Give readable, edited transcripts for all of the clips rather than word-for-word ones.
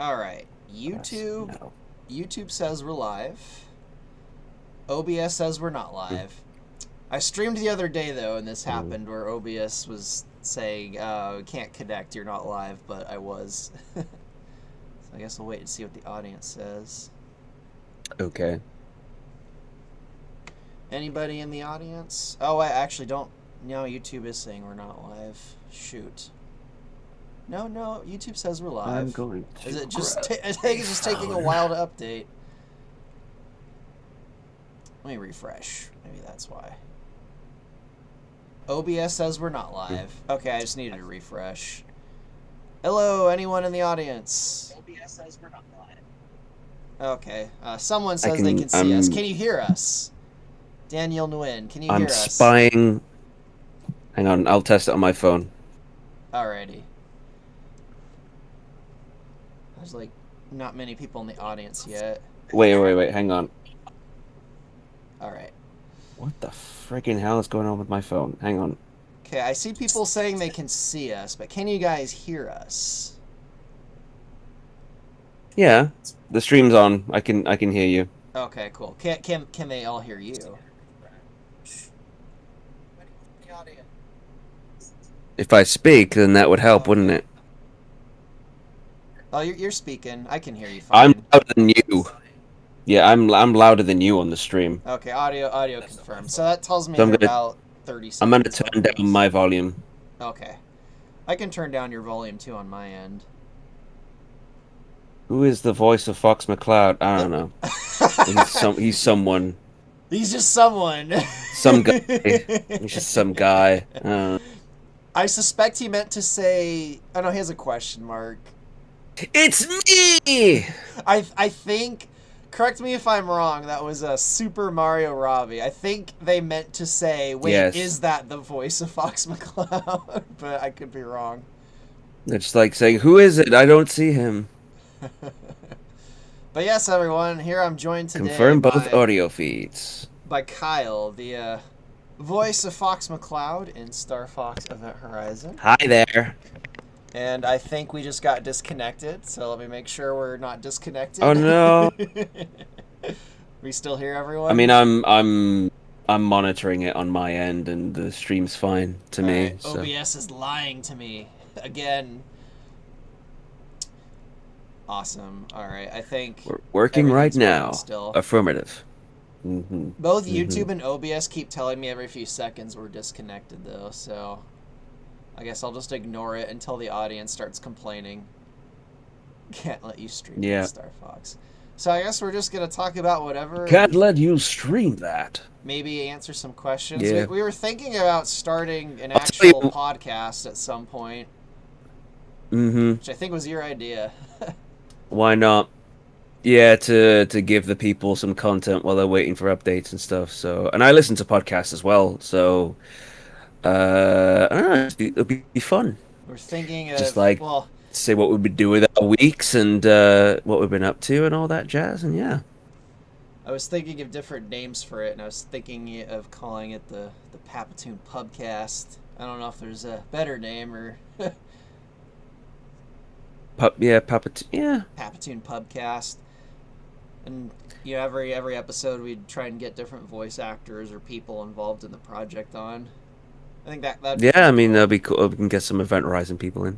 All right. Yes. YouTube. No. YouTube says we're live. OBS says we're not live. I streamed the other day though, and this Mm. happened where OBS was saying, "We can't connect. You're not live," but I was. So I guess we'll wait and see what the audience says. Okay. Anybody in the audience? Oh, I actually don't. No, YouTube is saying we're not live. Shoot. No. YouTube says we're I'm live. going Is to it just? grab I think it's just taking a phone. while to update. Let me refresh. Maybe that's why. OBS says we're not live. Okay, I just needed to refresh. Hello, anyone in the audience? OBS says we're not live. Okay, someone I says they can. can see us. Can you hear us? Daniel Nguyen, can you I'm hear us? spying. Hang on. I'll test it on my phone. Alrighty. There's like not many people in the audience yet. Wait. Hang on. Alright. What the friggin' hell is going on with my phone? Hang on. Okay, I see people saying they can see us, but can you guys hear us? Yeah, the stream's on. I can hear you. Okay, cool. Can they all hear you? If I speak, then that would help, wouldn't Okay. it? Oh, you're speaking. I can hear you I'm fine. louder than you. Yeah, I'm louder than you on the stream. Okay, audio confirmed. So that tells me So you're about 30 I'm gonna seconds turn behind down us. my volume. Okay. I can turn down your volume too on my end. Who is the voice of Fox McCloud? I don't know. He's someone. He's just someone. Some guy. He's just some guy. I suspect he meant to say. Oh no, he has a question mark. It's me. I think. Correct me if I'm wrong. That was a Super Mario Robbie. I think they meant to say, "Wait, Yes. is that the voice of Fox McCloud?" But I could be wrong. It's like saying, "Who is it? I don't see him." But yes, everyone. Here I'm joined today Confirm both by audio feeds. Kyle, the voice of Fox McCloud in Star Fox Event Horizon. Hi there. And I think we just got disconnected, so let me make sure we're not Oh disconnected. no. We still hear I everyone? mean, I'm monitoring it on my end, and the stream's fine to Alright, me. So OBS is lying to me. Again. Awesome. Alright, I think we're working right everything's working now. still. Affirmative. Mm-hmm. Both Mm-hmm. YouTube and OBS keep telling me every few seconds we're disconnected, though, so I guess I'll just ignore it until the audience starts complaining. Can't let you stream that, Yeah. Star Fox. So I guess we're just gonna talk about whatever Can't and let you stream that. maybe answer some questions. Yeah. We were thinking about starting an I'll tell actual you. podcast at some point, Mm-hmm. which I think was your idea. Why not? Yeah, to give the people some content while they're waiting for updates and stuff. So, and I listen to podcasts as well. So, I don't know. It'll be fun. We're thinking Just of, like well, say what we've been doing with our weeks and what we've been up to and all that jazz. And yeah, I was thinking of different names for it, and I was thinking of calling it the Papatoon Pubcast. I don't know if there's a better name or Papa. Yeah, Papatoon Pubcast. And every episode we'd try and get different voice actors or people involved in the project on. I think that'd be yeah. pretty I mean, that'll cool. be cool. We can get some Event Horizon people in.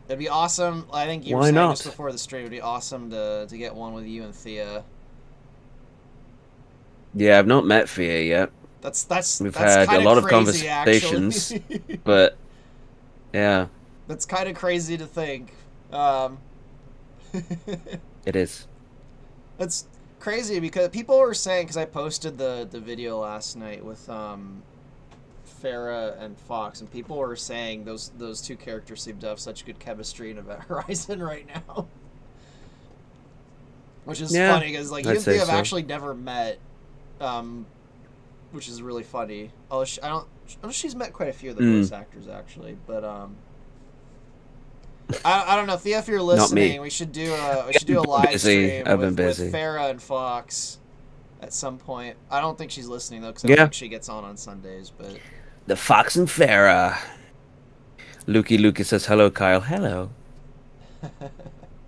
It'd be awesome. I think you were Why saying just not? before the stream, it'd be awesome to get one with you and Thea. Yeah, I've not met Fia yet. We've That's had a kind of lot of crazy, conversations, actually. but yeah, That's kind of crazy to think. Um, it is. That's crazy because people were saying, because I posted the video last night with Farah and Fox, and people were saying those two characters seem to have such good chemistry in Event Horizon right now. Which is Yeah, funny because like you I'd and say Thea have so. actually never met, um, which is really funny. Oh, I don't. She's met quite a few of the voice Mm, actors actually, but I don't know, Thea. If you're not me. listening, we should do a Been live busy. stream I've been with busy. Farah and Fox at some point. I don't think she's listening though, because I don't Yeah, think she gets on Sundays. But the Fox and Farah. Lukey Lucas says hello, Kyle. Hello.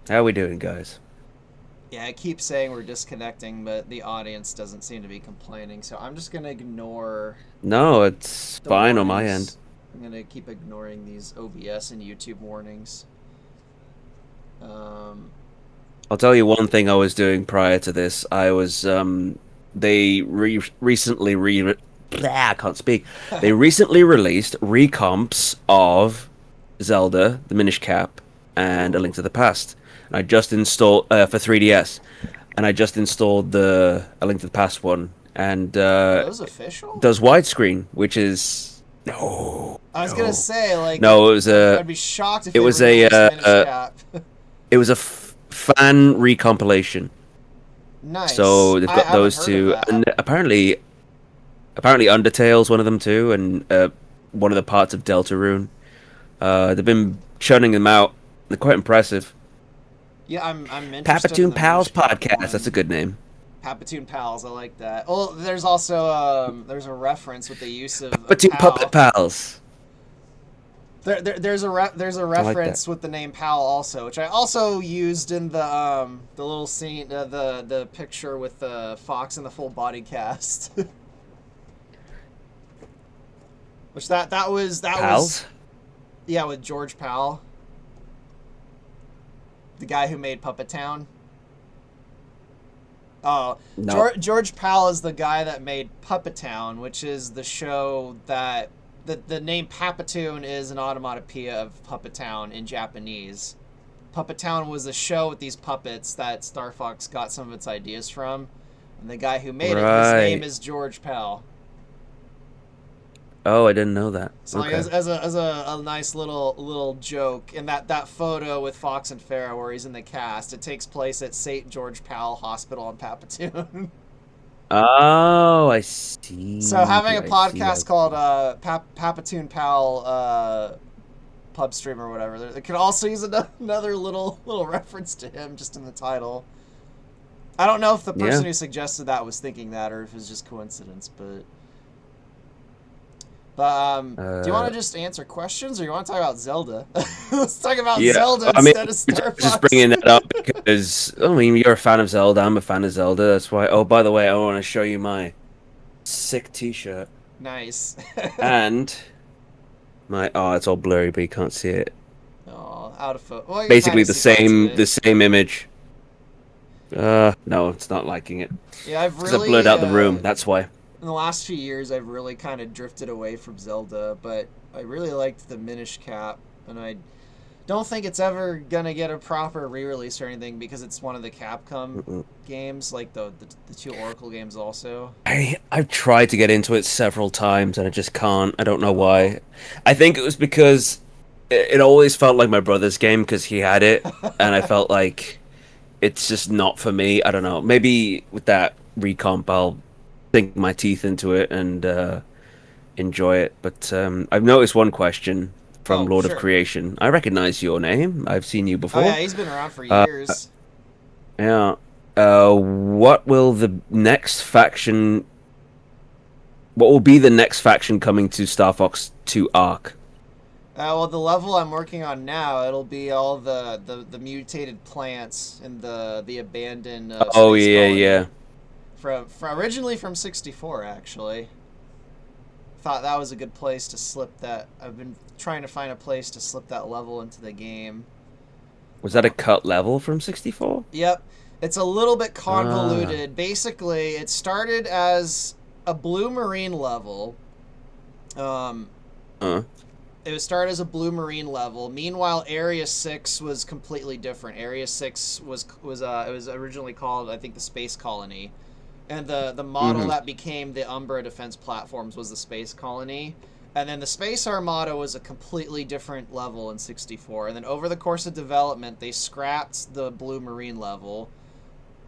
How we doing, guys? Yeah, I keep saying we're disconnecting, but the audience doesn't seem to be complaining, so I'm just gonna ignore No, it's the fine on my end. warnings. I'm gonna keep ignoring these OBS and YouTube warnings. Um, I'll tell you one thing I was doing prior to this. They recently I can't speak. They recently released recomps of Zelda, the Minish Cap, and A Ooh. Link to the Past. And I just installed for 3DS, and I just installed the A Link to the Past one, and Are those official? does widescreen, which is no, I was gonna no, say, like, no. It was I'd be shocked if it they was a re-released Minish Cap. it was a fan recompilation. Nice. So they've I got haven't those heard of two, that. and apparently Undertale's one of them too, and one of the parts of Deltarune. They've been churning them out. They're quite impressive. Yeah, I'm interested in Papatoon the Pals Minish Cap podcast. That's a one. good name. Papatoon Pals, I like that. Well, there's also there's a reference with the use of Papatoon Puppet pal. Pals. There's a I like that. reference with the name pal also, which I also used in the little scene, the picture with the fox and the full body cast. Which that was Pals? yeah, with George Powell, the guy who made Puppet Town. Oh, No. George Powell is the guy that made Puppet Town, which is the show that the name Papatoon is an onomatopoeia of Puppet Town in Japanese. Puppet Town was a show with these puppets that Star Fox got some of its ideas from, and the guy who made it, his name Right. is George Powell. Oh, I didn't know that. So like, Okay. as a nice little joke, and that photo with Fox and Farrah where he's in the cast, it takes place at St. George Powell Hospital in Papatoon. Oh, I So see. having a I see. I podcast called see. Papatoon Pal Pub Stream or whatever, they could also use another little reference to him just in the title. I don't know if the Yeah. person who suggested that was thinking that or if it was just coincidence, but do you want Uh, to just answer questions or you want to talk about Zelda? Let's talk about Yeah, Zelda I mean, instead of Star just Fox. bringing that up because I mean, you're a fan of Zelda. I'm a fan of Zelda. That's why. Oh, by the way, I want to show you my sick T-shirt Nice. and my. Oh, it's all blurry, but you can't see it. Oh, out of focus. Well, you can kind Basically, of see parts of it. the same image. No, it's not liking it Yeah, I've because I blurred really out the room. That's why. in the last few years, I've really kind of drifted away from Zelda, but I really liked the Minish Cap, and I don't think it's ever gonna get a proper re-release or anything because it's one of the Capcom Mm-mm. games, like the two Oracle games also. I've tried to get into it several times and I just can't. I don't know Oh. why. I think it was because it always felt like my brother's game because he had it, and I felt like it's just not for me. I don't know. Maybe with that recomp, I'll sink my teeth into it and enjoy it. But I've noticed one question from Oh, Lord of sure. Creation. I recognize your name. I've seen you Oh yeah, before. he's been around for Uh, years. yeah. What will the next faction? What will be the next faction coming to Star Fox 2 Arc? Well, the level I'm working on now, it'll be all the mutated plants in the abandoned Oh space yeah, colony yeah. from originally from 64 actually. Thought that was a good place to slip that. I've been trying to find a place to slip that level into the game. Was that a cut level from 64? Yep, it's a little bit Ah. convoluted. Basically, it started as a blue marine level. Um, Uh. it was started as a blue marine level. Meanwhile, Area 6 was completely different. Area 6 it was originally called, I think, the Space Colony. And the model Mm-hmm. that became the Umbra defense platforms was the Space Colony. And then the Space Armada was a completely different level in 64. And then over the course of development, they scrapped the Blue Marine level.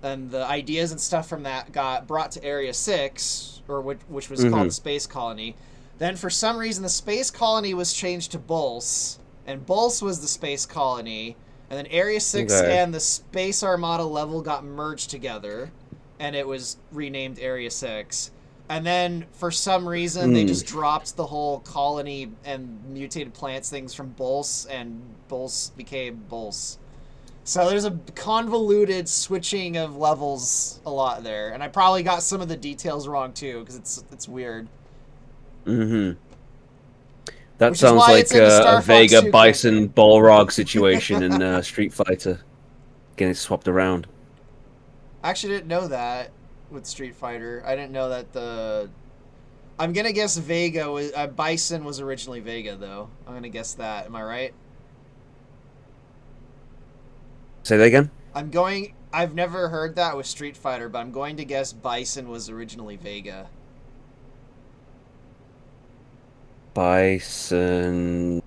And the ideas and stuff from that got brought to Area 6, or which was called Mm-hmm. the Space Colony. Then for some reason, the Space Colony was changed to Bulse. And Bulse was the Space Colony. And then Area 6 Okay. and the Space Armada level got merged together and it was renamed Area 6. And then for some reason they Hmm. just dropped the whole colony and mutated plants things from Bulse and Bulse became Bulse. So there's a convoluted switching of levels a lot there, and I probably got some of the details wrong too because it's weird. Mm-hmm. That Which is sounds why it's like in the a Star Fox Vega 2 Bison campaign. Balrog situation in Street Fighter, getting swapped around. I actually didn't know that with Street Fighter. I didn't know that the. I'm gonna guess Vega was Bison was originally Vega though. I'm gonna guess that. Am I right? Say that again. I'm going. I've never heard that with Street Fighter, but I'm going to guess Bison was originally Vega. Bison.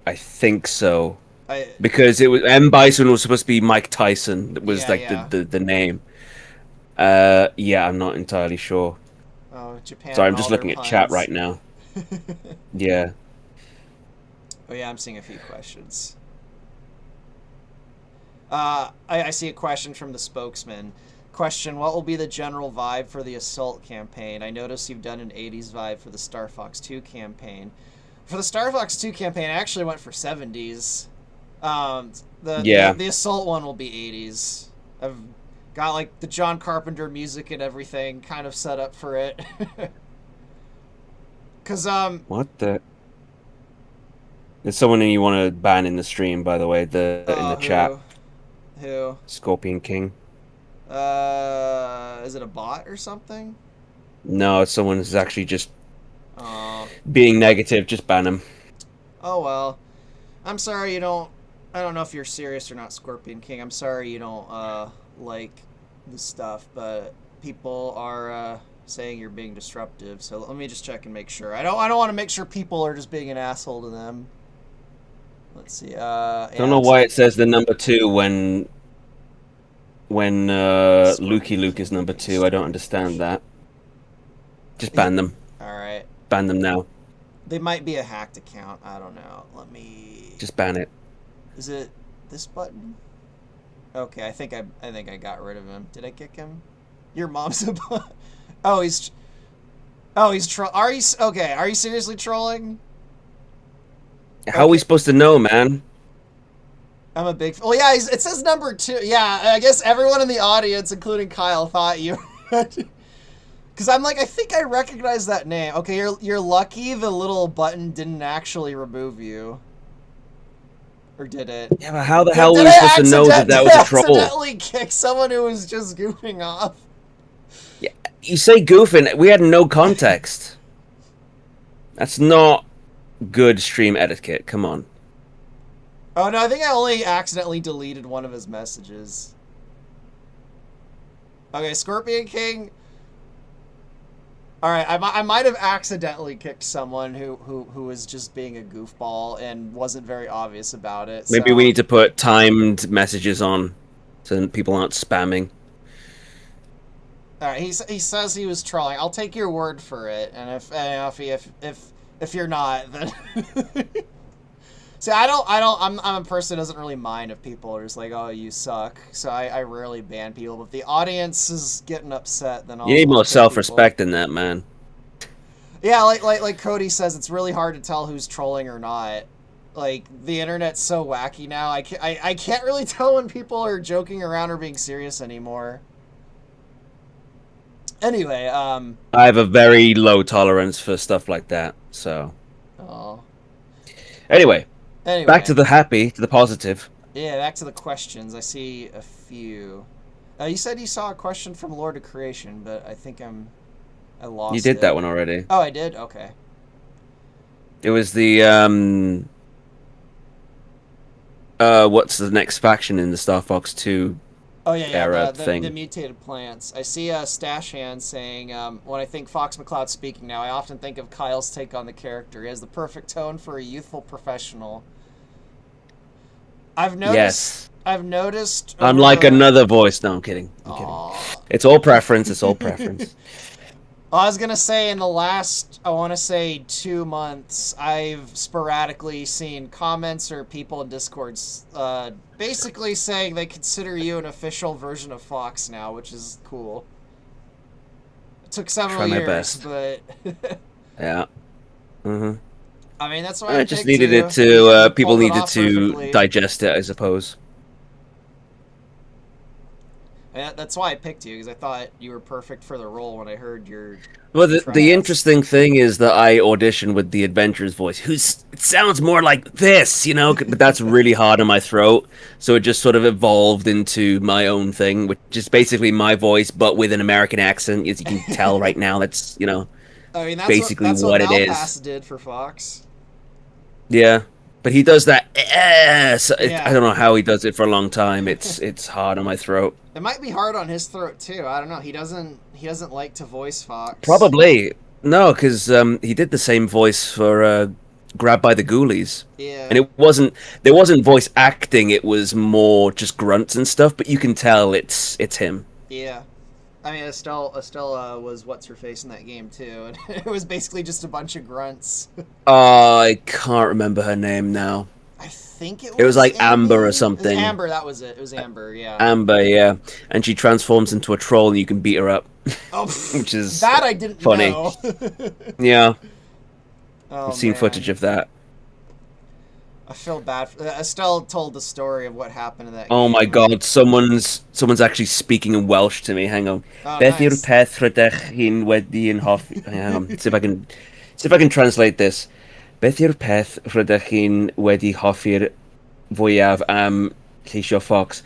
I think so. I Because it was M Bison was supposed to be Mike Tyson. That was yeah like yeah. the name. Yeah, I'm not entirely sure. Oh, Japan Sorry, and I'm all just their looking at chat puns. right now. Yeah. Oh yeah, I'm seeing a few questions. I see a question from the spokesman. Question: what will be the general vibe for the Assault campaign? I noticed you've done an 80s vibe for the Star Fox 2 campaign. For the Star Fox 2 campaign, I actually went for 70s. Um, Yeah. the Assault one will be 80s. I've got like the John Carpenter music and everything kind of set up for it. Cause What the? There's someone you want to ban in the stream, by the way. The in the chat, who Scorpion King. is it a bot or something? No, someone is actually just Oh, being negative. Just ban him. oh well. I'm sorry you don't. I don't know if you're serious or not, Scorpion King. I'm sorry you don't like the stuff, but people are saying you're being disruptive. So let me just check and make sure. I don't want to make sure people are just being an asshole to them. Let's see. Don't know why it says the number two when Lukey Scorpion Luke is King number being two. I don't stupid. understand that. Just ban them. All right. Ban them now. They might be a hacked account. I don't know. Let me. Just ban it. Is it this button? Okay, I think I got rid of him. Did I kick him? Your mom's a bot. Oh, he's. Oh, he's troll. Are you okay? Are you seriously trolling? How are we supposed to know, man? I'm a big. Oh yeah, it says number 2. Yeah, I guess everyone in the audience, including Kyle, thought you. Because I'm like, I think I recognize that name. Okay, you're lucky the little button didn't actually remove you. Or did it? Yeah, but how the hell were Did we I supposed to know that that was a troll? accidentally kick someone who was just goofing off? Yeah, you say goofing. We had no context. That's not good stream etiquette. Come on. Oh no, I think I only accidentally deleted one of his messages. Okay, Scorpion King. All right, I might have accidentally kicked someone who was just being a goofball and wasn't very obvious about it. Maybe So. we need to put timed messages on so that people aren't spamming. All right, he says he was trolling. I'll take your word for it, and if you're not, then. See, I'm a person who doesn't really mind if people are just like, oh, you suck. So I rarely ban people. But if the audience is getting upset, then You need I'll more kick self-respect people. than that, man. Yeah, like Cody says, it's really hard to tell who's trolling or not. Like, the internet's so wacky now. I can't really tell when people are joking around or being serious anymore. Anyway, I have a very low tolerance for stuff like that. So, oh. anyway, back to Anyway. the positive. Yeah, back to the questions. I see a few. You said you saw a question from Lord of Creation, but I think I lost it. You did that one already. Oh, I did? Okay. It was the what's the next faction in the Star Fox 2 Oh, yeah, era the thing? mutated plants. I see a Stash Hand saying, when I think Fox McCloud speaking now, I often think of Kyle's take on the character. He has the perfect tone for a youthful professional. I've noticed... Yes. I've noticed... Unlike another voice. No, I'm kidding. I'm kidding. It's all preference. It's all preference. I was gonna say in the last, I want to say 2 months, I've sporadically seen comments or people in Discords basically saying they consider you an official version of Fox now, which is cool. It took several years, best. but Yeah. Mm-hmm. I mean that's why I just needed it to. People needed to digest it, I suppose. And that's why I picked you, because I thought you were perfect for the role when I heard your Well, the tryouts. interesting thing is that I auditioned with the adventurer's voice, who's it sounds more like this, you know, but that's really hard on my throat. So it just sort of evolved into my own thing, which is basically my voice, but with an American accent. As you can tell right now, that's I mean, basically that's what what it is. Malpass did for Fox. Yeah, but he does that. So I Yeah, don't know how he does it for a long time. It's hard on my throat. it might be hard on his throat too. I don't know. He doesn't like to voice Fox. Probably no, because he did the same voice for "Grabbed by the Ghoulies," and Yeah, it wasn't there wasn't voice acting. It was more just grunts and stuff. But you can tell it's him. yeah. I mean, Estelle was what's her face in that game too, and it was basically just a bunch of grunts. I can't remember her name now. I think it It was was like Amber or Amy. It was something. Amber. That was it. It was Amber. Yeah. Amber, yeah, and she transforms into a troll, and you can beat her up, Oh, which is that I didn't funny. know. Yeah, I've Oh seen footage man, of that. I feel bad. Estelle told the story of what happened in that Oh my game. god, someone's actually speaking in Welsh to me. Hang on. Oh, Beth yw'r nice. peth rydych chi'n wedi yn hoffi... Hang on. See if I can translate this. Beth yw'r peth rydych chi'n wedi hoffi'r fwyaf am lleisio Fox?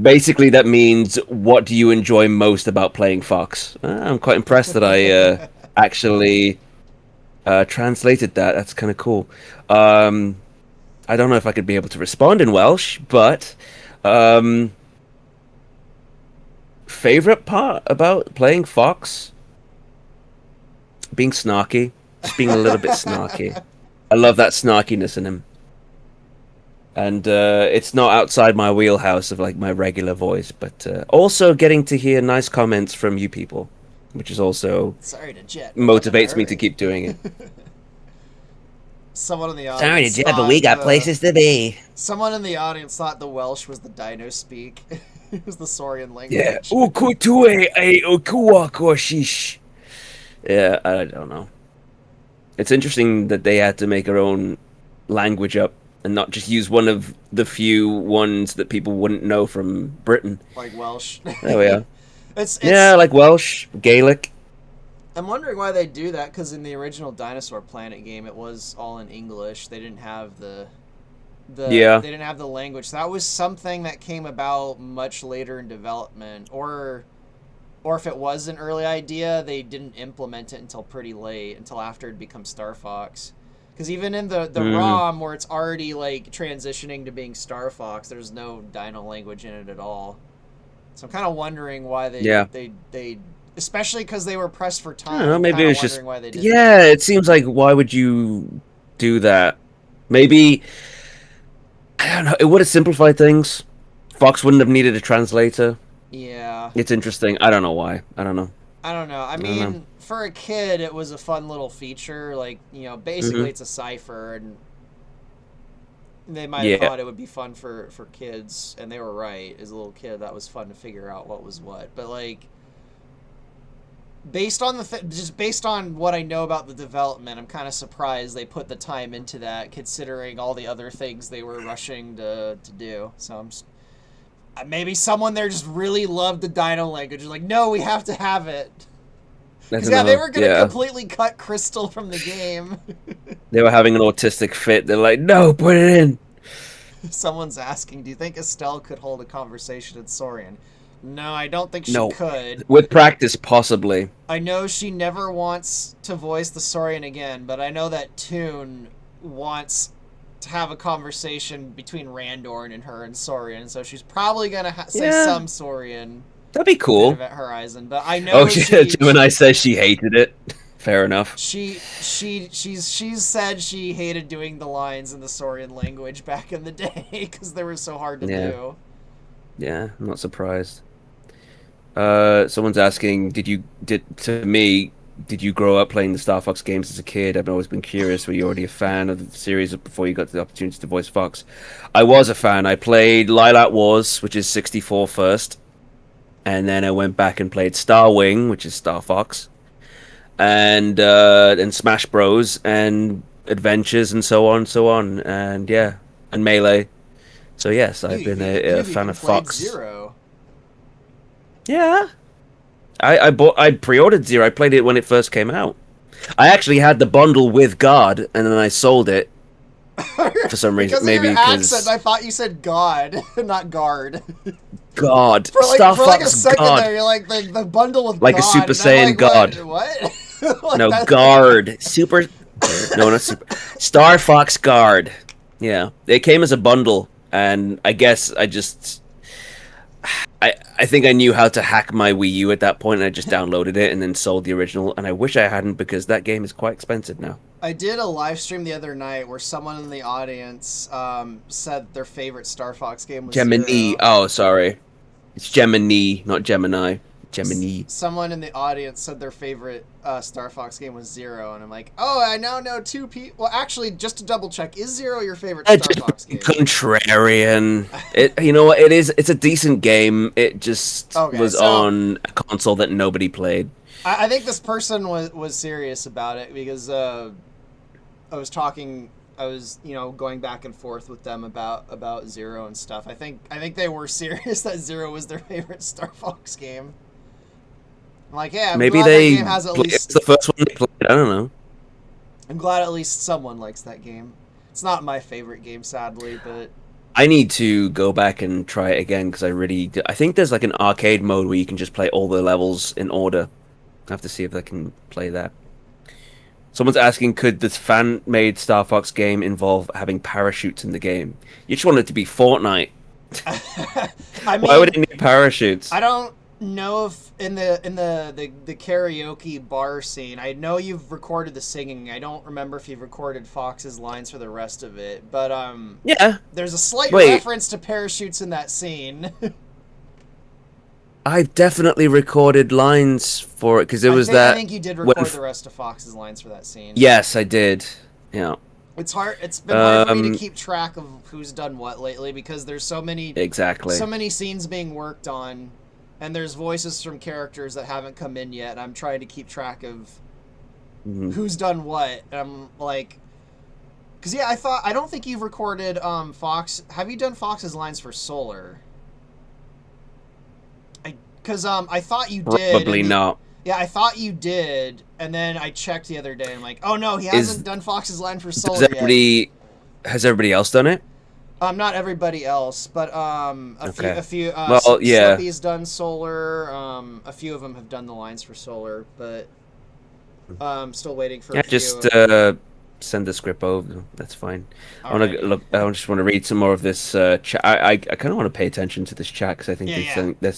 Basically, that means what do you enjoy most about playing Fox? I'm quite impressed that I actually translated that. That's kind of cool. Um, I don't know if I could be able to respond in Welsh, but um, favorite part about playing Fox, being snarky, just being a little bit snarky. I love that snarkiness in him, and it's not outside my wheelhouse of like my regular voice, but also getting to hear nice comments from you people, which is also Sorry to jet, but I'm in a motivates me to hurry. keep doing it. Someone in the Sorry audience to jet, but we thought got places to be. someone in the audience thought the Welsh was the Dino speak. It was the Saurian Yeah. language. Ukutue e ukuakoshish. Yeah, I don't know. It's interesting that they had to make their own language up and not just use one of the few ones that people wouldn't know from Britain. Like Welsh. There we are. Yeah, It's. like Welsh, Gaelic. I'm wondering why they do that, because in the original Dinosaur Planet game, it was all in English. They didn't have Yeah. they didn't have the language. That was something that came about much later in development, or if it was an early idea, they didn't implement it until pretty late, until after it become Star Fox. Because even in the Mm, ROM, where it's already like transitioning to being Star Fox, there's no Dino language in it at all. So I'm kind of wondering why yeah. they especially because they were pressed for I don't know. time. Maybe Kind it of was just. wondering why they did that. Yeah, it seems like why would you do that? Maybe I don't know. It would have simplified things. Fox wouldn't have needed a translator. Yeah, It's interesting. I don't know why. I don't know. I don't know. I I don't know. mean, for a kid, it was a fun little feature. Like, basically Hmm. it's a cipher, and they might have Yeah. thought it would be fun for kids, and they were right. As a little kid, that was fun to figure out what was what. But like, based on just based on what I know about the development, I'm kind of surprised they put the time into that, considering all the other things they were rushing to do. So I'm just, maybe someone there just really loved the Dino language. Like, no, we have to have it. I Because don't yeah, they know. were gonna Yeah. completely cut Crystal from the game. They were having an autistic fit. They're like, no, put it in. Someone's asking, do you think Estelle could hold a conversation in Saurian? No, I don't think she No. could. With practice, possibly. I know she never wants to voice the Saurian again, but I know that Toon wants to have a conversation between Randorn and her in Saurian, so she's probably gonna say Yeah, some Saurian that'd be in cool. Event Horizon. But I Oh, know Gemini says she hated it. Fair enough. she's said she hated doing the lines in the Saurian language back in the day because they were so hard to Yeah, do. yeah, I'm not surprised. Someone's asking, to me, did you grow up playing the Star Fox games as a kid? I've always been curious. Were you already a fan of the series before you got the opportunity to voice Fox? I was a fan. I played Lilac Wars, which is 64 first, and then I went back and played Star Wing, which is Star Fox, and Smash Bros. And Adventures and so on, and yeah, and Melee. So yes, I've been a You've fan even of played Fox. Zero. Yeah. I pre-ordered Zero. I played it when it first came out. I actually had the bundle with God, and then I sold it for some reason. Because of your Maybe accent, because I thought you said God, not guard. God, For like a Starfox second God, there, you're like the bundle with like a God, Super and I'm Saiyan like, God. what? Like No, that. Guard, Super. No, not Super. Star Fox Guard. Yeah, it came as a bundle, and I guess I think I knew how to hack my Wii U at that point, and I just downloaded it and then sold the original. And I wish I hadn't because that game is quite expensive now. I did a live stream the other night where someone in the audience said their favorite Star Fox game was Gemini. Zero. Oh, sorry. It's Gemini, not Gemini. Gemini. Someone in the audience said their favorite Star Fox game was Zero, and I'm like, oh, I now know two people. Well, actually, just to double check, is Zero your favorite Star Just Fox game? contrarian. It, you know what? It is. It's a decent game. It just Okay, was so on a console that nobody played. I think this person was serious about it because I was talking. I was going back and forth with them about Zero and stuff. I think they were serious that Zero was their favorite Star Fox game. I'm like, yeah, I'm Maybe glad that they. game has at It's least. the first one they played. I don't know. I'm glad at least someone likes that game. It's not my favorite game, sadly, but I need to go back and try it again because I think there's like an arcade mode where you can just play all the levels in order. I have to see if I can play that. Someone's asking, could this fan-made Star Fox game involve having parachutes in the game? You just want it to be Fortnite. I Why would mean, it need parachutes? I don't know if in the karaoke bar scene. I know you've recorded the singing. I don't remember if you've recorded Fox's lines for the rest of it, but Yeah. there's a slight Wait, reference to parachutes in that scene. I've definitely recorded lines for it because it was I that think you did when. record the rest of Fox's lines for that scene. Yes, I did. Yeah. It's hard. It's been hard for me to Um. keep track of who's done what lately because there's Exactly. so many scenes being worked on, and there's voices from characters that haven't come in yet. And I'm trying to keep track of Mhm. who's done what. And I'm like, because yeah, I don't think you've recorded Fox. Have you done Fox's lines for Solar? I thought you did. Probably not. Yeah, I thought you did, and then I checked the other day. And I'm like, oh no, he Is hasn't done Fox's line for Does Solar yet. has everybody else done it? Not everybody else, but Okay. a few. Well, yeah. Slippy's done Solar. A few of them have done the lines for Solar, but still waiting for Yeah, a few. just send the script over. That's fine. I want Alright. to look. I just want to read some more of this chat. I kind of want to pay attention to this chat because I think Yeah. they're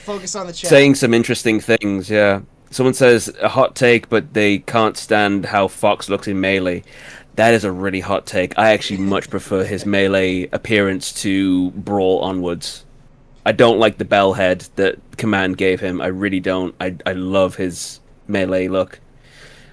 Focus on the chat. saying some interesting things. Yeah. Someone says a hot take, but they can't stand how Fox looks in Melee. That is a really hot take. I actually much prefer his Melee appearance to Brawl onwards. I don't like the bell head that Command gave him. I really don't. I love his Melee look.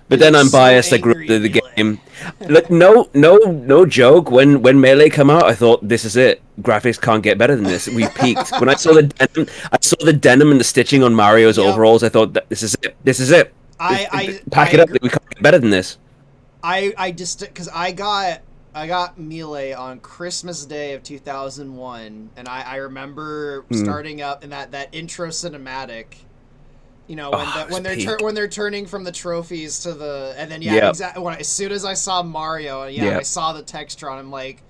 But then I'm So biased. I grew up angry with the Melee. game. Look, no joke. When Melee come out, I thought this is it. Graphics can't get better than this. We've peaked. When I saw the denim and the stitching on Mario's Yep. overalls. I thought that this is it. This is it. Pack it up. agree. We can't get better than this. I just because I got Melee on Christmas Day of 2001, and I remember starting up in that intro cinematic. You know when they're turning from the trophies to the and then Yep. exactly as soon as I saw Mario and I Yep. saw the texture on him like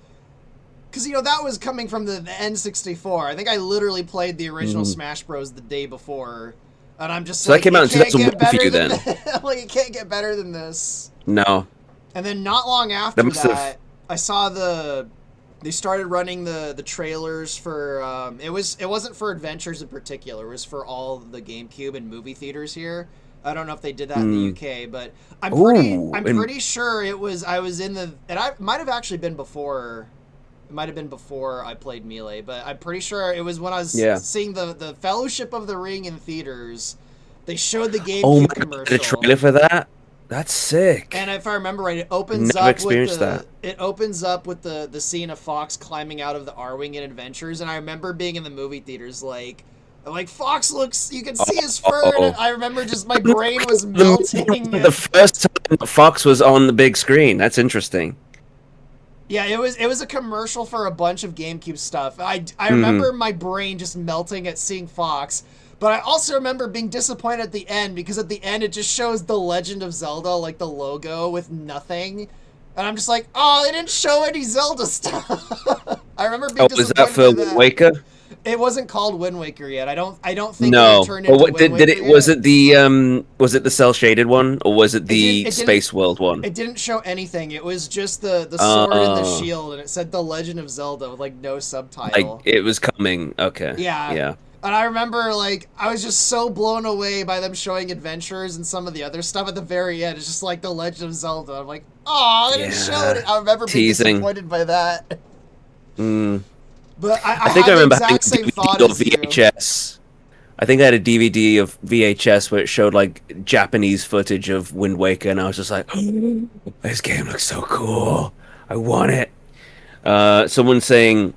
because that was coming from the N64. I think I literally played the original Smash Bros the day before, and I'm just So like that came out in it can't get 2001 for better you than then? this. Like it can't get better than this. No. And then not long after must that, have- I saw they started running the trailers for it wasn't for Adventures in particular. It was for all the GameCube and movie theaters here. I don't know if they did that in the UK, but I'm pretty sure it was I was in the and I might have actually been before. It might have been before I played Melee, but I'm pretty sure it was when I was seeing the Fellowship of the Ring in theaters. They showed the GameCube Oh my god! commercial. The trailer for that. That's sick. And if I remember right, it opens Never up experienced with that. it opens up with the scene of Fox climbing out of the R-Wing in Adventures, and I remember being in the movie theaters like Fox looks, you can see his fur, and I remember just my brain was melting. The first time that Fox was on the big screen. That's interesting. Yeah, it was a commercial for a bunch of GameCube stuff. I remember my brain just melting at seeing Fox. But I also remember being disappointed at the end, because at the end it just shows The Legend of Zelda, like the logo, with nothing. And I'm just like, oh, they didn't show any Zelda stuff. I remember being Oh, was that disappointed for by Wind that. Waker? It wasn't called Wind Waker yet. I don't think it had No. turned Or into what Wind did Waker it was yet. it the cell shaded one or was it It didn't. the It didn't. Space World one? It didn't show anything. It was just the sword and the Oh, shield, and it said The Legend of Zelda with like no like subtitle. it was coming. Okay. Yeah. Yeah. And I remember, like, I was just so blown away by them showing adventures and some of the other stuff at the very end. It's just like The Legend of Zelda. I'm like, oh, they didn't show it. I remember being Teasing. disappointed by that. Mm. But I I think had I the remember having exact a same thought DVD or as you. VHS. I think I had a DVD of VHS where it showed like Japanese footage of Wind Waker, and I was just like, "This game looks so cool. I want it." Someone saying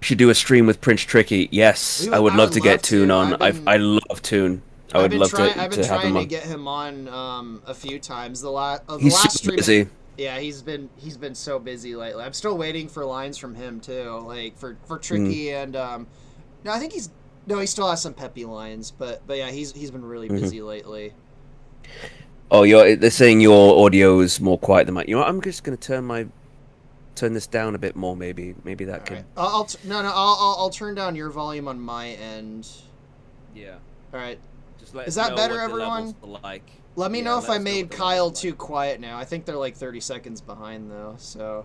should do a stream with Prince Tricky. Yes, I would love to get Toon on. I love Toon. I would love to I've been have him trying to on. get him on a few times. The He's last super stream. busy. Yeah, he's been so busy lately. I'm still waiting for lines from him too, like for Tricky and no, I think he still has some peppy lines, but yeah, he's been really busy lately. Oh, they're saying your audio is more quiet than mine. You know what? I'm just gonna turn this down a bit more. Maybe that All could. right, I'll turn down your volume on my end. Yeah. All right, Just let is us that know better, what the everyone? levels are like. Let me Yeah, know if let I us know made what the Kyle levels are too like. quiet now. I think they're like 30 seconds behind though, so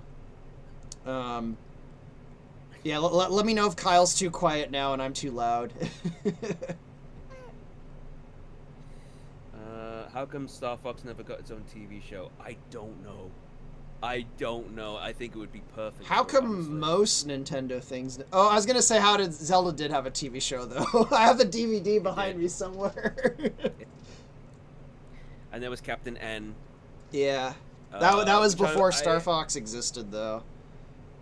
yeah, let me know if Kyle's too quiet now and I'm too loud. How come Star Fox never got its own TV show? I don't know. I think it would be perfect. How for it, come honestly. most Nintendo things... Oh, I was going to say Zelda did have a TV show, though. I have the DVD behind me somewhere. And there was Captain N. Yeah. That was which before Star Fox existed, though.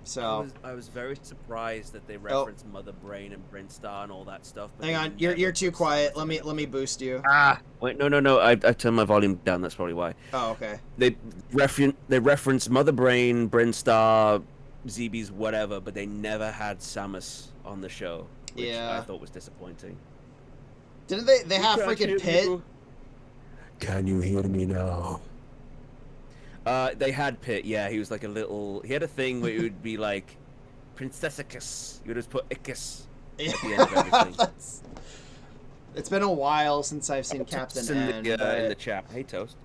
So... I was very surprised that they referenced Mother Brain and Brinstar and all that stuff. But Hang on, you're too quiet. Let me boost you. Wait, no. I turned my volume down. That's probably why. Oh, okay. They referenced Mother Brain, Brinstar, ZB's whatever, but they never had Samus on the show, which Yeah. I thought was disappointing. Didn't they have freaking Pit? Can you hear me now? They had Pit, yeah. He was like a little... He had a thing where it would be like, Princessicus. You would just put Icus at the end of everything. It's been a while since I've seen Captain N. In the chat. Hey, Toast.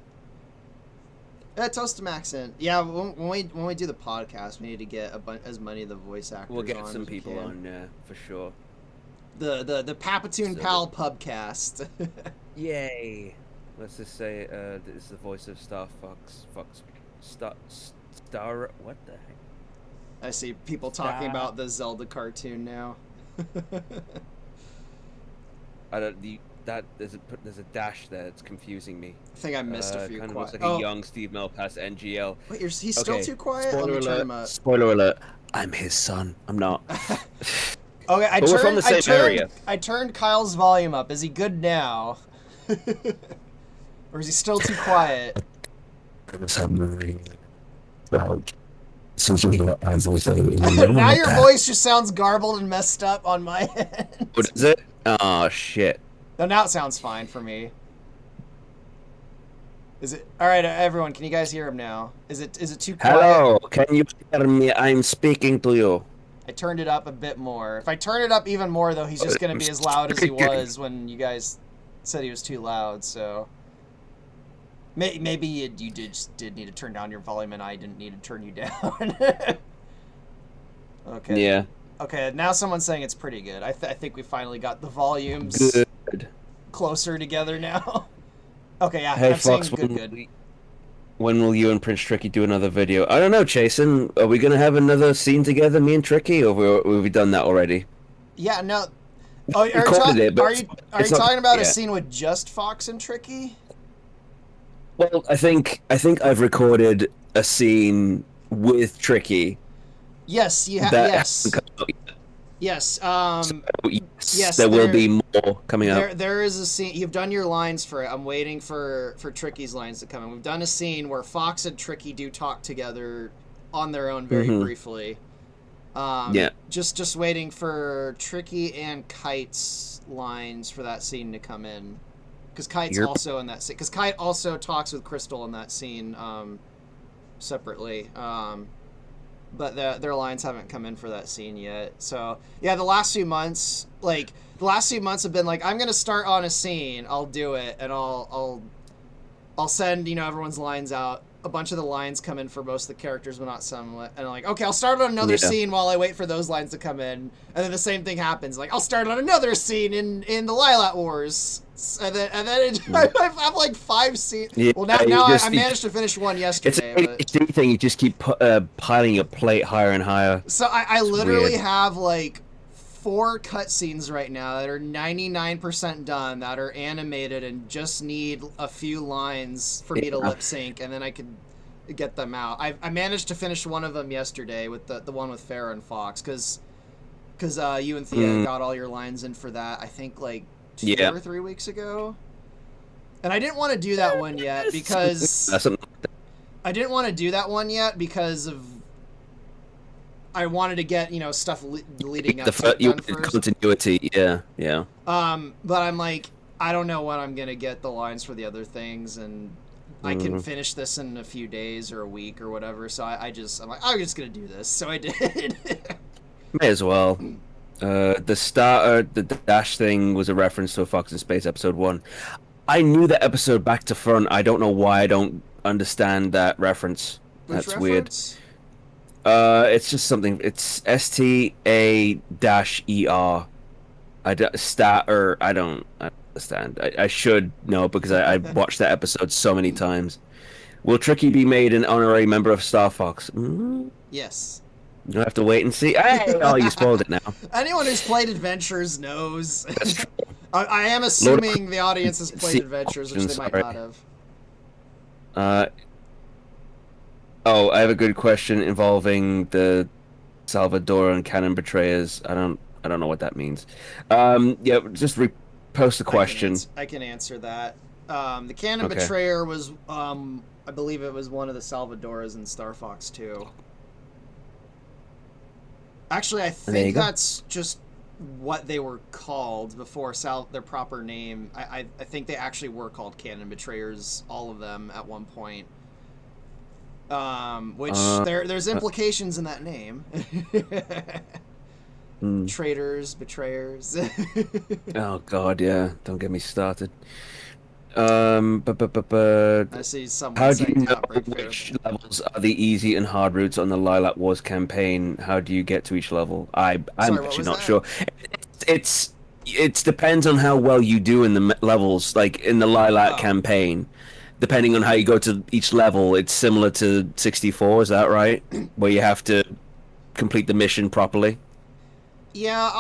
Toast him accent. Yeah, when we do the podcast, we need to get as many of the voice actors on. We'll get some people on, yeah, for sure. The Papatoon Pal Pubcast. Yay! Let's just say this is the voice of Star Fox. Star. What the heck? I see people talking about the Zelda cartoon now. I don't. There's a dash there. It's confusing me. I think I missed a few. Kind of looks like a young Steve Melpass NGL. Wait, he's still too quiet. Spoiler Let me alert. turn him up. Spoiler alert. I'm his son. I'm not. Okay, we're from the same area. I turned Kyle's volume up. Is he good now? Or is he still too quiet? Now your voice just sounds garbled and messed up on my end. What is it? Oh shit. No, now it sounds fine for me. Is it all right, everyone? Can you guys hear him now? Is it too quiet? Hello, can you hear me? I'm speaking to you. I turned it up a bit more. If I turn it up even more, though, he's just gonna be as loud as he was when you guys said he was too loud. So maybe you did need to turn down your volume, and I didn't need to turn you down. Okay. Yeah. Okay. Now someone's saying it's pretty good. I think we finally got the volumes Good. closer together now. Okay. Yeah. Hey I'm Fox, saying good. when will you and Prince Tricky do another video? I don't know, Jason. Are we gonna have another scene together, me and Tricky, or have we done that already? Yeah. No. Oh, are you talking about a scene with just Fox and Tricky? Well, I think I've recorded a scene with Tricky. Yes, you have. Yes. Yes. Yes. There will be more coming up. There is a scene. You've done your lines for it. I'm waiting for Tricky's lines to come in. We've done a scene where Fox and Tricky do talk together on their own very briefly. Yeah. Just waiting for Tricky and Kite's lines for that scene to come in, because Kite's You're also in that scene. Because Kite also talks with Crystal in that scene separately. But their lines haven't come in for that scene yet. So yeah, the last few months, have been like, I'm gonna start on a scene, I'll do it, and I'll send everyone's lines out. A bunch of the lines come in for most of the characters, but not some. And I'm like, okay, I'll start on another yeah. scene while I wait for those lines to come in. And then the same thing happens. Like, I'll start on another scene in the Lilac Wars. And then I have like 5 scenes. Yeah, Well, now I managed to finish one it's yesterday. an But ADHD thing. You just keep piling your plate higher and higher. so I It's literally weird. have like 4 cutscenes right now that are 99% done, that are animated and just need a few lines for me to Yeah. lip sync, and then I could get them out. I managed to finish one of them yesterday with the one with Farrah and Fox, because you and Thea Mm, got all your lines in for that, I think like 2 yeah. or 3 weeks ago. And I didn't want to do that one yet because Something. I didn't want to do that one yet because of I wanted to get stuff leading up to it You done wanted first. continuity. Yeah. Yeah. But I'm like, I don't know when I'm gonna get the lines for the other things, and I can Mm. finish this in a few days or a week or whatever. So I'm like, I'm just gonna do this. So I did. May as well. The dash thing was a reference to a Fox in Space episode 1. I knew that episode back to front. I don't know why I don't understand that reference. Which That's weird. reference? It's just something. It's STA-ER. I don't understand. I should know because I watched that episode so many times. Will Tricky be made an honorary member of Star Fox? Yes. You'll have to wait and see. Hey, oh, you spoiled it now. Anyone who's played Adventures knows. That's true. I am Lord assuming the audience has played See, Adventures, which they might sorry. not have. Uh, oh, I have a good question involving the Salvadoran canon betrayers. I don't know what that means. Yeah, just repost the question. I can answer that. The Canon Okay. Betrayer was, I believe it was one of the Salvadoras in Star Fox 2. Actually, I There you think go. that's just what they were called before their proper name. I think they actually were called Canon Betrayers, all of them, at one point. Which there's implications in that name. Hmm. Traitors, betrayers. Oh God, yeah. Don't get me started. I see someone How do you saying know Outbreak which Fair. levels are the easy and hard routes on the Lilac Wars campaign? How do you get to each level? I'm Sorry, what actually was not that? sure. It depends on how well you do in the levels, like in the Lilac Oh. campaign. Depending on how you go to each level, it's similar to 64. Is that right? Where you have to complete the mission properly. Yeah,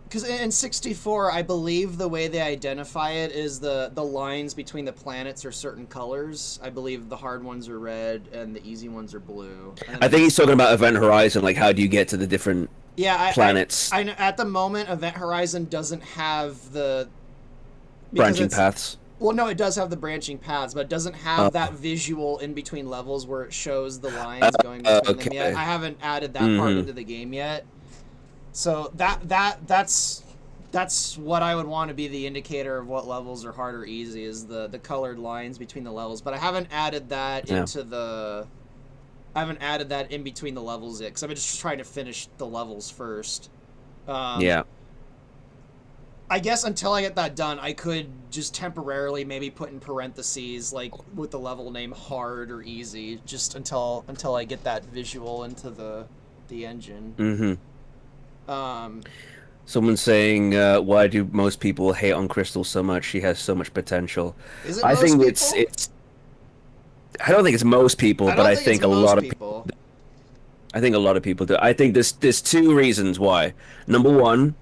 because in 64, I believe the way they identify it is the lines between the planets are certain colors. I believe the hard ones are red and the easy ones are blue. And I think he's talking about Event Horizon, like how do you get to the different yeah, planets, I know at the moment Event Horizon doesn't have the branching it's- paths. Well, no, it does have the branching paths, but it doesn't have that visual in between levels where it shows the lines going between them yet. okay. I haven't added that part into the game yet. So that's what I would want to be the indicator of what levels are hard or easy, is the colored lines between the levels. But I haven't added that into the I haven't added that in between the levels yet, because I'm just trying to finish the levels first. Yeah. I guess until I get that done, I could just temporarily maybe put in parentheses, like with the level name hard or easy, just until I get that visual into the engine. Mm-hmm. Someone's saying, why do most people hate on Crystal so much? She has so much potential. Is it I most think people? it's. I don't think it's most people, but I think it's a most lot of people. I think a lot of people do. I think there's 2 reasons why. Number one,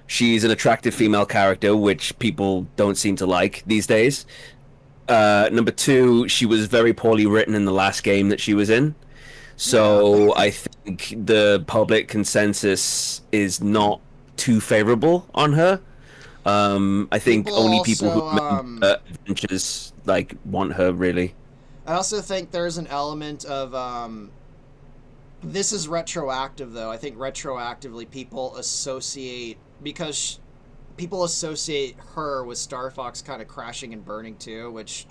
she's an attractive female character, which people don't seem to like these days. Number 2, she was very poorly written in the last game that she was in. So I think the public consensus is not too favorable on her. I think People only people who also, remember adventures want her really. I also think there's an element of This is retroactive, though. I think retroactively people associate people associate her with Star Fox kind of crashing and burning too, which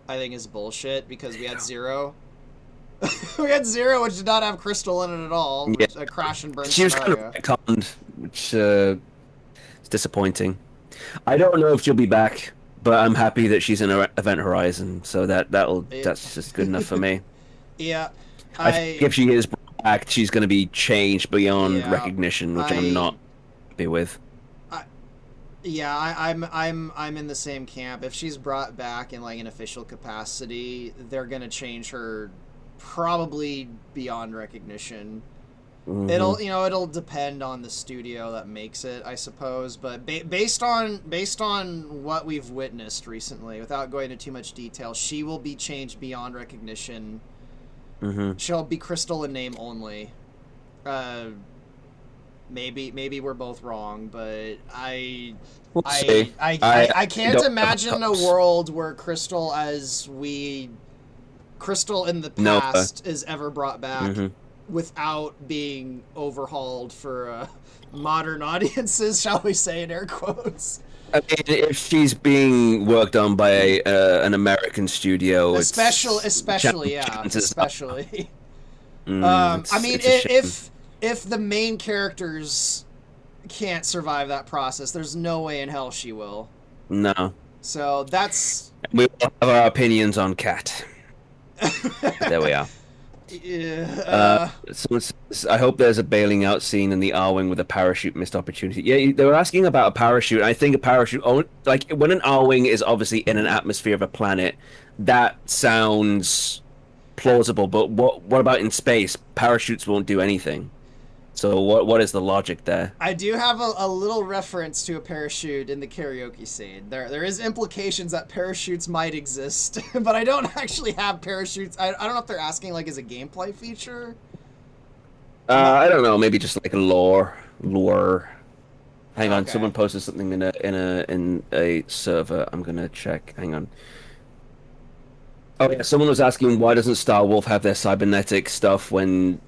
I think is bullshit because we had Zero. We had Zero, which did not have Crystal in it at all. Yeah. Which, a crash and burn She was kind of scenario. retconned, which is disappointing. I don't know if she'll be back, but I'm happy that she's in Event Horizon, so that's just good enough for me. Yeah, I think if she is back, she's going to be changed beyond yeah, recognition, which I'm not happy with. I'm in the same camp. If she's brought back in like an official capacity, they're gonna change her probably beyond recognition. Mm-hmm. It'll depend on the studio that makes it, I suppose. But based on what we've witnessed recently, without going into too much detail, she will be changed beyond recognition. Mm-hmm. She'll be Crystal in name only. Maybe we're both wrong, but I can't imagine a world where Crystal in the past is ever brought back without being overhauled for modern audiences, shall we say, in air quotes. I mean, if she's being worked on by an American studio, especially. I mean, if the main characters can't survive that process, there's no way in hell she will. No. So that's... We will have our opinions on Cat. There we are. I hope there's a bailing out scene in the R-Wing with a parachute missed opportunity. Yeah, they were asking about a parachute. I think a parachute... like, when an R-Wing is obviously in an atmosphere of a planet, that sounds plausible, but what about in space? Parachutes won't do anything. So what is the logic there? I do have a little reference to a parachute in the karaoke scene. There is implications that parachutes might exist, but I don't actually have parachutes. I don't know if they're asking like as a gameplay feature. I don't know. Maybe just like a lore. Hang on, someone posted something in a server. I'm gonna check. Hang on. Oh yeah, someone was asking why doesn't Starwolf have their cybernetic stuff when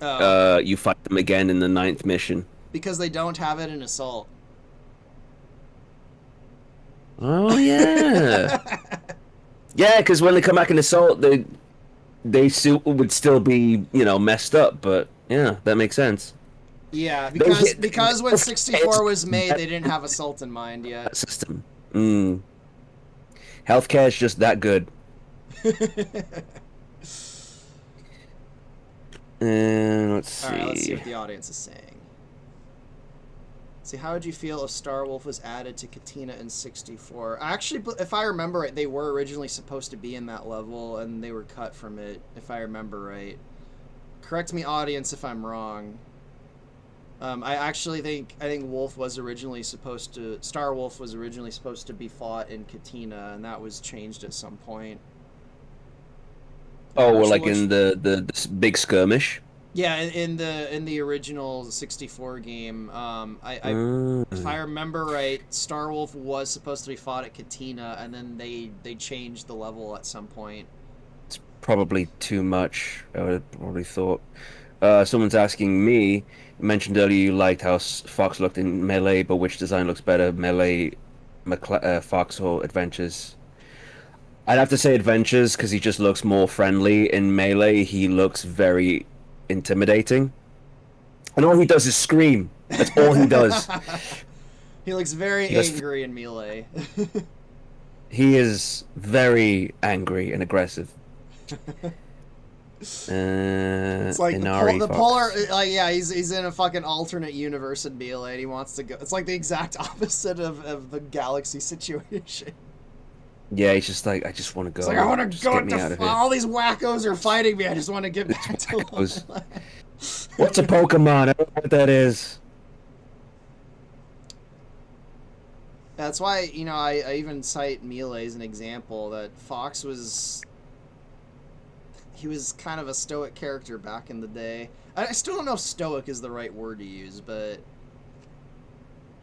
you fight them again in the 9th mission? Because they don't have it in Assault. Oh yeah, yeah. Because when they come back in Assault, they would still be messed up. But yeah, that makes sense. Yeah, because when 64 was made, they didn't have Assault in mind yet. System. Healthcare is just that good. Let's see. Alright, let's see what the audience is saying. See, how would you feel if Starwolf was added to Katina in 64? Actually, if I remember right, they were originally supposed to be in that level, and they were cut from it, if I remember right. Correct me, audience, if I'm wrong. I think Starwolf was originally supposed to be fought in Katina, and that was changed at some point. Oh, well, like in the big skirmish. Yeah, in the original 64 game, if I remember right, Starwolf was supposed to be fought at Katina, and then they changed the level at some point. It's probably too much. I would have probably thought. Someone's asking me. You mentioned earlier you liked how Fox looked in Melee, but which design looks better, Melee, Fox, or Adventures? I'd have to say Adventures because he just looks more friendly. In Melee, he looks very intimidating. And all he does is scream. That's all he does. He looks very angry in Melee. He is very angry and aggressive. It's like the polar, he's in a fucking alternate universe in Melee, and he wants to go. It's like the exact opposite of the Galaxy situation. Yeah, he's just like, I just want to go. It's like, I want to go. All these wackos are fighting me. I just want to get back to life. What's a Pokemon? I don't know what that is. That's why, I even cite Melee as an example that Fox was... He was kind of a stoic character back in the day. I still don't know if stoic is the right word to use, but...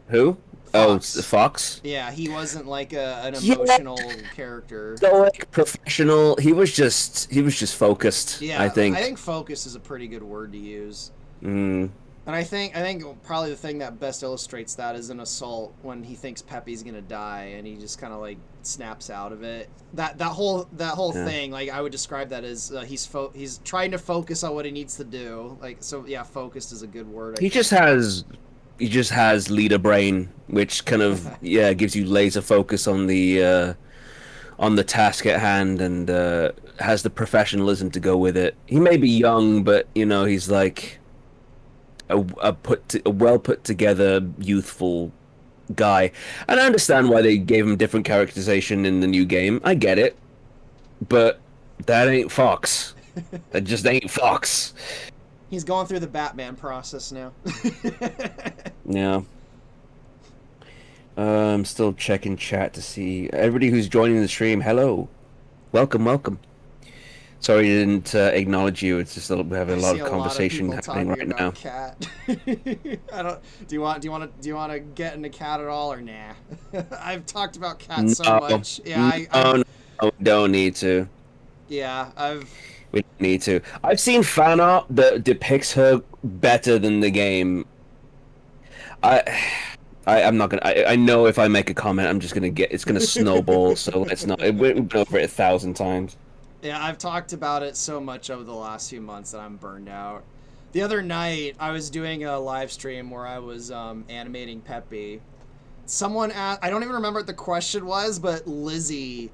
Who? Fox. Oh, Fox? Yeah, he wasn't like an emotional character. Stoic, professional. He was just focused. Yeah, I think. I think focus is a pretty good word to use. Mm. And I think probably the thing that best illustrates that is in Assault when he thinks Pepe's gonna die and he just kind of like snaps out of it. That whole Yeah. thing, like I would describe that as he's trying to focus on what he needs to do. Like so, yeah, focused is a good word, I He just think. has he just has leader brain, which kind of gives you laser focus on the task at hand, and has the professionalism to go with it. He may be young, but he's like a well put together youthful guy. And I understand why they gave him different characterization in the new game. I get it, but that ain't Fox. That just ain't Fox. He's going through the Batman process now. Yeah. I'm still checking chat to see everybody who's joining the stream. Hello, welcome, welcome. Sorry, I didn't acknowledge you. It's just we have a I lot see of a lot of conversation people happening talking right about now. Cat. I don't. Do you want to get into Cat at all or nah? I've talked about Cat so No, much. Yeah, no, I've. no, we don't need to. Yeah, I've. We don't need to. I've seen fan art that depicts her better than the game. I, I'm not gonna. I know if I make a comment, I'm just gonna get. It's gonna snowball. So let's not. We've been over it 1,000 times. Yeah, I've talked about it so much over the last few months that I'm burned out. The other night, I was doing a live stream where I was animating Peppy. Someone asked, I don't even remember what the question was, but Lizzie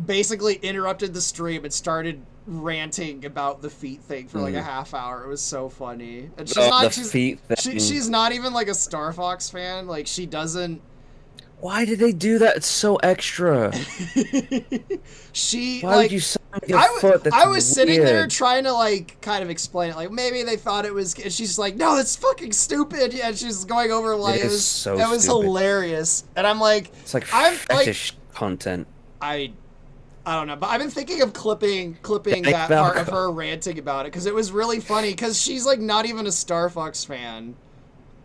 basically interrupted the stream and started ranting about the feet thing for like a half hour. It was so funny. And she's Oh, not the feet thing. she's not even like a Star Fox fan. Like she doesn't Why did they do that? It's so extra. she Why would like you sign with your foot? That's I was sitting there weird. trying to like kind of explain it. Like maybe they thought it was. And she's like, "No, that's fucking stupid." Yeah, and she's going over like It is so it was stupid. hilarious. And I'm like, It's like I'm fetish content. I don't know, but I've been thinking of clipping that part of her ranting about it because it was really funny because she's like not even a Star Fox fan.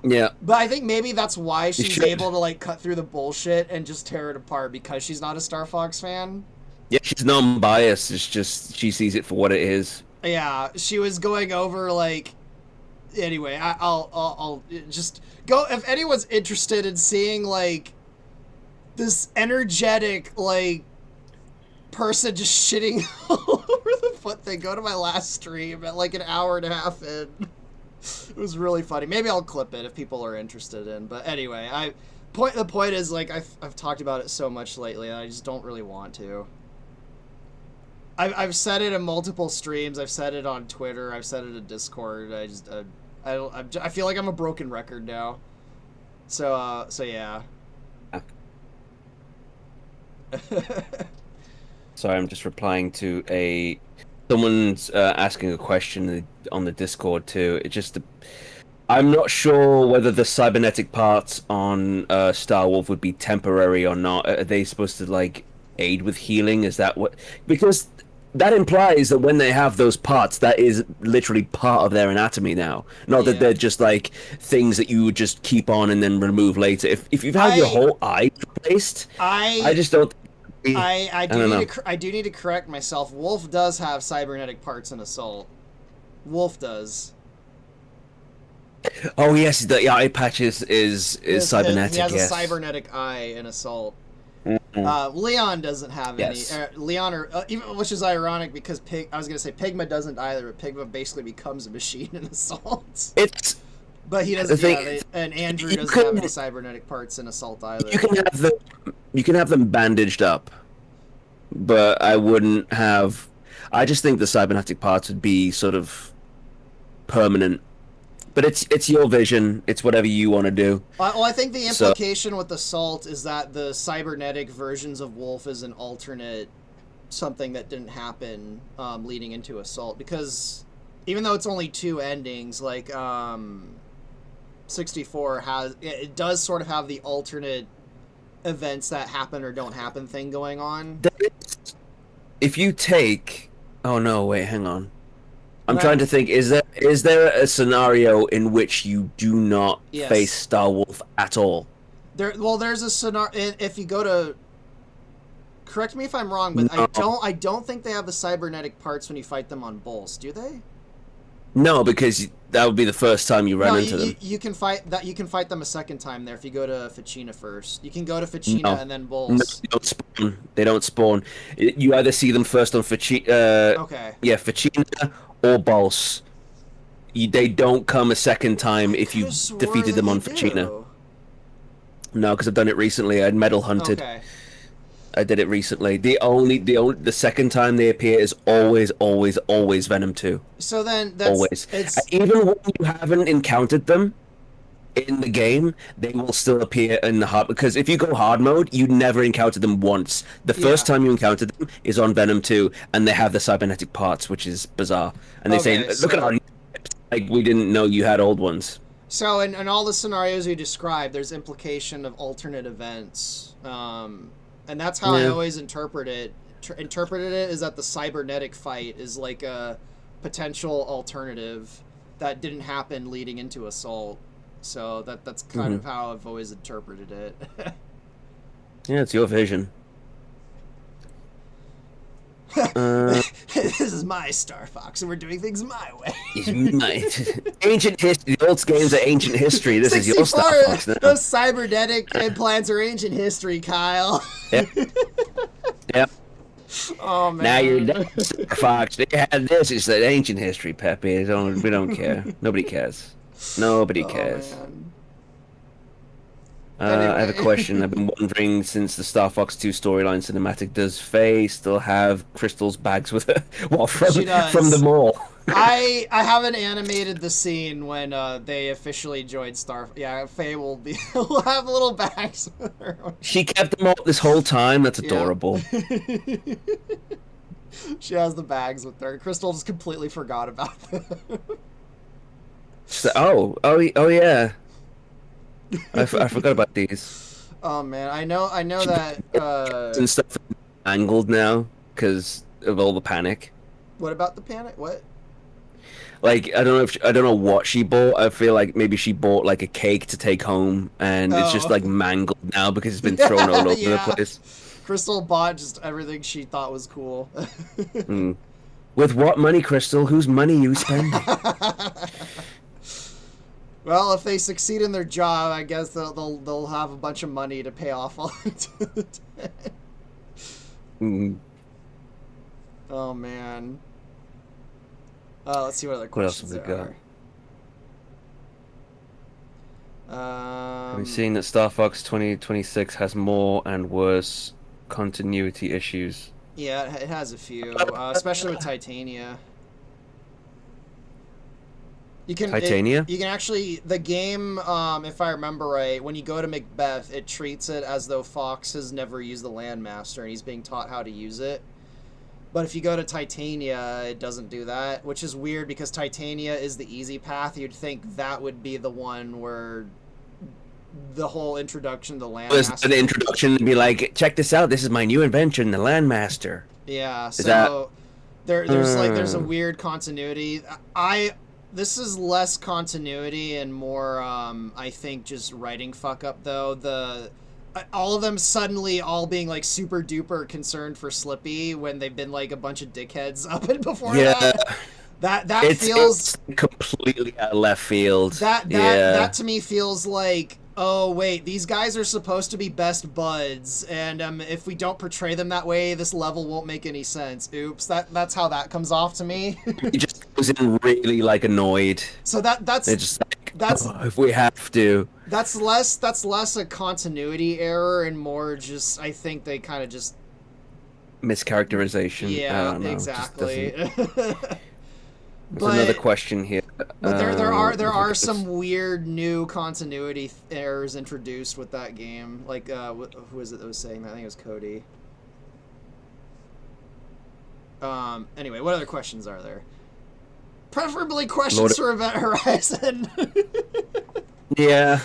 Yeah. But I think maybe that's why she's should. able to like cut through the bullshit and just tear it apart because she's not a Star Fox fan. Yeah, she's non-biased. It's just she sees it for what it is. Yeah, she was going over like. Anyway, I'll just go if anyone's interested in seeing like this energetic like person just shitting all over the foot thing. Go to my last stream at like an hour and a half in. It was really funny. Maybe I'll clip it if people are interested in. But anyway, the point is like I've talked about it so much lately, and I just don't really want to. I've said it in multiple streams. I've said it on Twitter. I've said it in Discord. I feel like I'm a broken record now. So yeah. Sorry, I'm just replying to someone's asking a question on the Discord too. It just I'm not sure whether the cybernetic parts on Starwolf would be temporary or not. Are they supposed to like aid with healing? Is that what? Because that implies that when they have those parts, that is literally part of their anatomy now. Not that Yeah. they're just like things that you would just keep on and then remove later. If you've had your whole eye replaced, I just don't. I don't know. do need to correct myself. Wolf does have cybernetic parts in Assault. Wolf does. Oh yes, the eye patch is cybernetic. He has yes. a cybernetic eye in Assault. Mm-hmm. Leon doesn't have Yes. any. Leon, or even which is ironic because I was gonna say Pigma doesn't either, but Pigma basically becomes a machine in Assault. It's But he the doesn't. thing. Yeah, and Andrew You doesn't have can- any cybernetic parts in Assault either. you can have them bandaged up, but I wouldn't have. I just think the cybernetic parts would be sort of permanent. But it's your vision. It's whatever you want to do. Well, I think the So- implication with Assault is that the cybernetic versions of Wolf is an alternate something that didn't happen leading into Assault. Because even though it's only two endings, like 64 it does sort of have the alternate events that happen or don't happen thing going on. If you take, oh no, wait, hang on. I'm Right. trying to think. Is there a scenario in which you do not Yes. face Starwolf at all? There's a scenario. If you go to, correct me if I'm wrong, but No. I don't think they have the cybernetic parts when you fight them on Bulls, do they? No, because that would be the first time you No, ran into them. you can fight that. You can fight them a second time there if you go to Ficina first. You can go to Ficina No. and then No, Bulls. they don't spawn. They don't spawn. You either see them first on Okay. yeah, Ficina or Boss. They don't come a second time I if could you have swore defeated that them they on Ficina. do. No, because I've done it recently. I'd medal hunted. Okay. I did it recently. The second time they appear is always Venom 2. So then Always. And it's even when you haven't encountered them in the game, they will still appear in the hard, because if you go hard mode, you never encounter them once. The first yeah. time you encounter them is on Venom 2, and they have the cybernetic parts, which is bizarre. And they say, Okay. look at our, like, we didn't know you had old ones. So in all the scenarios you described, there's implication of alternate events, and that's how I Yeah. always interpreted it is that the cybernetic fight is like a potential alternative that didn't happen leading into Assault. So that's kind of how I've always interpreted it. Yeah, it's your vision. This is my Star Fox, and we're doing things my way. Ancient history. The old games are ancient history. This is your Star Fox now. Those cybernetic implants are ancient history, Kyle. Yep. Yep. Oh man. Now you're done, Star Fox. They had this. It's that ancient history, Pepe. We don't care. Nobody cares. Nobody cares. Man. I have a question. I've been wondering since the Star Fox 2 storyline cinematic, does Faye still have Crystal's bags with her? Well, from the mall. I haven't animated the scene when they officially joined Star. Yeah, Faye will have little bags with her. She kept them all this whole time. That's adorable. Yeah. She has the bags with her. Crystal just completely forgot about them. Oh yeah. I forgot about these. Oh man, I know that. And stuff angled now because of all the panic. What about the panic? What? Like I don't know what she bought. I feel like maybe she bought like a cake to take home, and it's just like mangled now because it's been thrown all over the place. Crystal bought just everything she thought was cool. With what money, Crystal? Whose money you spending? Well, if they succeed in their job, I guess they'll have a bunch of money to pay off all the debt. Oh man. Let's see what other questions What else there have we got? are. Have you seen that Star Fox 2026 has more and worse continuity issues? Yeah, it has a few, especially with Titania. You can actually the game, if I remember right, when you go to Macbeth, it treats it as though Fox has never used the Landmaster and he's being taught how to use it. But if you go to Titania, it doesn't do that, which is weird because Titania is the easy path. You'd think that would be the one where the whole introduction to the Landmaster. An introduction to be like, check this out. This is my new invention, the Landmaster. Yeah. So there's a weird continuity. This is less continuity and more, I think, just writing fuck up, though. All of them suddenly all being, like, super duper concerned for Slippy when they've been, like, a bunch of dickheads up and before that. That feels... It's completely out of left field. That to me feels like, oh, wait, these guys are supposed to be best buds, and if we don't portray them that way, this level won't make any sense. Oops, that's how that comes off to me. He just goes in really, like, annoyed. So that's just like, if we have to. That's less a continuity error and more just, I think they kind of just... mischaracterization. Yeah, I don't know. Exactly. There's another question here. But there are some weird new continuity errors introduced with that game. Like, who was it that was saying that? I think it was Cody. Anyway, what other questions are there? Preferably questions for Event Horizon. Yeah.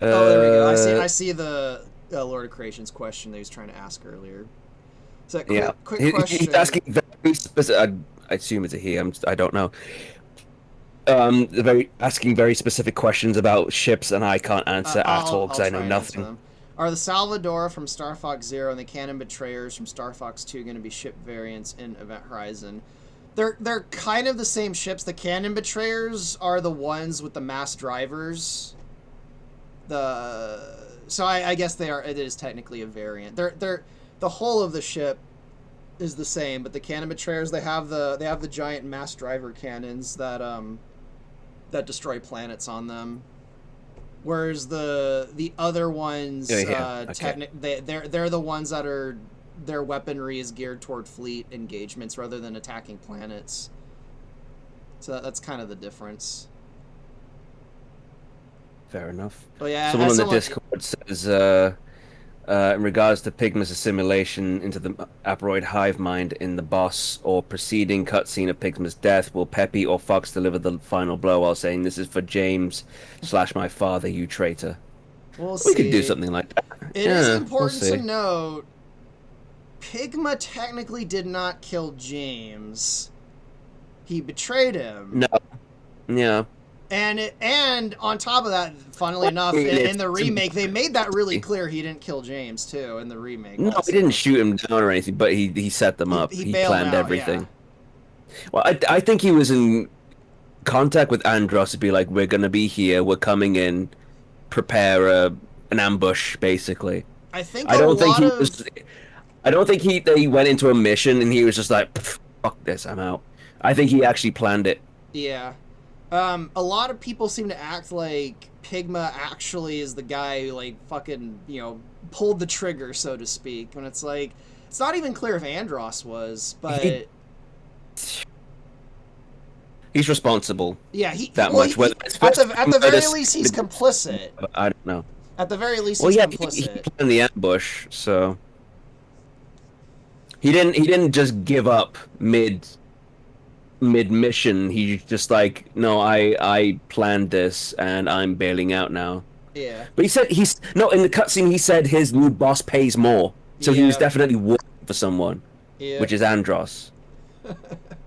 Oh, there we go. I see the Lord of Creation's question that he was trying to ask earlier. So quick question. He's asking very specific. I assume it's a he. I don't know. Asking very specific questions about ships, and I can't answer at all because I know nothing. Are the Salvador from Star Fox Zero and the Cannon Betrayers from Star Fox 2 going to be ship variants in Event Horizon? they're kind of the same ships. The cannon betrayers are the ones with the mass drivers. So I guess they are. It is technically a variant. They're the whole of the ship is the same, but the cannon betrayers they have the giant mass driver cannons that destroy planets on them. Whereas the other ones, okay. they're the ones that are their weaponry is geared toward fleet engagements rather than attacking planets. So that's kind of the difference. Fair enough. Oh yeah, Someone on the Discord says, in regards to Pigma's assimilation into the Aperoid hive mind in the boss or preceding cutscene of Pigma's death, will Peppy or Fox deliver the final blow while saying, "This is for James / my father, you traitor"? We could do something like that. It is important to note, Pigma technically did not kill James. He betrayed him. No. Yeah. And on top of that, funnily enough, in the remake, they made that really clear. He didn't kill James too in the remake. No, also. He didn't shoot him down or anything, but he set them up. He planned everything. Yeah. Well, I think he was in contact with Andros to be like, "We're gonna be here. We're coming in. Prepare an ambush, basically." I don't think they went into a mission and he was just like, "Fuck this, I'm out." I think he actually planned it. Yeah. A lot of people seem to act like Pigma actually is the guy who, like, fucking, pulled the trigger, so to speak. When it's like, it's not even clear if Andros was, but... He's responsible. Yeah, much. At the very least, he's complicit. I don't know. At the very least, he's complicit. He planned the ambush, so... He didn't just give up mid-mission. He's just like, "No, I planned this and I'm bailing out now." Yeah. But in the cutscene he said his new boss pays more. So he was definitely working for someone. Yeah. Which is Andros.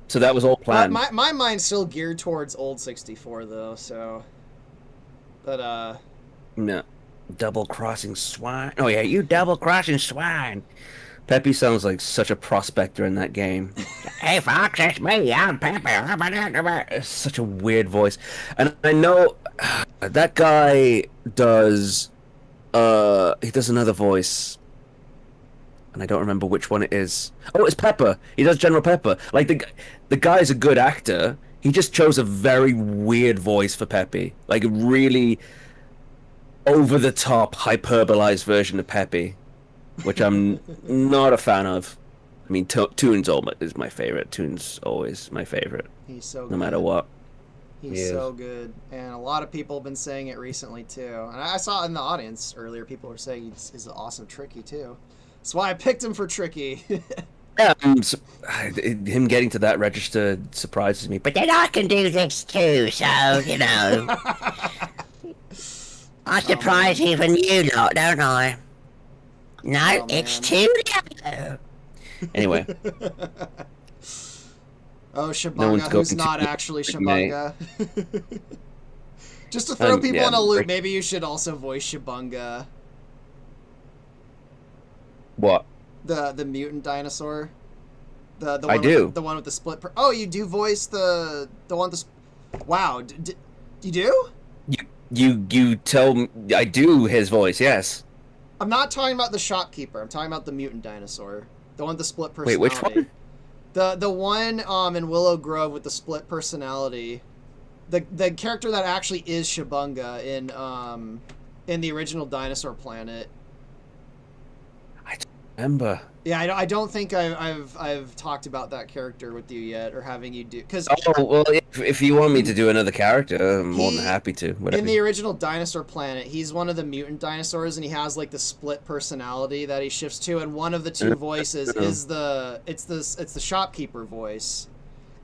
So that was all planned. My mind's still geared towards old 64 though, so but no. Double-crossing swine. Oh yeah, you double-crossing swine. Peppy sounds like such a prospector in that game. "Hey Fox, it's me, I'm Peppy." It's such a weird voice. And I know that guy does he does another voice. And I don't remember which one it is. Oh, it's Pepper. He does General Pepper. Like the guy's a good actor. He just chose a very weird voice for Peppy. Like a really over the top hyperbolized version of Peppy. Which I'm not a fan of. I mean, Toon's is my favorite. Toon's always my favorite. He's so good. No matter what. He's so good. And a lot of people have been saying it recently, too. And I saw in the audience earlier, people were saying he's an awesome Tricky, too. That's why I picked him for Tricky. Yeah, him getting to that register surprises me. But then I can do this, too, so, I surprise even you lot, don't I? No, it's too low. Anyway. Oh, Shabunga, who's not actually Shabunga. Just to throw people in a loop, maybe you should also voice Shabunga. What? The mutant dinosaur. The one I do. The one with the split. Oh, you do voice the one with the. Wow, you do? You tell me I do his voice. Yes. I'm not talking about the shopkeeper. I'm talking about the mutant dinosaur. The one with the split personality. Wait, which one? The one in Willow Grove with the split personality. The character that actually is Shabunga in the original Dinosaur Planet. I don't remember. Yeah, I don't think I've talked about that character with you yet, or having you do. Cause well, if you want me to do another character, I'm more than happy to. Whatever. In the original Dinosaur Planet, he's one of the mutant dinosaurs, and he has like the split personality that he shifts to, and one of the two voices is it's the shopkeeper voice.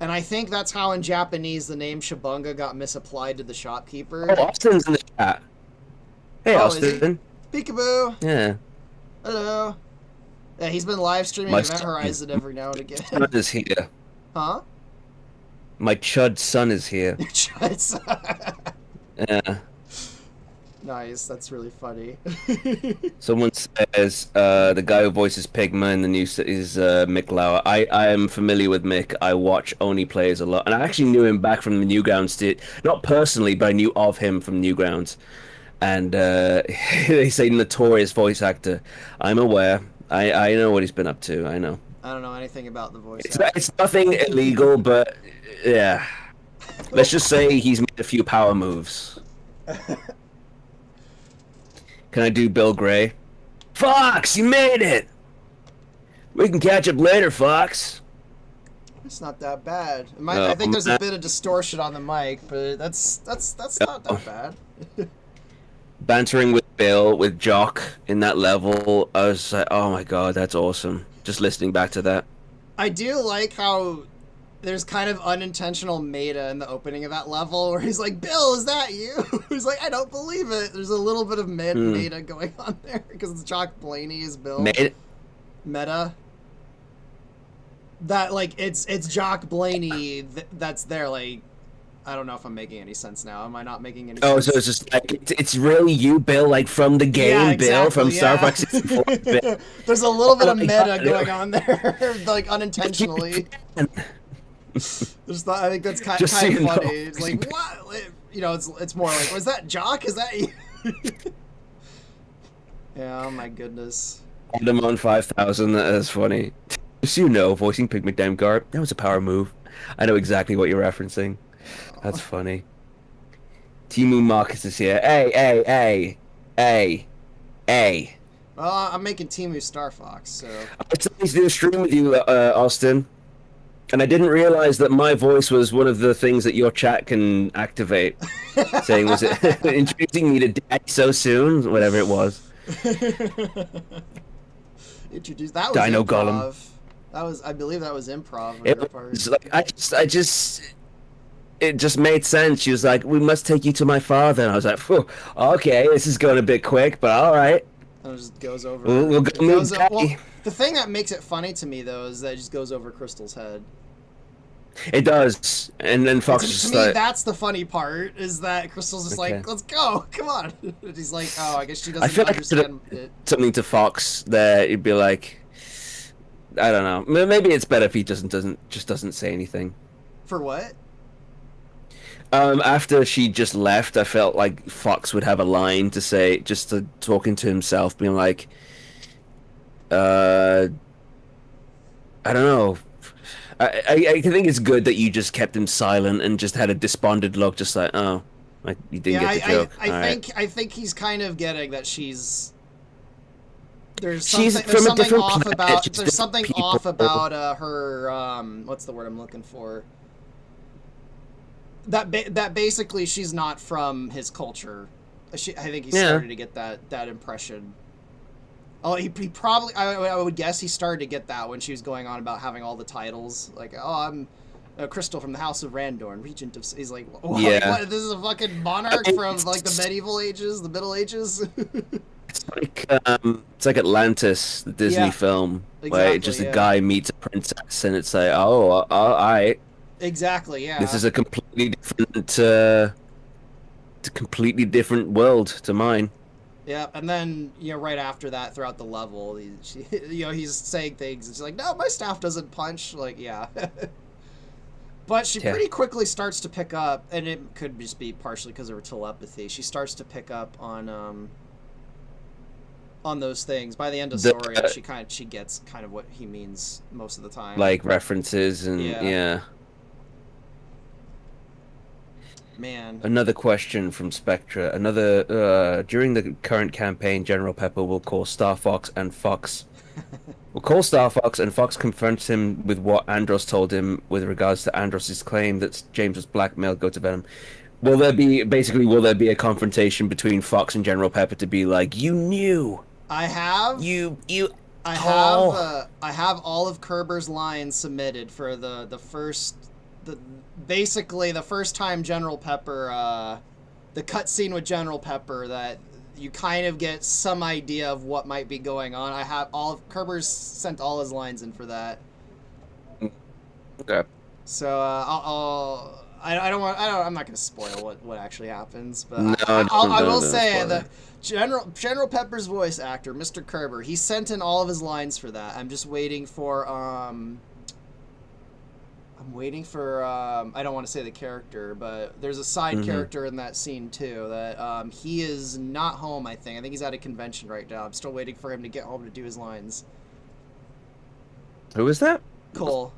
And I think that's how in Japanese the name Shabunga got misapplied to the shopkeeper. Oh, Austin's in the chat. Hey, Austin. Peekaboo. Yeah. Hello. Yeah, he's been live streaming Event Horizon every now and again. My son is here. Huh? My chud son is here. Your chud son. Yeah. Nice. That's really funny. Someone says the guy who voices Pigma in the new is Mick Lauer. I am familiar with Mick. I watch Oni Plays a lot, and I actually knew him back from the Newgrounds. Not personally, but I knew of him from Newgrounds. And they say notorious voice actor. I'm aware. I know what he's been up to. I know. I don't know anything about the voice It's nothing illegal, but yeah. Let's just say he's made a few power moves. Can I do Bill Gray? Fox, you made it! We can catch up later, Fox. It's not that bad. I think there's a bit of distortion on the mic, but that's not that bad. Bantering with Bill, with Jock in that level, I was like, oh my god, that's awesome. Just listening back to that. I do like how there's kind of unintentional meta in the opening of that level where he's like, Bill, is that you? He's like, I don't believe it. There's a little bit of meta going on there because it's Jock Blaney is Bill. Meta. That, like, it's Jock Blaney that's there, like, I don't know if I'm making any sense now. Am I not making any sense? Oh, so it's just like, it's really you, Bill, like from the game, yeah, exactly, Bill, from yeah. Star Fox 64. There's a little bit of meta going on there, like, unintentionally. I think that's kind of funny. Know. It's like, what? You know, it's more like, was that Jock? Is that you? Yeah, oh my goodness. Adam on 5000, that is funny. Just so you know, voicing Pigment Demgar, that was a power move. I know exactly what you're referencing. That's funny. Timu Marcus is here. Hey. Well, I'm making Timu Star Fox, so... I tried to do a stream with you, Austin. And I didn't realize that my voice was one of the things that your chat can activate. Saying, was it introducing me to Daddy so soon? Whatever it was. Introduced. That was Dino improv. Golem. That was, I believe that was improv. It was like, it just made sense. She was like, we must take you to my father. And I was like, okay, this is going a bit quick, but all right. And it just goes over. We'll go meet Daddy. Well, the thing that makes it funny to me, though, is that it just goes over Crystal's head. It does, and then Fox to just me, like... that's the funny part, is that Crystal's just like, let's go, come on. And he's like, oh, I guess she doesn't understand it. Something to Fox there, it'd be like, I don't know. Maybe it's better if he just doesn't say anything. For what? After she just left, I felt like Fox would have a line to say, just to talking to himself, being like, I don't know. I think it's good that you just kept him silent and just had a despondent look, just like, oh, like you didn't get the joke. I think he's kind of getting that there's something off about her what's the word I'm looking for? That basically she's not from his culture. I think he started to get that impression. Oh, he probably, I would guess he started to get that when she was going on about having all the titles. Like, oh, I'm Crystal from the House of Randorn, Regent of... He's like, what? This is a fucking monarch from, like, the medieval ages, the Middle Ages? It's like Atlantis, the Disney film, where just a guy meets a princess, and it's like, oh, all right. Exactly, yeah. This is a completely different world to mine. Yeah, and then, you know, right after that, throughout the level, he's saying things, and she's like, no, my staff doesn't punch, like, yeah. But she pretty quickly starts to pick up, and it could just be partially because of her telepathy, she starts to pick up on those things. By the end of Soria, she gets kind of what he means most of the time. Like, references, and, yeah. Man. Another question from Spectra. During the current campaign, General Pepper will call Star Fox and Fox. Fox confronts him with what Andros told him with regards to Andros's claim that James was blackmailed, go to Venom. Will there be a confrontation between Fox and General Pepper to be like, you knew? I have all of Kerber's lines submitted for basically the first time General Pepper, the cutscene with General Pepper, that you kind of get some idea of what might be going on. I have Kerber's sent all his lines in for that. Okay. So I don't want. I'm not going to spoil what actually happens, but No, I will don't say spoil that it. General Pepper's voice actor, Mr. Kerber, he sent in all of his lines for that. I'm just waiting for I'm waiting for I don't want to say the character, but there's a side character in that scene too that he is not home. I think he's at a convention right now. I'm still waiting for him to get home to do his lines. Who is that? Cool.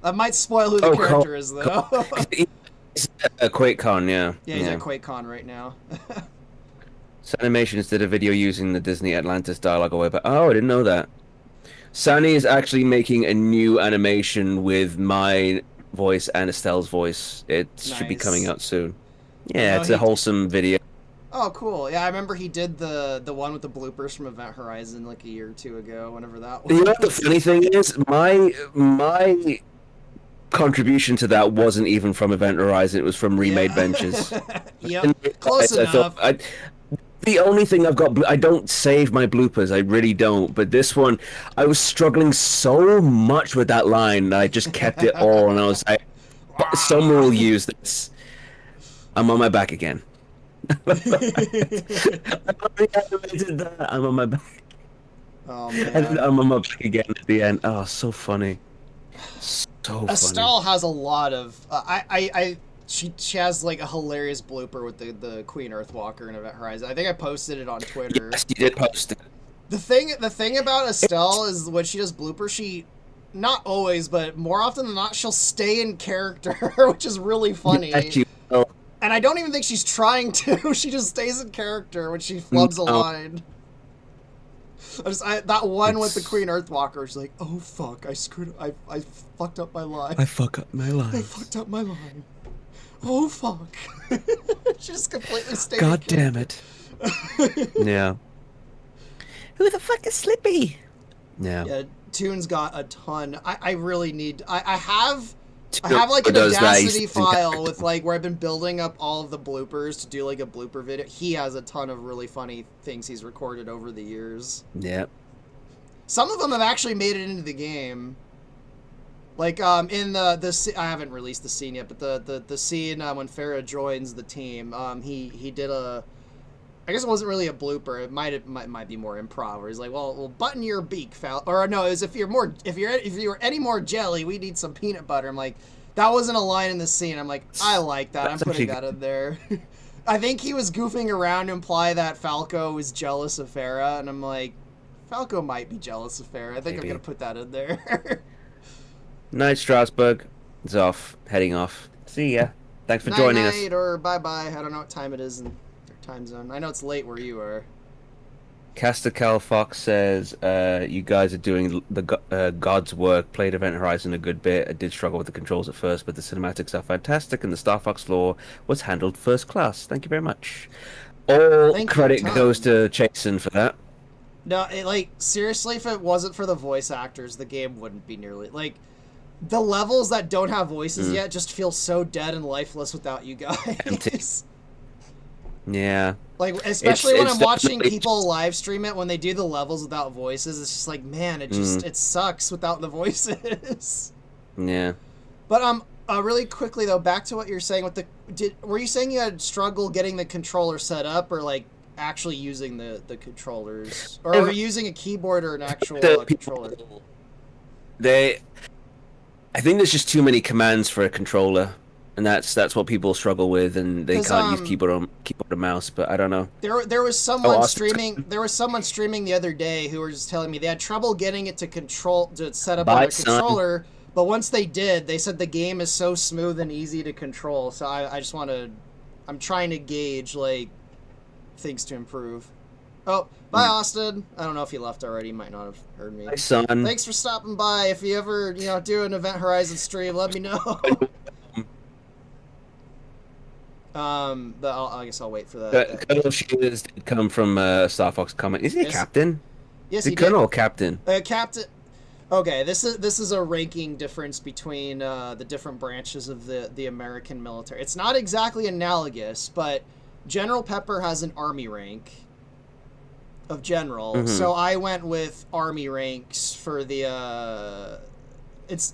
I might spoil who the character is though. He's at QuakeCon, yeah. Yeah, he's at QuakeCon right now. Animations did a video using the Disney Atlantis dialogue away, but oh, I didn't know that. Sani is actually making a new animation with my voice and Estelle's voice. It should be coming out soon. Yeah, it's a wholesome video. Oh, cool. Yeah, I remember he did the one with the bloopers from Event Horizon like a year or two ago, whenever that was. You know what the funny thing is? My contribution to that wasn't even from Event Horizon, it was from Remade Ventures. Yep, close enough. The only thing I've got, I don't save my bloopers, I really don't, but this one, I was struggling so much with that line that I just kept it all, and I was like, someone will use this. I'm on my back again. I'm on my back. Oh, man. And I'm on my back again at the end. Oh, so funny. So funny. Estelle has a lot of... She has like a hilarious blooper with the Queen Earthwalker in Event Horizon. I think I posted it on Twitter. Yes, you did post it. The thing about Estelle is when she does blooper, she not always, but more often than not, she'll stay in character, which is really funny. Yeah, she will. And I don't even think she's trying to. She just stays in character when she flubs a line. That one with the Queen Earthwalker, she's like, "Oh fuck, I screwed. I fucked up my line. I fuck up my line. I fucked up my line. Oh fuck." She just completely stayed. God damn it. Yeah. Who the fuck is Slippy? Yeah. Toon's got a ton. I really need. I have like an Audacity file with like where I've been building up all of the bloopers to do like a blooper video. He has a ton of really funny things he's recorded over the years. Yeah. Some of them have actually made it into the game. Like in the I haven't released the scene yet, but the scene when Farrah joins the team, he did a. I guess it wasn't really a blooper. It might be more improv. Where he's like, "Well, button your beak, Fal." Or no, is if you're any more jelly, we need some peanut butter. I'm like, that wasn't a line in the scene. I'm like, I like that. I'm putting that in there. I think he was goofing around to imply that Falco was jealous of Farrah, and I'm like, Falco might be jealous of Farrah. I think I'm gonna put that in there. Night, Strasbourg. It's off. Heading off. See ya. Thanks for joining us. Night or bye-bye. I don't know what time it is in your time zone. I know it's late where you are. Caster Cal Fox says, you guys are doing the God's work. Played Event Horizon a good bit. I did struggle with the controls at first, but the cinematics are fantastic, and the Star Fox lore was handled first class. Thank you very much. All credit goes to Chasen for that. No, like, seriously, if it wasn't for the voice actors, the game wouldn't be nearly... Like, the levels that don't have voices yet just feel so dead and lifeless without you guys. Empty. Yeah. Like, especially when I'm watching people live stream it, when they do the levels without voices, it's just like, man, it just, it sucks without the voices. Yeah. But, really quickly, though, back to what you're saying with the... were you saying you had struggle getting the controller set up, or, like, actually using the controllers? Or were you using a keyboard or an actual controller? I think there's just too many commands for a controller, and that's what people struggle with, and they can't use keyboard and mouse. But I don't know. There was someone streaming. There was someone streaming the other day who were just telling me they had trouble getting it to set up on their controller. But once they did, they said the game is so smooth and easy to control. So I just want to. I'm trying to gauge like things to improve. Oh, bye, Austin. I don't know if he left already. He might not have heard me. Hi, son. Thanks for stopping by. If you ever, do an Event Horizon stream, let me know. But I guess I'll wait for that. Colonel Shears did come from Star Fox comment. Is he a captain? Yes, he Colonel or captain? Captain. Okay, this is a ranking difference between the different branches of the American military. It's not exactly analogous, but General Pepper has an army rank of general, so I went with army ranks for the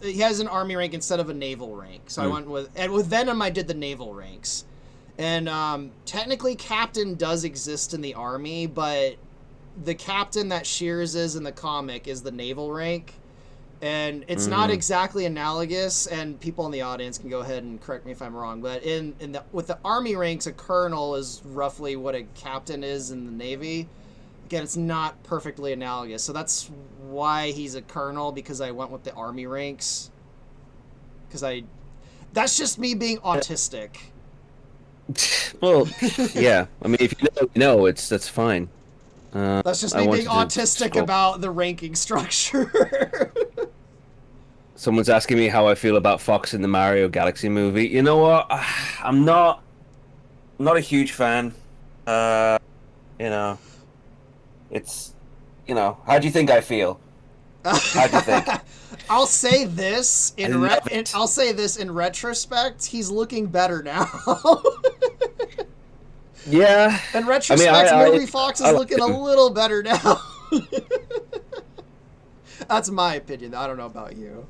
he has an army rank instead of a naval rank. So I went with Venom. I did the naval ranks, and technically captain does exist in the army, but the captain that Shears is in the comic is the naval rank, and it's not exactly analogous. And people in the audience can go ahead and correct me if I'm wrong, but with the army ranks, a colonel is roughly what a captain is in the Navy. Again, it's not perfectly analogous, so that's why he's a colonel, because I went with the army ranks. That's just me being autistic. Well, yeah. I mean, if you know, that's fine. That's just me being autistic about the ranking structure. Someone's asking me how I feel about Fox in the Mario Galaxy movie. You know what? I'm not a huge fan. You know, it's, how do you think I feel? How do you think? I'll say this in retrospect, he's looking better now. Yeah. In retrospect, movie Fox is looking a little better now. That's my opinion. I don't know about you.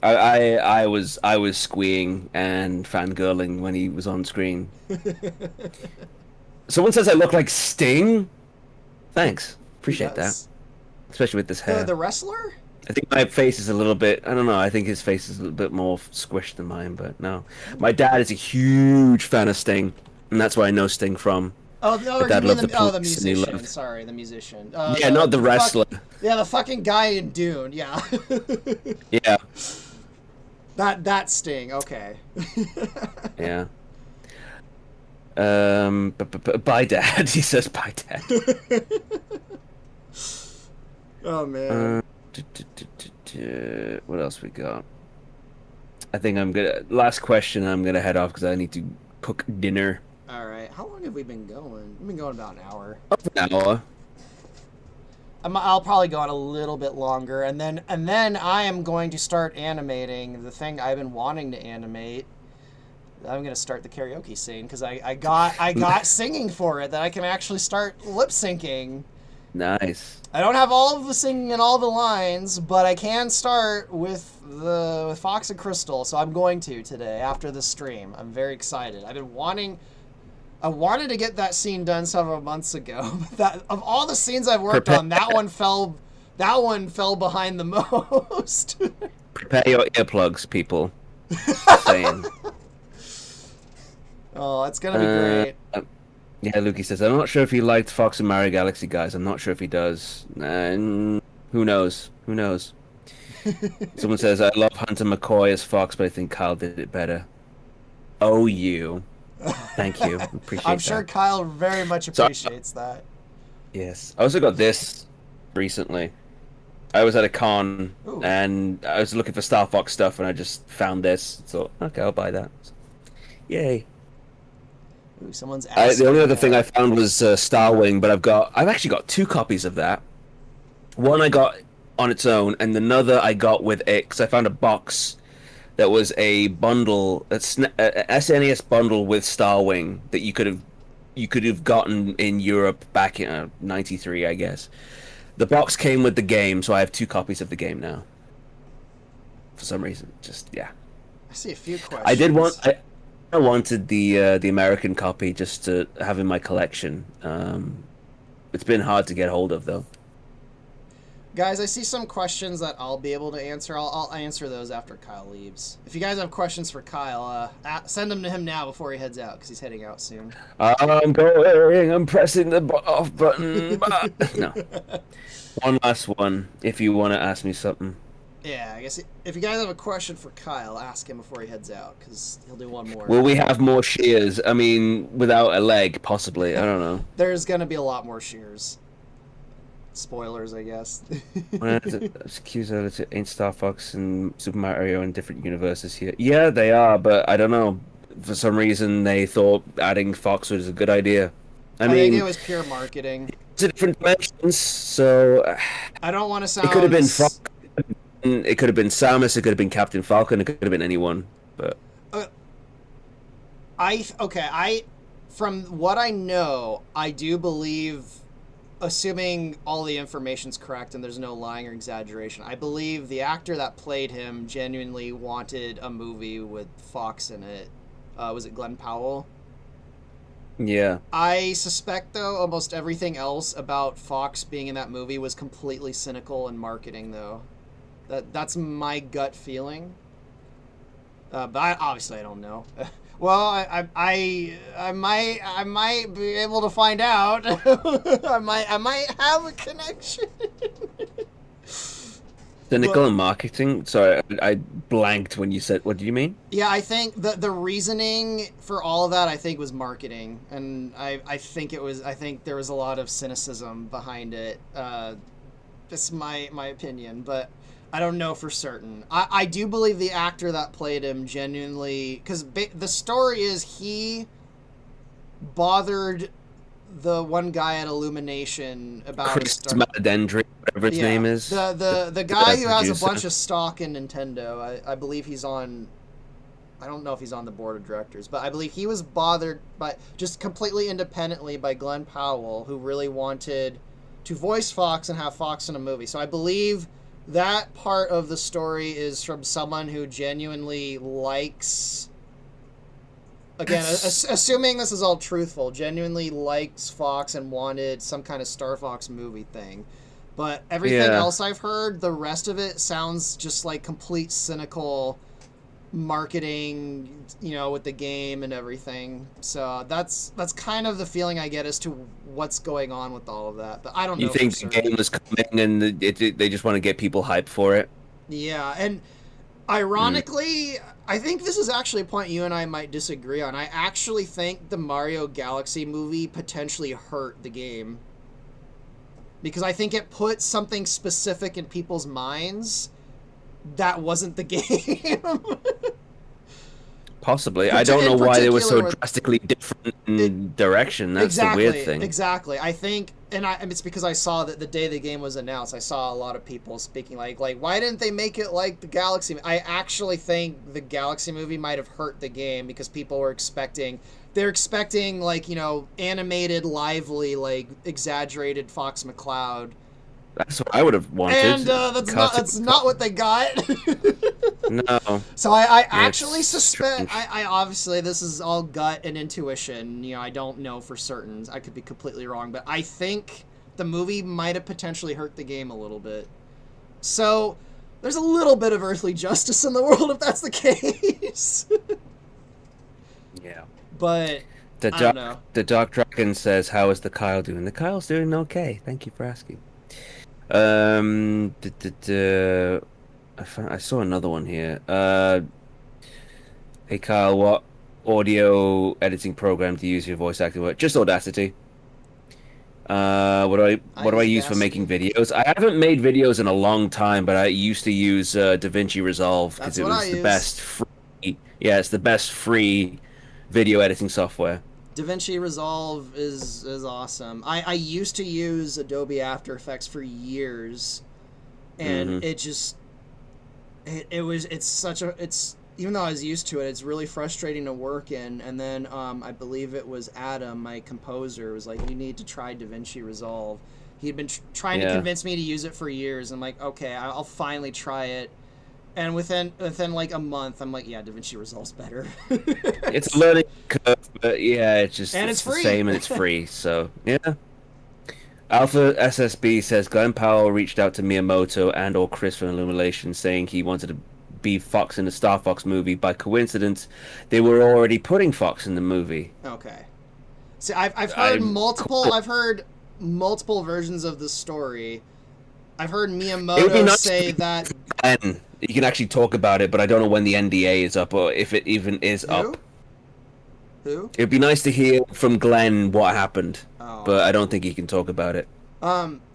I was squeeing and fangirling when he was on screen. Someone says I look like Sting. Thanks, appreciate that. Especially with this hair. The wrestler? I think my face is a little bit. I don't know. I think his face is a little bit more squished than mine. But no, my dad is a huge fan of Sting, and that's where I know Sting from. Oh no, you mean the musician. Sorry, the musician. Yeah, not the wrestler. The fucking guy in Dune. Yeah. Yeah. That Sting. Okay. Yeah. Bye, Dad. He says, bye, Dad. Oh man. What else we got? I think last question. I'm gonna head off because I need to cook dinner. All right. How long have we been going? We've been going about an hour. An hour. I'll probably go on a little bit longer, and then I am going to start animating the thing I've been wanting to animate. I'm gonna start the karaoke scene because I got singing for it that I can actually start lip syncing. Nice. I don't have all of the singing and all the lines, but I can start with Fox and Crystal, so I'm going to today after the stream. I'm very excited. I wanted to get that scene done several months ago. That of all the scenes I've worked on, that one fell behind the most. Prepare your earplugs, people. Saying. Oh, it's gonna be great. Yeah, Lukey says, I'm not sure if he liked Fox and Mario Galaxy, guys. I'm not sure if he does. Who knows? Who knows? Someone says, I love Hunter McCoy as Fox, but I think Kyle did it better. Oh, you. Thank you. Appreciate I'm sure Kyle very much appreciates that. Yes. I also got this recently. I was at a con, and I was looking for Star Fox stuff, and I just found this. So, okay, I'll buy that. Yay. Ooh, someone's asking. The only other thing I found was Starwing, but I've actually got 2 copies of that. One I got on its own, and another I got with it because I found a box that was a bundle, a SNES bundle with Starwing that you could have gotten in Europe back in '93, I guess. The box came with the game, so I have 2 copies of the game now. For some reason, yeah. I see a few questions. I wanted the American copy just to have in my collection. It's been hard to get hold of, though. Guys, I see some questions that I'll be able to answer. I'll answer those after Kyle leaves. If you guys have questions for Kyle, send them to him now before he heads out, because he's heading out soon. I'm pressing the off button. No. One last one, if you want to ask me something. Yeah, I guess if you guys have a question for Kyle, ask him before he heads out, because he'll do one more. Will we have more shears? I mean, without a leg, possibly. I don't know. There's going to be a lot more shears. Spoilers, I guess. Ain't Star Fox and Super Mario in different universes here? Yeah, they are, but I don't know. For some reason, they thought adding Fox was a good idea. I mean, it was pure marketing. It's different dimensions, so I don't want to sound. It could have been Fox. It could have been Samus. It could have been Captain Falcon. It could have been anyone. But from what I know, I do believe assuming all the information's correct and there's no lying or exaggeration, I believe the actor that played him genuinely wanted a movie with Fox in it. Was it Glenn Powell? Yeah. I suspect, though, almost everything else about Fox being in that movie was completely cynical and marketing, though. That's my gut feeling. But obviously I don't know. Well, I might be able to find out. I might have a connection. Cynical and marketing. Sorry, I blanked when you said. What do you mean? Yeah, I think the reasoning for all of that, I think, was marketing, and I think it was. I think there was a lot of cynicism behind it. Just my opinion, but I don't know for certain. I do believe the actor that played him genuinely, because the story is he bothered the one guy at Illumination about Chris Maledendri, whatever his name is. The guy who has a producer. bunch of stock in Nintendo. I believe he's on. I don't know if he's on the board of directors, but I believe he was bothered by just completely independently by Glenn Powell, who really wanted to voice Fox and have Fox in a movie. So I believe that part of the story is from someone who genuinely likes. Again, assuming this is all truthful, genuinely likes Fox and wanted some kind of Star Fox movie thing. But everything else I've heard, the rest of it sounds just like complete cynical marketing, with the game and everything. So that's kind of the feeling I get as to what's going on with all of that. But I don't know. You think the game was coming and they just want to get people hyped for it? Yeah, and ironically, I think this is actually a point you and I might disagree on. I actually think the Mario Galaxy movie potentially hurt the game. Because I think it put something specific in people's minds that wasn't the game. Possibly. I don't know why they were so drastically different in direction. That's the weird thing. Exactly. I think, and it's because I saw that the day the game was announced, I saw a lot of people speaking like, why didn't they make it like the Galaxy? I actually think the Galaxy movie might have hurt the game because people were expecting, animated, lively, exaggerated Fox McCloud. That's what I would have wanted. And that's not what they got. No. So I actually suspect. I obviously, this is all gut and intuition. I don't know for certain. I could be completely wrong, but I think the movie might have potentially hurt the game a little bit. So there's a little bit of earthly justice in the world if that's the case. Yeah. But I don't know. The Dark Dragon says, "How is the Kyle doing?" The Kyle's doing okay. Thank you for asking. I saw another one here. Hey Kyle, what audio editing program do you use for your voice acting work? Just Audacity. What do I use for making videos? I haven't made videos in a long time, but I used to use DaVinci Resolve because it was the best free. Yeah, it's the best free video editing software. DaVinci Resolve is awesome. I used to use Adobe After Effects for years, and it just it's even though I was used to it, it's really frustrating to work in. And then I believe it was Adam, my composer, was like, "You need to try DaVinci Resolve." He'd been trying to convince me to use it for years. I'm like, "Okay, I'll finally try it." And within like a month, I'm like, "Yeah, DaVinci Resolve's better." It's a learning curve, but yeah, it's free. The same and it's free. So yeah. Alpha SSB says Glenn Powell reached out to Miyamoto and/or Chris from Illumination, saying he wanted to be Fox in the Star Fox movie. By coincidence, they were already putting Fox in the movie. Okay. See, I've heard multiple. I've heard multiple versions of the story. I've heard Miyamoto say that. Glenn, you can actually talk about it, but I don't know when the NDA is up or if it even is up. Who? It'd be nice to hear from Glenn what happened, but I don't think he can talk about it.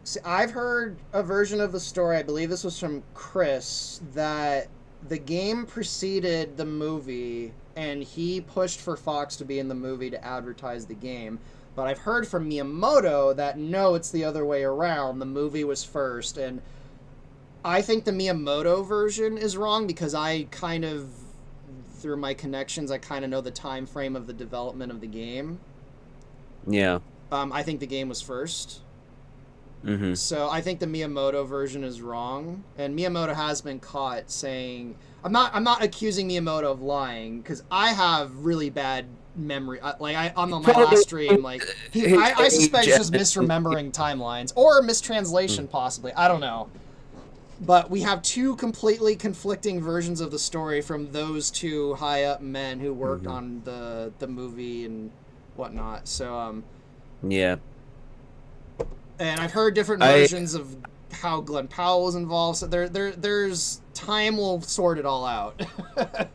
See, I've heard a version of the story, I believe this was from Chris, that the game preceded the movie, and he pushed for Fox to be in the movie to advertise the game. But I've heard from Miyamoto that no, it's the other way around. The movie was first, and I think the Miyamoto version is wrong because I kind of, through my connections, I kind of know the time frame of the development of the game. Yeah. I think the game was first. Mm-hmm. So I think the Miyamoto version is wrong, and Miyamoto has been caught saying, I'm not accusing Miyamoto of lying, because I have really bad memory. Like on my Probably last stream, like his I suspect age he's just and misremembering timelines or mistranslation, possibly. I don't know. But we have two completely conflicting versions of the story from those two high up men who worked mm-hmm. on the movie and whatnot. So Yeah. and I've heard different I versions of how Glenn Powell was involved. So there's time will sort it all out. we'll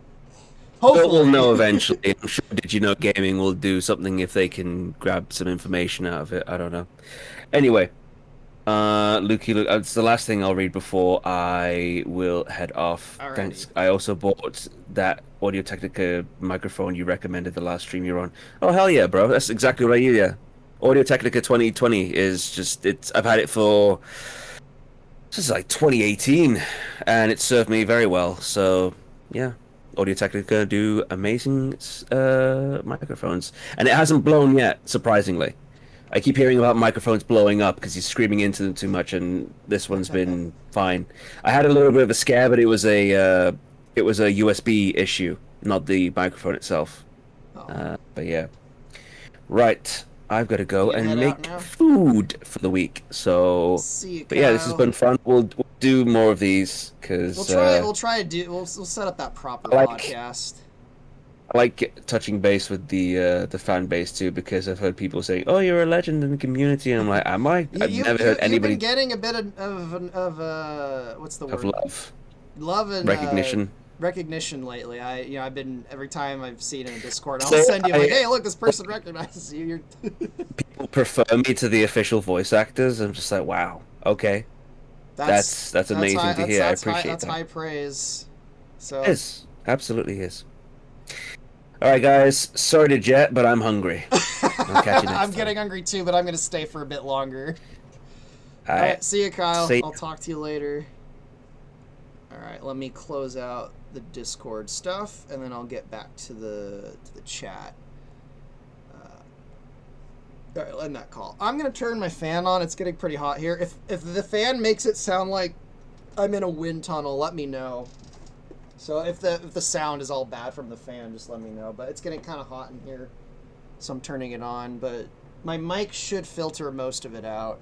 Hopefully. know eventually. I'm sure Did You Know Gaming will do something if they can grab some information out of it. I don't know. Anyway, Lukey, look, it's the last thing I'll read before I will head off. Alrighty. Thanks. I also bought that Audio Technica microphone you recommended the last stream you're on. Oh hell yeah, bro! That's exactly what I use. Yeah, Audio Technica 2020 is just it's. I've had it for this is like 2018, and it served me very well. So yeah, Audio Technica do amazing microphones, and it hasn't blown yet, surprisingly. I keep hearing about microphones blowing up because he's screaming into them too much, and this one's been fine. I had a little bit of a scare, but it was a USB issue, not the microphone itself. Oh, But yeah, right. I've got to you go gonna head and out make now? food for the week. So, See you, but yeah, this has Kyle. been fun. We'll do more of these We'll because try. We'll try to do. We'll set up that proper I podcast. like touching base with the fan base too because I've heard people saying, "Oh, you're a legend in the community," and I'm like, "Am I?" I've never heard You've been anybody getting a bit of what's the of word? love. Love and Recognition. recognition lately. I've been every time I've seen in Discord, I'll So send you like, hey, look, this person recognizes you. people prefer me to the official voice actors. I'm just like, wow, okay, that's that's high. amazing to hear. I That's high. appreciate That's that. high praise. It So is absolutely is. All right, guys. Sorry to jet, but I'm hungry. I'll catch you next I'm time. getting hungry too, but I'm gonna stay for a bit longer. All All right, right. see you, Kyle. See. I'll talk to you later. All right, let me close out the Discord stuff, and then I'll get back to the chat. All right, end that call. I'm gonna turn my fan on. It's getting pretty hot here. If the fan makes it sound like I'm in a wind tunnel, let me know. So if the sound is all bad from the fan, just let me know. But it's getting kind of hot in here, so I'm turning it on. But my mic should filter most of it out.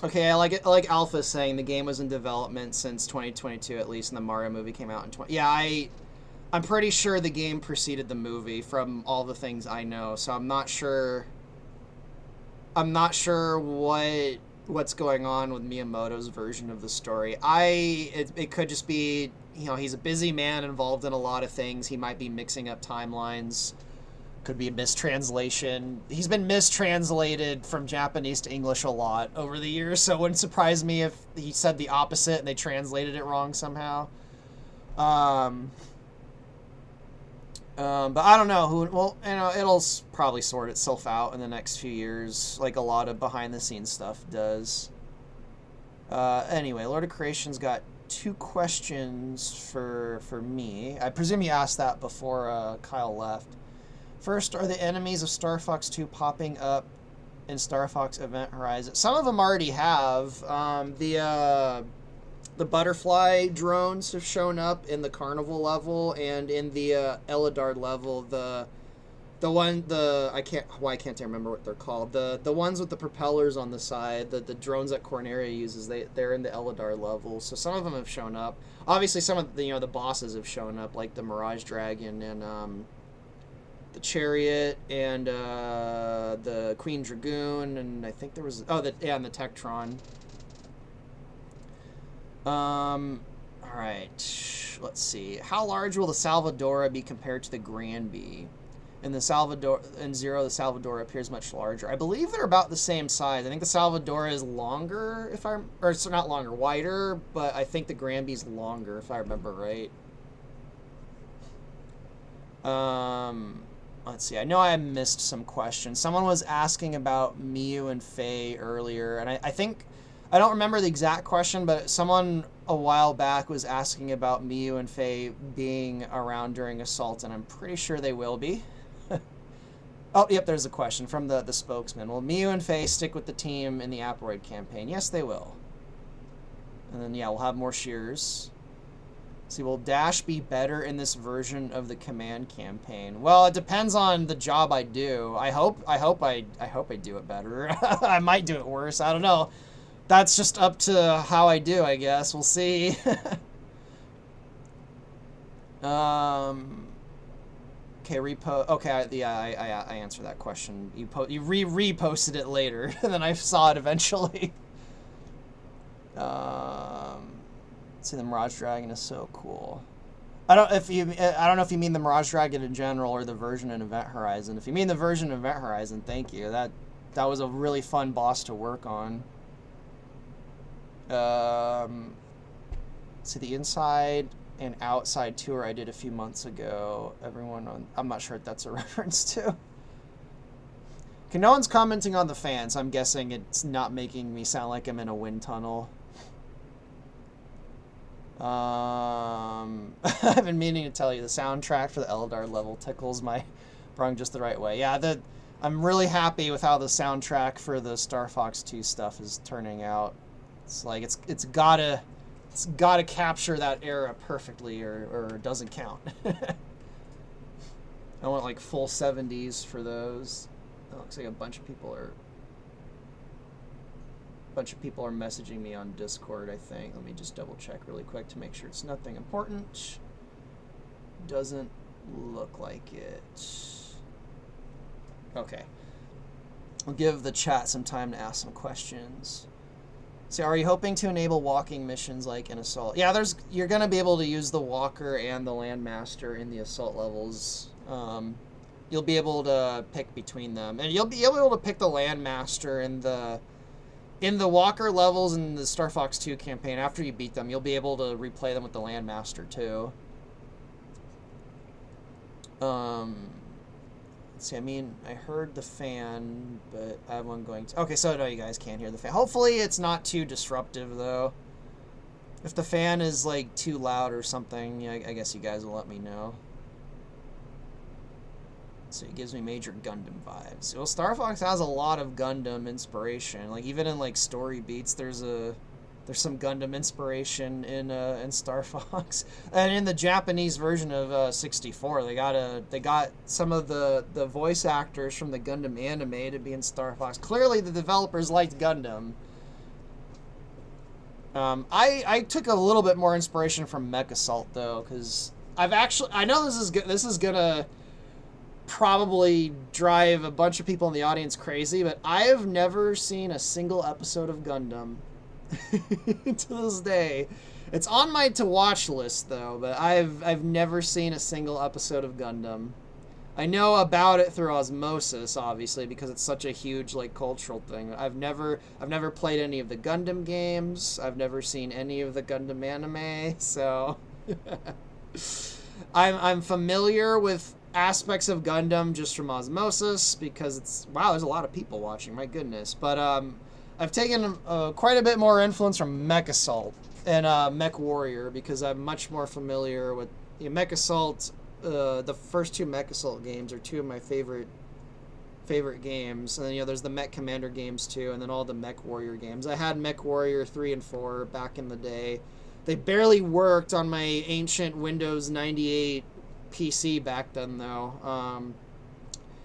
Okay, I like it. I like Alpha saying the game was in development since 2022 at least, and the Mario movie came out in 20. Yeah, I'm pretty sure the game preceded the movie from all the things I know. So I'm not sure. I'm not sure what's going on with Miyamoto's version of the story. It could just be, he's a busy man involved in a lot of things. He might be mixing up timelines. Could be a mistranslation. He's been mistranslated from Japanese to English a lot over the years, so it wouldn't surprise me if he said the opposite and they translated it wrong somehow. But I don't know who. Well, it'll probably sort itself out in the next few years, like a lot of behind-the-scenes stuff does. Anyway, Lord of Creation's got 2 questions for me. I presume you asked that before Kyle left. First, are the enemies of Star Fox 2 popping up in Star Fox Event Horizon? Some of them already have. The butterfly drones have shown up in the Carnival level and in the Eladard level. I can't remember what they're called. The ones with the propellers on the side, the drones that Corneria uses, they're in the Eladar level. So some of them have shown up. Obviously, some of the bosses have shown up, like the Mirage Dragon and the Chariot and the Queen Dragoon, and I think there was and the Tectron. All right, let's see. How large will the Salvadora be compared to the Granby? In Zero, the Salvadora appears much larger. I believe they're about the same size. I think the Salvadora is longer, or it's not longer, wider, but I think the Granby's longer, if I remember right. Let's see. I know I missed some questions. Someone was asking about Miyu and Faye earlier, and I think I don't remember the exact question, but someone a while back was asking about Miyu and Faye being around during Assault, and I'm pretty sure they will be. Oh, yep, there's a question from the spokesman. Will Miu and Faye stick with the team in the Aperoid campaign? Yes, they will. And then, yeah, we'll have more shears. See, will Dash be better in this version of the command campaign? Well, it depends on the job I do. I hope I do it better. I might do it worse. I don't know. That's just up to how I do, I guess. We'll see. Okay, Okay, yeah, I answered that question. You reposted it later, and then I saw it eventually. See, the Mirage Dragon is so cool. I don't know if you mean the Mirage Dragon in general or the version in Event Horizon. If you mean the version in Event Horizon, thank you. That was a really fun boss to work on. See, the inside and outside tour I did a few months ago. I'm not sure if that's a reference to. Okay, no one's commenting on the fans. I'm guessing it's not making me sound like I'm in a wind tunnel. I've been meaning to tell you, the soundtrack for the Eldar level tickles my brung just the right way. Yeah, I'm really happy with how the soundtrack for the Star Fox 2 stuff is turning out. It's like it's gotta capture that era perfectly, or it doesn't count. I want like full 70s for those. It looks like a bunch of people are messaging me on Discord, I think. Let me just double check really quick to make sure it's nothing important. Doesn't look like it. Okay. I'll give the chat some time to ask some questions. So are you hoping to enable walking missions like in Assault? Yeah, you're going to be able to use the Walker and the Landmaster in the Assault levels. You'll be able to pick between them. And you'll be able to pick the Landmaster in the Walker levels in the Star Fox 2 campaign. After you beat them, you'll be able to replay them with the Landmaster too. Let's see, I mean, I heard the fan, but I have one going to... Okay, so no, you guys can't hear the fan. Hopefully it's not too disruptive, though. If the fan is, like, too loud or something, I guess you guys will let me know. So it gives me major Gundam vibes. Well, Star Fox has a lot of Gundam inspiration. Like, even in, like, story beats, there's some Gundam inspiration in Star Fox. And in the Japanese version of 64, they got some of the voice actors from the Gundam anime to be in Star Fox. Clearly the developers liked Gundam. I took a little bit more inspiration from Mech Assault, though, because I know this is gonna probably drive a bunch of people in the audience crazy, but I have never seen a single episode of Gundam to this day. It's on my to watch list, though, but I've never seen a single episode of Gundam. I know about it through osmosis, obviously, because it's such a huge, like, cultural thing. I've never played any of the Gundam games. I've never seen any of the Gundam anime, so I'm familiar with aspects of Gundam just from osmosis, because there's a lot of people watching, my goodness. But I've taken quite a bit more influence from Mech Assault and Mech Warrior, because I'm much more familiar with Mech Assault. The first two Mech Assault games are two of my favorite games, and then there's the Mech Commander games too, and then all the Mech Warrior games. I had Mech Warrior 3 and 4 back in the day. They barely worked on my ancient Windows 98 PC back then, though.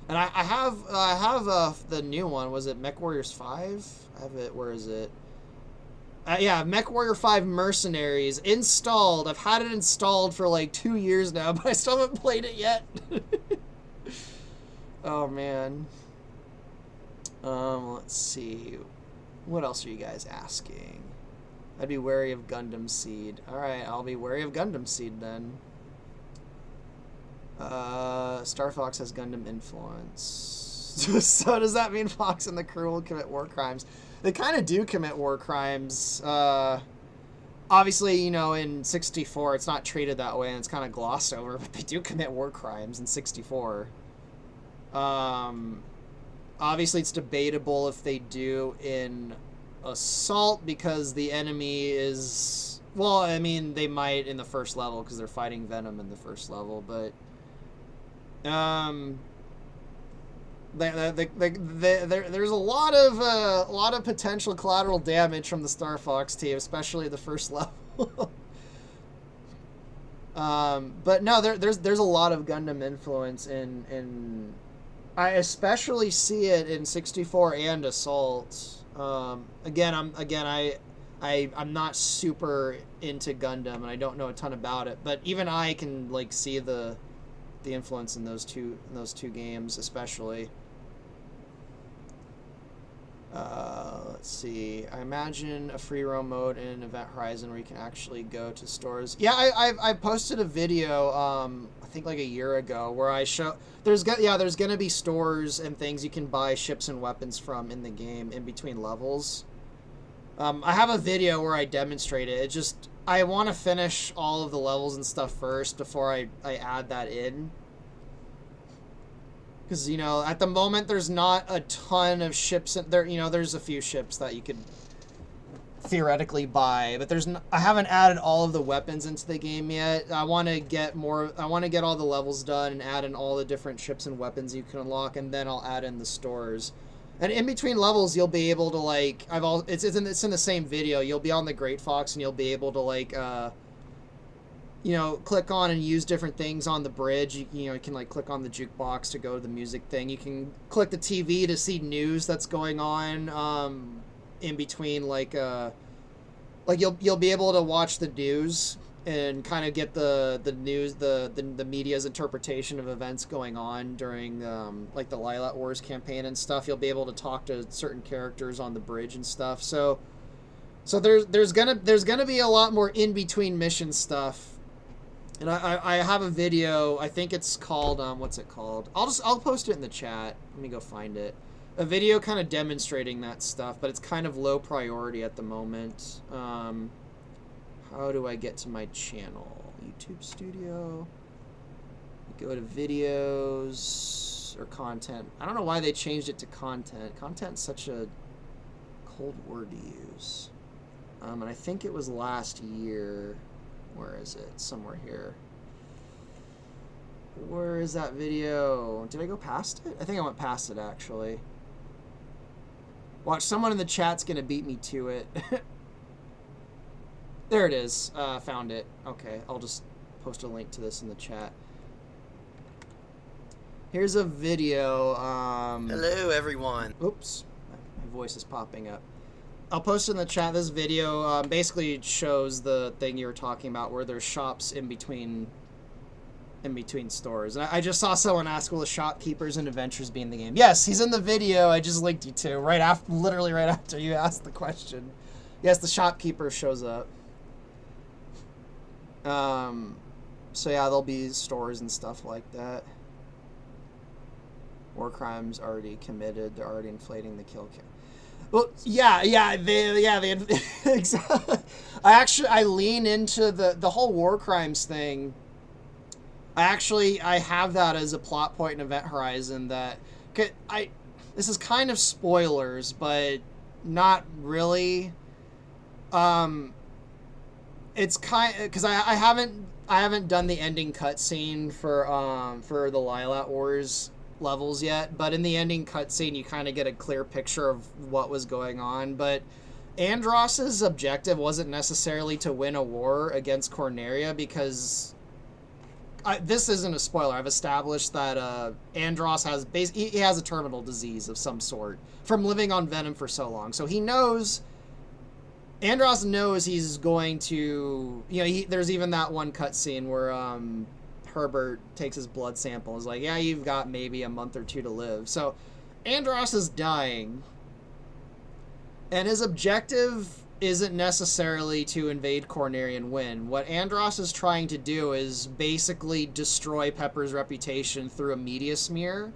And I have the new one. Was it Mech Warriors 5? I have it. Where is it? Yeah, Mech Warrior 5 Mercenaries installed. I've had it installed for like 2 years now, but I still haven't played it yet. Oh man. Let's see. What else are you guys asking? I'd be wary of Gundam Seed. All right, I'll be wary of Gundam Seed then. Star Fox has Gundam influence. So does that mean Fox and the crew will commit war crimes? They kind of do commit war crimes. Obviously, in 64, it's not treated that way and it's kind of glossed over, but they do commit war crimes in 64. Obviously, it's debatable if they do in Assault, because the enemy is... Well, I mean, they might in the first level because they're fighting Venom in the first level, but... There's a lot of potential collateral damage from the Star Fox team, especially the first level. But no, there's a lot of Gundam influence in I especially see it in 64 and Assault. I'm not super into Gundam and I don't know a ton about it, but even I can like see the influence in those two games especially. Let's see. I imagine a free roam mode in Event Horizon where you can actually go to stores. Yeah, I posted a video I think like a year ago where I show there's gonna be stores and things you can buy ships and weapons from in the game in between levels. I have a video where I demonstrate it. It just I want to finish all of the levels and stuff first before I add that in. Because, you know, at the moment there's not a ton of ships. There's a few ships that you could theoretically buy, but I haven't added all of the weapons into the game yet. I want to get all the levels done and add in all the different ships and weapons you can unlock, and then I'll add in the stores. And in between levels, you'll be able to, like, it's in the same video. You'll be on the Great Fox, and you'll be able to, like, click on and use different things on the bridge. You can like click on the jukebox to go to the music thing. You can click the TV to see news that's going on in between. Like you'll be able to watch the news and kind of get the news, the media's interpretation of events going on during like the Lilat Wars campaign and stuff. You'll be able to talk to certain characters on the bridge and stuff. So there's gonna be a lot more in between mission stuff. And I have a video. I think it's called what's it called? I'll post it in the chat. Let me go find it. A video kind of demonstrating that stuff, but it's kind of low priority at the moment. How do I get to my channel? YouTube Studio. Go to videos or content. I don't know why they changed it to content. Content's such a cold word to use. And I think it was last year. Where is it? Somewhere here. Where is that video? Did I go past it? I think I went past it, actually. Watch, someone in the chat's gonna beat me to it. There it is. Found it. Okay, I'll just post a link to this in the chat. Here's a video. Hello, everyone. Oops. My voice is popping up. I'll post in the chat this video. Basically shows the thing you were talking about where there's shops in between stores. And I just saw someone ask, will the shopkeepers and adventures be in the game? Yes, he's in the video I just linked you to literally right after you asked the question. Yes, the shopkeeper shows up. So yeah, there'll be stores and stuff like that. War crimes already committed. They're already inflating the kill count. Well, they exactly. I lean into the whole war crimes thing. I have that as a plot point in Event Horizon that this is kind of spoilers, but not really. It's kind because I haven't done the ending cutscene for the Lilat Wars levels yet, but in the ending cutscene you kind of get a clear picture of what was going on. But Andross's objective wasn't necessarily to win a war against Corneria, because this isn't a spoiler. I've established that Andross has a terminal disease of some sort from living on venom for so long. So Andross knows he's going to, there's even that one cutscene where Herbert takes his blood sample and is like, yeah, you've got maybe a month or two to live. So Andross is dying, and his objective isn't necessarily to invade Corneria and win. What Andross is trying to do is basically destroy Pepper's reputation through a media smear.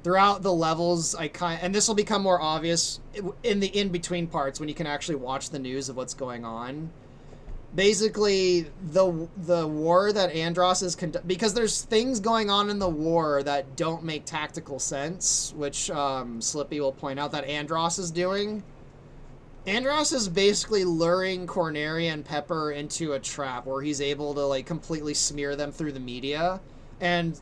Throughout the levels, and this will become more obvious in the in-between parts when you can actually watch the news of what's going on. Basically, the war that Andross is because there's things going on in the war that don't make tactical sense, which Slippy will point out that Andross is doing. Andross is basically luring Corneria and Pepper into a trap where he's able to like completely smear them through the media and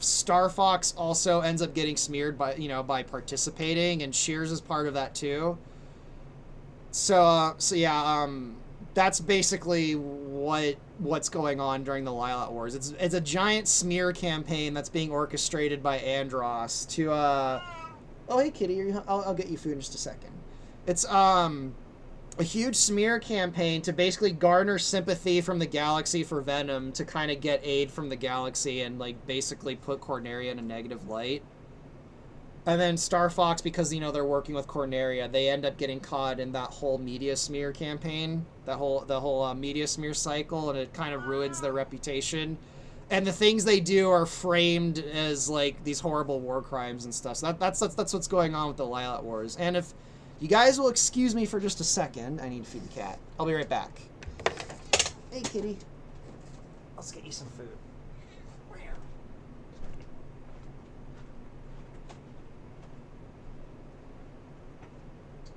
Star Fox also ends up getting smeared by, you know, by participating, and Shears is part of that too. So yeah, that's basically what's going on during the Lilat Wars. It's a giant smear campaign that's being orchestrated by Andros to oh hey kitty, I'll get you food in just a second. It's a huge smear campaign to basically garner sympathy from the galaxy for Venom, to kind of get aid from the galaxy and like basically put Corneria in a negative light. And then Star Fox, because, you know, they're working with Corneria, they end up getting caught in that whole media smear campaign, the whole media smear cycle, and it kind of ruins their reputation. And the things they do are framed as like these horrible war crimes and stuff. So that's what's going on with the Lilat Wars. And if you guys will excuse me for just a second, I need to feed the cat. I'll be right back. Hey, kitty. Let's get you some food.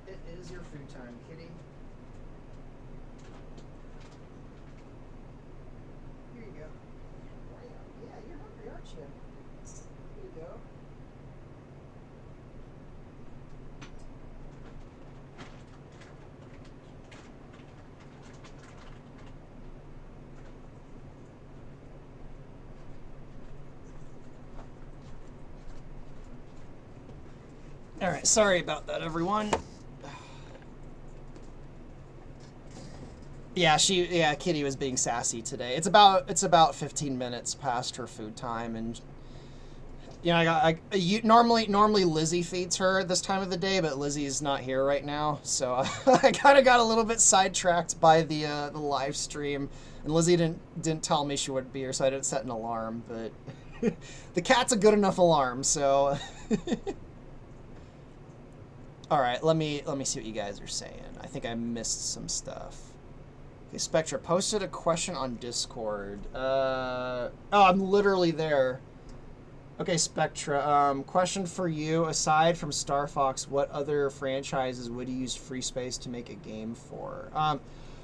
It is your food time, kitty. Here you go. Yeah, you're hungry, aren't you? Here you go. All right, sorry about that, everyone. Yeah, Kitty was being sassy today. It's about 15 minutes past her food time, and you know, normally Lizzie feeds her at this time of the day, but Lizzie's not here right now, so I kind of got a little bit sidetracked by the live stream, and Lizzie didn't tell me she would be here, so I didn't set an alarm. But the cat's a good enough alarm, so. All right, let me see what you guys are saying. I think I missed some stuff. Okay, Spectra posted a question on Discord. Oh, I'm literally there. Okay, Spectra, question for you. Aside from Star Fox, what other franchises would you use Free Space to make a game for?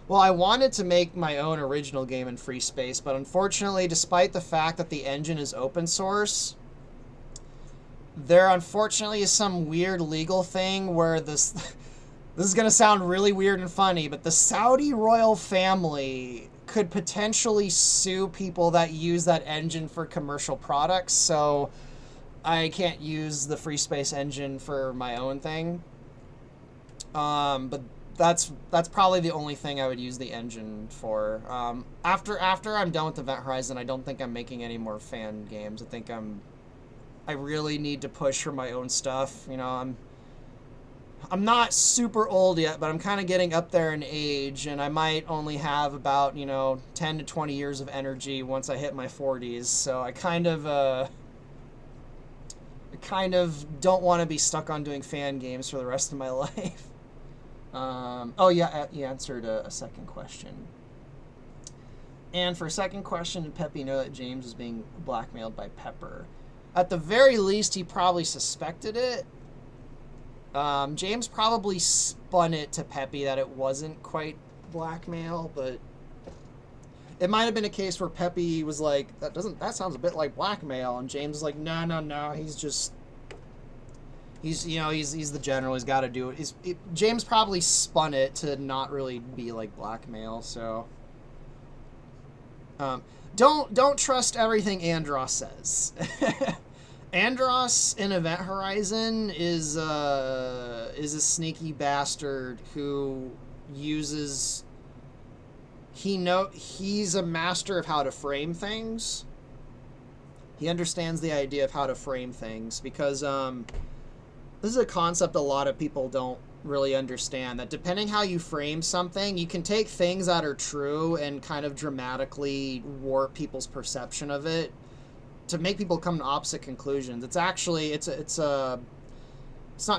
Well, I wanted to make my own original game in Free Space, but unfortunately, despite the fact that the engine is open source, there unfortunately is some weird legal thing where this is going to sound really weird and funny, but the Saudi royal family could potentially sue people that use that engine for commercial products, so I can't use the Free Space engine for my own thing. But that's probably the only thing I would use the engine for. After I'm done with Event Horizon, I don't think I'm making any more fan games. I really need to push for my own stuff. You know, I'm not super old yet, but I'm kind of getting up there in age, and I might only have about, you know, 10 to 20 years of energy once I hit my 40s. So I kind of don't want to be stuck on doing fan games for the rest of my life. Oh yeah, you answered a second question. And for a second question, did Peppy know that James was being blackmailed by Pepper? At the very least, he probably suspected it. James probably spun it to Peppy that it wasn't quite blackmail, but it might have been a case where Peppy was like, that sounds a bit like blackmail, and James was like, no, he's the general, he's got to do it. James probably spun it to not really be like blackmail, so don't trust everything Andros says. Andros in Event Horizon is a sneaky bastard who uses. He's a master of how to frame things. He understands the idea of how to frame things because this is a concept a lot of people don't really understand. That depending how you frame something, you can take things that are true and kind of dramatically warp people's perception of it, to make people come to opposite conclusions. It's actually it's not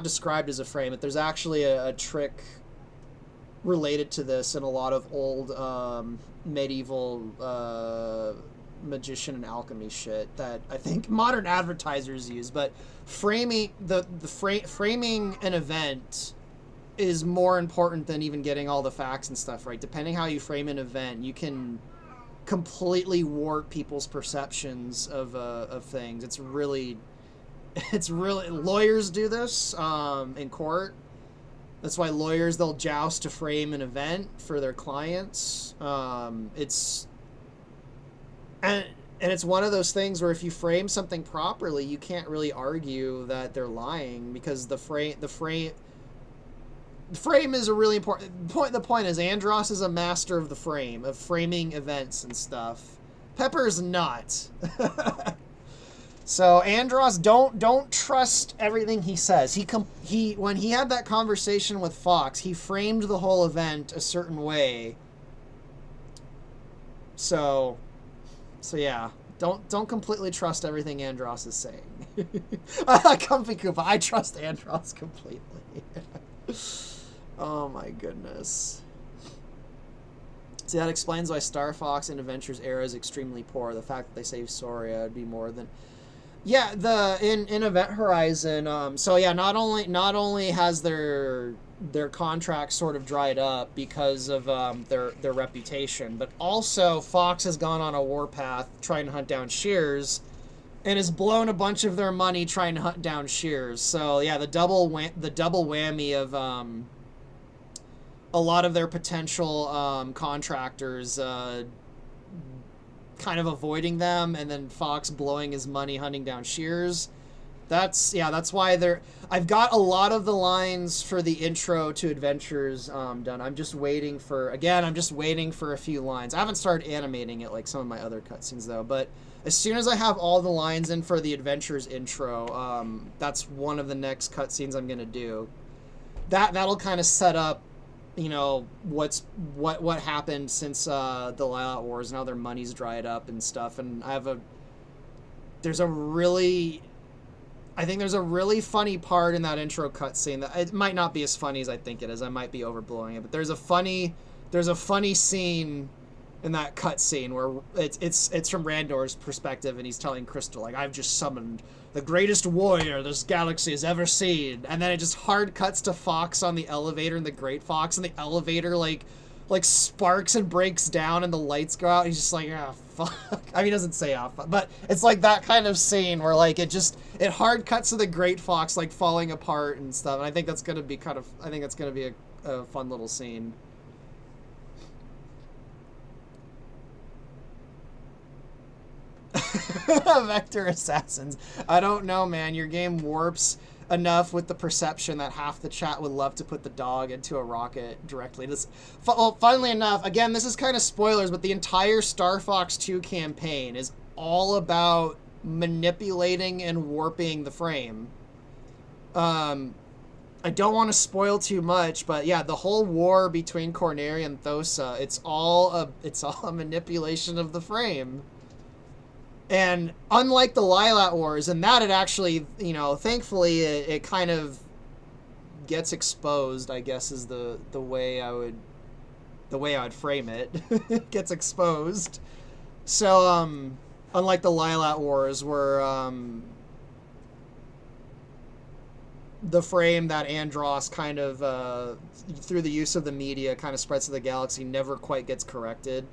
described as a frame, but there's actually a trick related to this in a lot of old medieval magician and alchemy shit that I think modern advertisers use. But framing framing an event is more important than even getting all the facts and stuff right. Depending how you frame an event, you can completely warp people's perceptions of things. It's really lawyers do this in court. That's why lawyers, they'll joust to frame an event for their clients. And it's one of those things where if you frame something properly, you can't really argue that they're lying, because the frame is a really important point. The point is, Andros is a master of the frame, of framing events and stuff. Pepper's not. So Andros, don't trust everything he says. He when he had that conversation with Fox, he framed the whole event a certain way. So yeah, don't completely trust everything Andros is saying. Comfy Koopa, I trust Andros completely. Oh my goodness. See, that explains why Star Fox in Adventure's era is extremely poor. The fact that they saved Soria would be more than... Yeah, in Event Horizon, so yeah, not only has their contract sort of dried up because of their reputation, but also Fox has gone on a warpath trying to hunt down Shears, and has blown a bunch of their money trying to hunt down Shears. So yeah, the double whammy of a lot of their potential contractors kind of avoiding them, and then Fox blowing his money hunting down Shears. That's why I've got a lot of the lines for the intro to Adventures done. I'm just waiting for a few lines. I haven't started animating it like some of my other cutscenes though, but as soon as I have all the lines in for the Adventures intro, that's one of the next cutscenes I'm gonna do. That'll kind of set up, you know, what happened since the Lilac Wars, and how their money's dried up and stuff. And I think there's a really funny part in that intro cutscene that it might not be as funny as I think it is. I might be overblowing it, but there's a funny scene in that cutscene where it's from Randor's perspective, and he's telling Crystal, like, I've just summoned the greatest warrior this galaxy has ever seen, and then it just hard cuts to Fox on the elevator, and the Great Fox, and the elevator like sparks and breaks down, and the lights go out. He's just like, ah, fuck. I mean, he doesn't say ah, fuck, but it's like that kind of scene where like it hard cuts to the Great Fox like falling apart and stuff. And I think that's gonna be a fun little scene. Vector Assassins. I don't know, man. Your game warps enough with the perception that half the chat would love to put the dog into a rocket directly. Funnily enough, again, this is kind of spoilers, but the entire Star Fox 2 campaign is all about manipulating and warping the frame. I don't want to spoil too much, but yeah, the whole war between Corneria and Thosa, it's all a manipulation of the frame. And unlike the Lilac Wars, and that it actually, you know, thankfully it kind of gets exposed, I guess is the way I would frame it. It gets exposed. So unlike the Lilac Wars, where the frame that Andros kind of through the use of the media kind of spreads to the galaxy never quite gets corrected.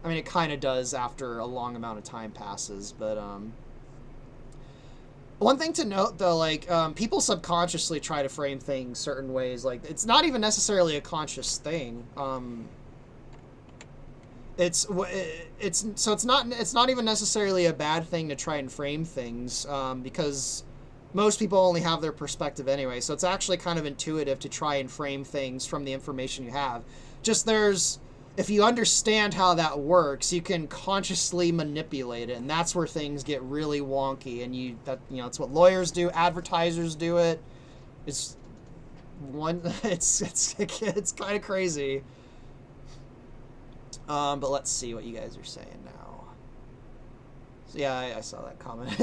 I mean, it kind of does after a long amount of time passes, but one thing to note though, like people subconsciously try to frame things certain ways. Like, it's not even necessarily a conscious thing. It's not even necessarily a bad thing to try and frame things, because most people only have their perspective anyway. So it's actually kind of intuitive to try and frame things from the information you have. Just if you understand how that works, you can consciously manipulate it, and that's where things get really wonky. And it's what lawyers do, advertisers do it. It's kind of crazy. But let's see what you guys are saying now. So yeah, I saw that comment.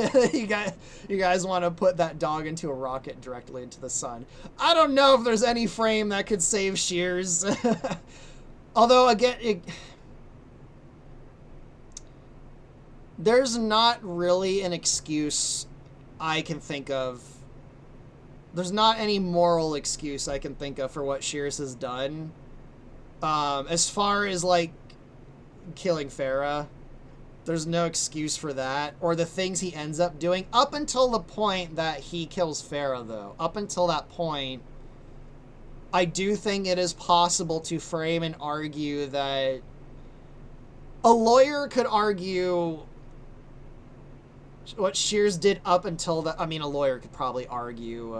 you guys want to put that dog into a rocket directly into the sun. I don't know if there's any frame that could save Shears. Although, again, there's not really an excuse I can think of. There's not any moral excuse I can think of for what Shears has done. As far as, like, killing Farah. There's no excuse for that. Or the things he ends up doing. Up until the point that he kills Farah, though. Up until that point, I do think it is possible to frame and argue that a lawyer could argue what Shears did up until that. I mean, a lawyer could probably argue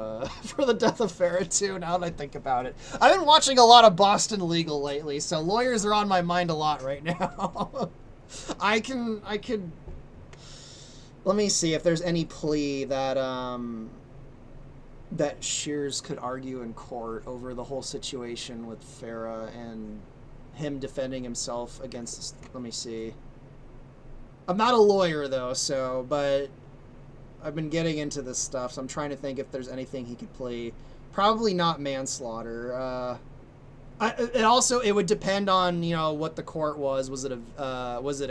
for the death of Farah too, now that I think about it. I've been watching a lot of Boston Legal lately, so lawyers are on my mind a lot right now. I could... Let me see if there's any plea that, that Shears could argue in court over the whole situation with Farah and him defending himself against this. Let me see. I'm not a lawyer, though, so, but I've been getting into this stuff, so I'm trying to think if there's anything he could plea. Probably not manslaughter. It would depend on, you know, what the court was. Was it a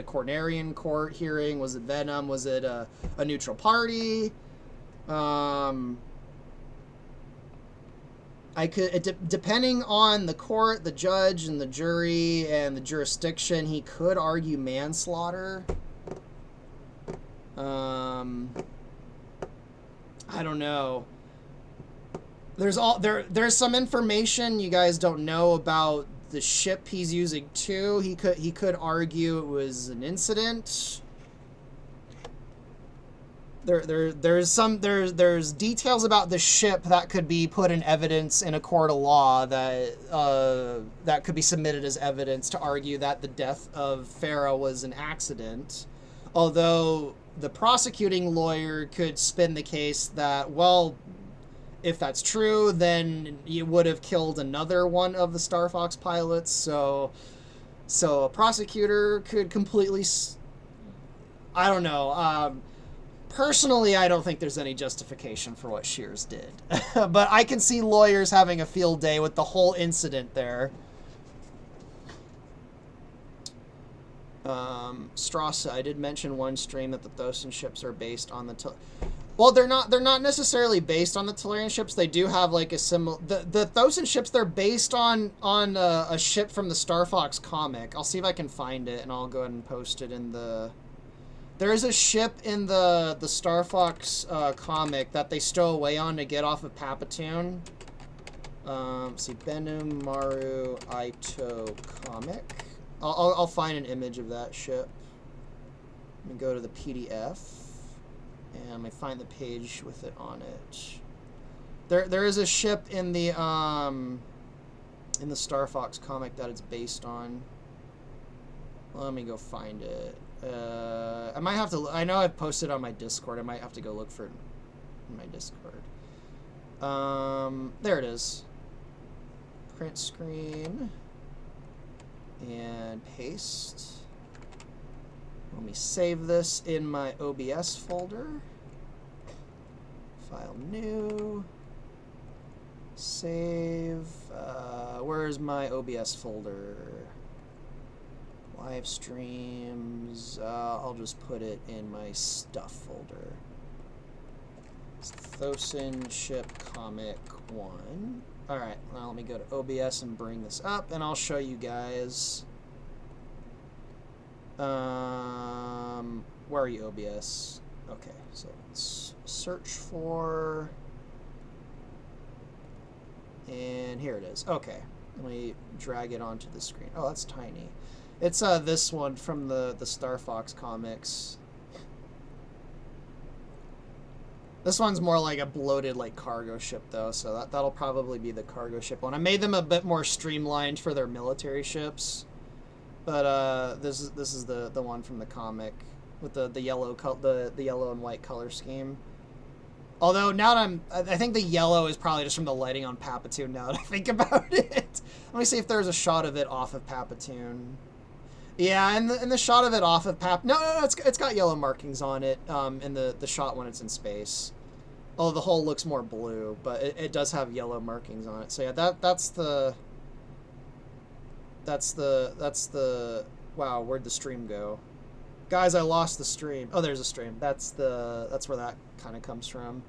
Cornerian court hearing? Was it Venom? Was it a neutral party? Depending on the court, the judge, and the jury, and the jurisdiction, he could argue manslaughter. I don't know. There's some information you guys don't know about the ship he's using too. He could argue it was an incident. There's details about the ship that could be put in evidence in a court of law that could be submitted as evidence to argue that the death of Farah was an accident. Although the prosecuting lawyer could spin the case that, well, if that's true, then you would have killed another one of the Star Fox pilots. So a prosecutor could completely, I don't know. Personally, I don't think there's any justification for what Shears did. But I can see lawyers having a field day with the whole incident there. Strasse, I did mention one stream that the Thosin ships are based on the... Well, they're not necessarily based on the Tellurian ships. They do have like a similar... The Thosin ships, they're based on a ship from the Star Fox comic. I'll see if I can find it, and I'll go ahead and post it in the... There is a ship in the Star Fox comic that they stow away on to get off of Papatoon. Let's see, Benum Maru Aito comic. I'll find an image of that ship. Let me go to the PDF, and let me find the page with it on it. There is a ship in the Star Fox comic that it's based on. Let me go find it. I might have to... I know I've posted on my Discord. I might have to go look for it in my Discord. There it is. Print screen. And paste. Let me save this in my OBS folder. File new. Save. Where's my OBS folder? Live streams. I'll just put it in my stuff folder. Thosin ship comic 1. Alright, now let me go to OBS and bring this up, and I'll show you guys. Where are you, OBS? Okay, so let's search for... And here it is. Okay, let me drag it onto the screen. Oh, that's tiny. It's this one from the Star Fox comics. This one's more like a bloated like cargo ship though, so that'll probably be the cargo ship one. I made them a bit more streamlined for their military ships, but this is the one from the comic with the yellow the yellow and white color scheme. Although now that I think the yellow is probably just from the lighting on Papatoon. Now that I think about it, let me see if there's a shot of it off of Papatoon. Yeah, and the shot of it off of no, it's got yellow markings on it in the shot when it's in space. Oh, the hull looks more blue, but it does have yellow markings on it. So yeah, that's the wow, where'd the stream go? Guys, I lost the stream. Oh, there's a stream. That's where that kind of comes from.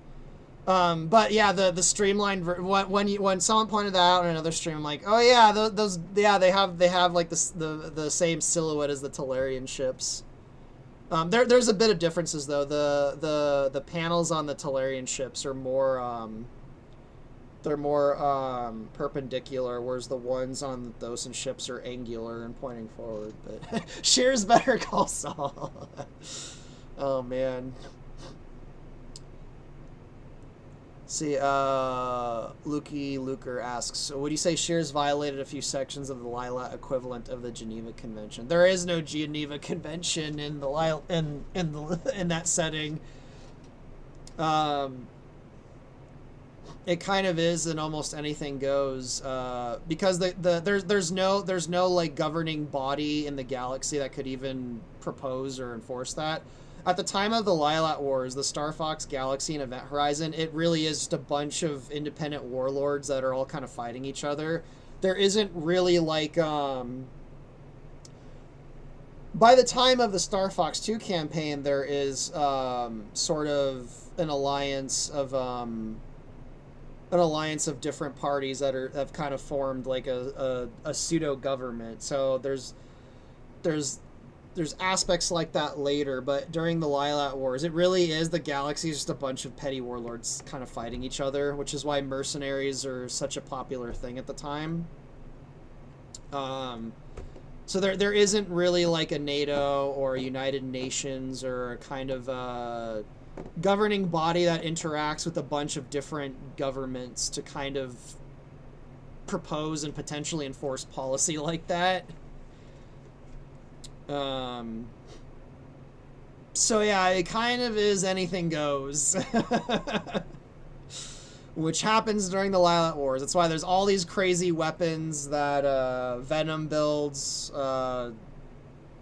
But yeah, the streamlined when someone pointed that out in another stream, I'm like, oh yeah, those yeah they have like the same silhouette as the Talarian ships. There's a bit of differences though. The panels on the Talarian ships are more they're more perpendicular, whereas the ones on the Thosan ships are angular and pointing forward. But Shear's Better Call Saul. Oh man. See, Lukey Luker asks, so would you say Shears violated a few sections of the Lilat equivalent of the Geneva Convention? There is no Geneva Convention in the in that setting. It kind of is, and almost anything goes, because there's no like governing body in the galaxy that could even propose or enforce that. At the time of the Lilat Wars, the Star Fox Galaxy and Event Horizon, it really is just a bunch of independent warlords that are all kind of fighting each other. There isn't really like, by the time of the Star Fox 2 campaign, there is sort of an alliance of different parties that have kind of formed like a pseudo government. So there's aspects like that later, but during the Lilat Wars, it really is the galaxy is just a bunch of petty warlords kind of fighting each other, which is why mercenaries are such a popular thing at the time. So there isn't really like a NATO or a United Nations or a kind of governing body that interacts with a bunch of different governments to kind of propose and potentially enforce policy like that. So yeah, it kind of is anything goes. Which happens during the Lilat Wars. That's why there's all these crazy weapons that Venom builds,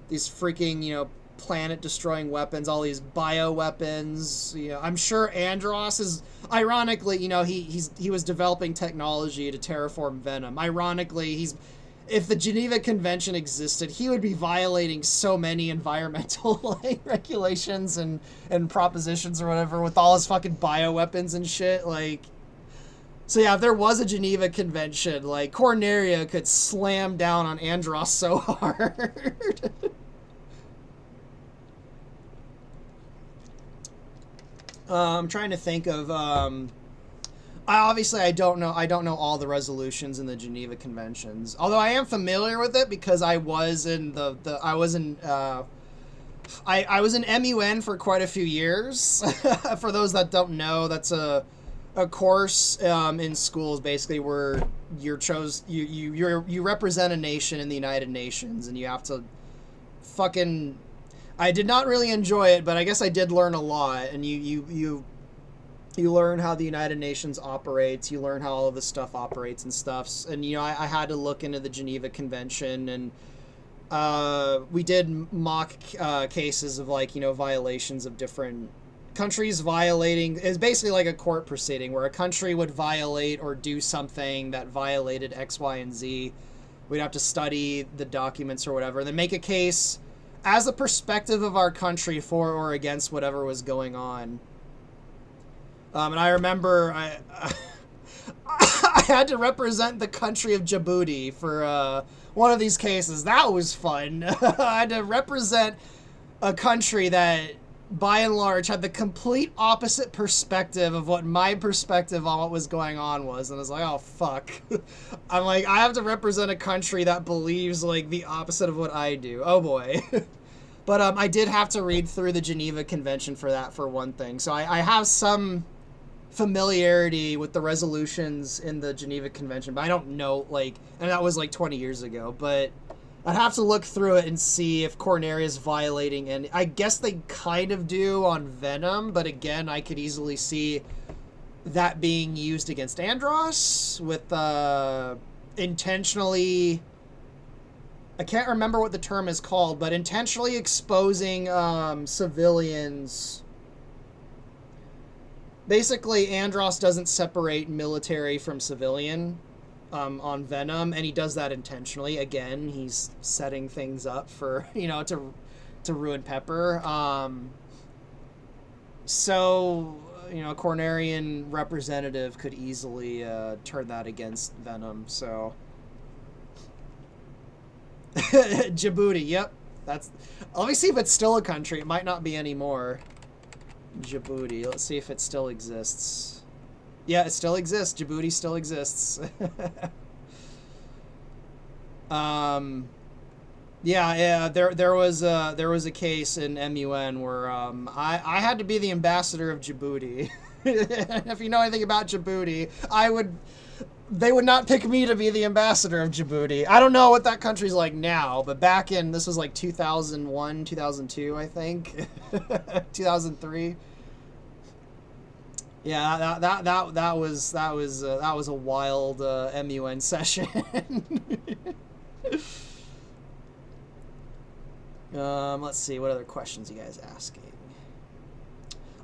these freaking, planet-destroying weapons, all these bio-weapons. I'm sure Andros is, ironically, he was developing technology to terraform Venom. Ironically, if the Geneva Convention existed, he would be violating so many environmental regulations and propositions or whatever with all his fucking bioweapons and shit. So yeah, if there was a Geneva Convention, Corneria could slam down on Andros so hard. I'm trying to think of I don't know all the resolutions in the Geneva Conventions. Although I am familiar with it because I was in I was in MUN for quite a few years. For those that don't know, that's a course in schools basically where you represent a nation in the United Nations and you have to fucking. I did not really enjoy it, but I guess I did learn a lot. And you learn how the United Nations operates. You learn how all of this stuff operates and stuff. And, I had to look into the Geneva Convention. And we did mock cases of, violations of different countries violating. It's basically like a court proceeding where a country would violate or do something that violated X, Y, and Z. We'd have to study the documents or whatever. And then make a case as a perspective of our country for or against whatever was going on. And I remember I had to represent the country of Djibouti for one of these cases. That was fun. I had to represent a country that, by and large, had the complete opposite perspective of what my perspective on what was going on was. And I was like, oh, fuck. I'm like, I have to represent a country that believes, the opposite of what I do. Oh, boy. But I did have to read through the Geneva Convention for that, for one thing. So I have some familiarity with the resolutions in the Geneva Convention, but I don't know, and that was 20 years ago, but I'd have to look through it and see if Corneria's violating, and I guess they kind of do on Venom, but again, I could easily see that being used against Andros with intentionally, I can't remember what the term is called, but intentionally exposing civilians. Basically, Andros doesn't separate military from civilian on Venom, and he does that intentionally. Again, he's setting things up for, to ruin Pepper. So a Cornerian representative could easily turn that against Venom. So Djibouti, yep, that's. Let me see if it's still a country. It might not be anymore. Djibouti. Let's see if it still exists. Yeah, it still exists. Djibouti still exists. Yeah. There was a case in MUN where I had to be the ambassador of Djibouti. If you know anything about Djibouti, they would not pick me to be the ambassador of Djibouti. I don't know what that country's like now, but back in, this was like 2001, 2002, I think. 2003. Yeah, that was a wild MUN session. Let's see, what other questions you guys asking?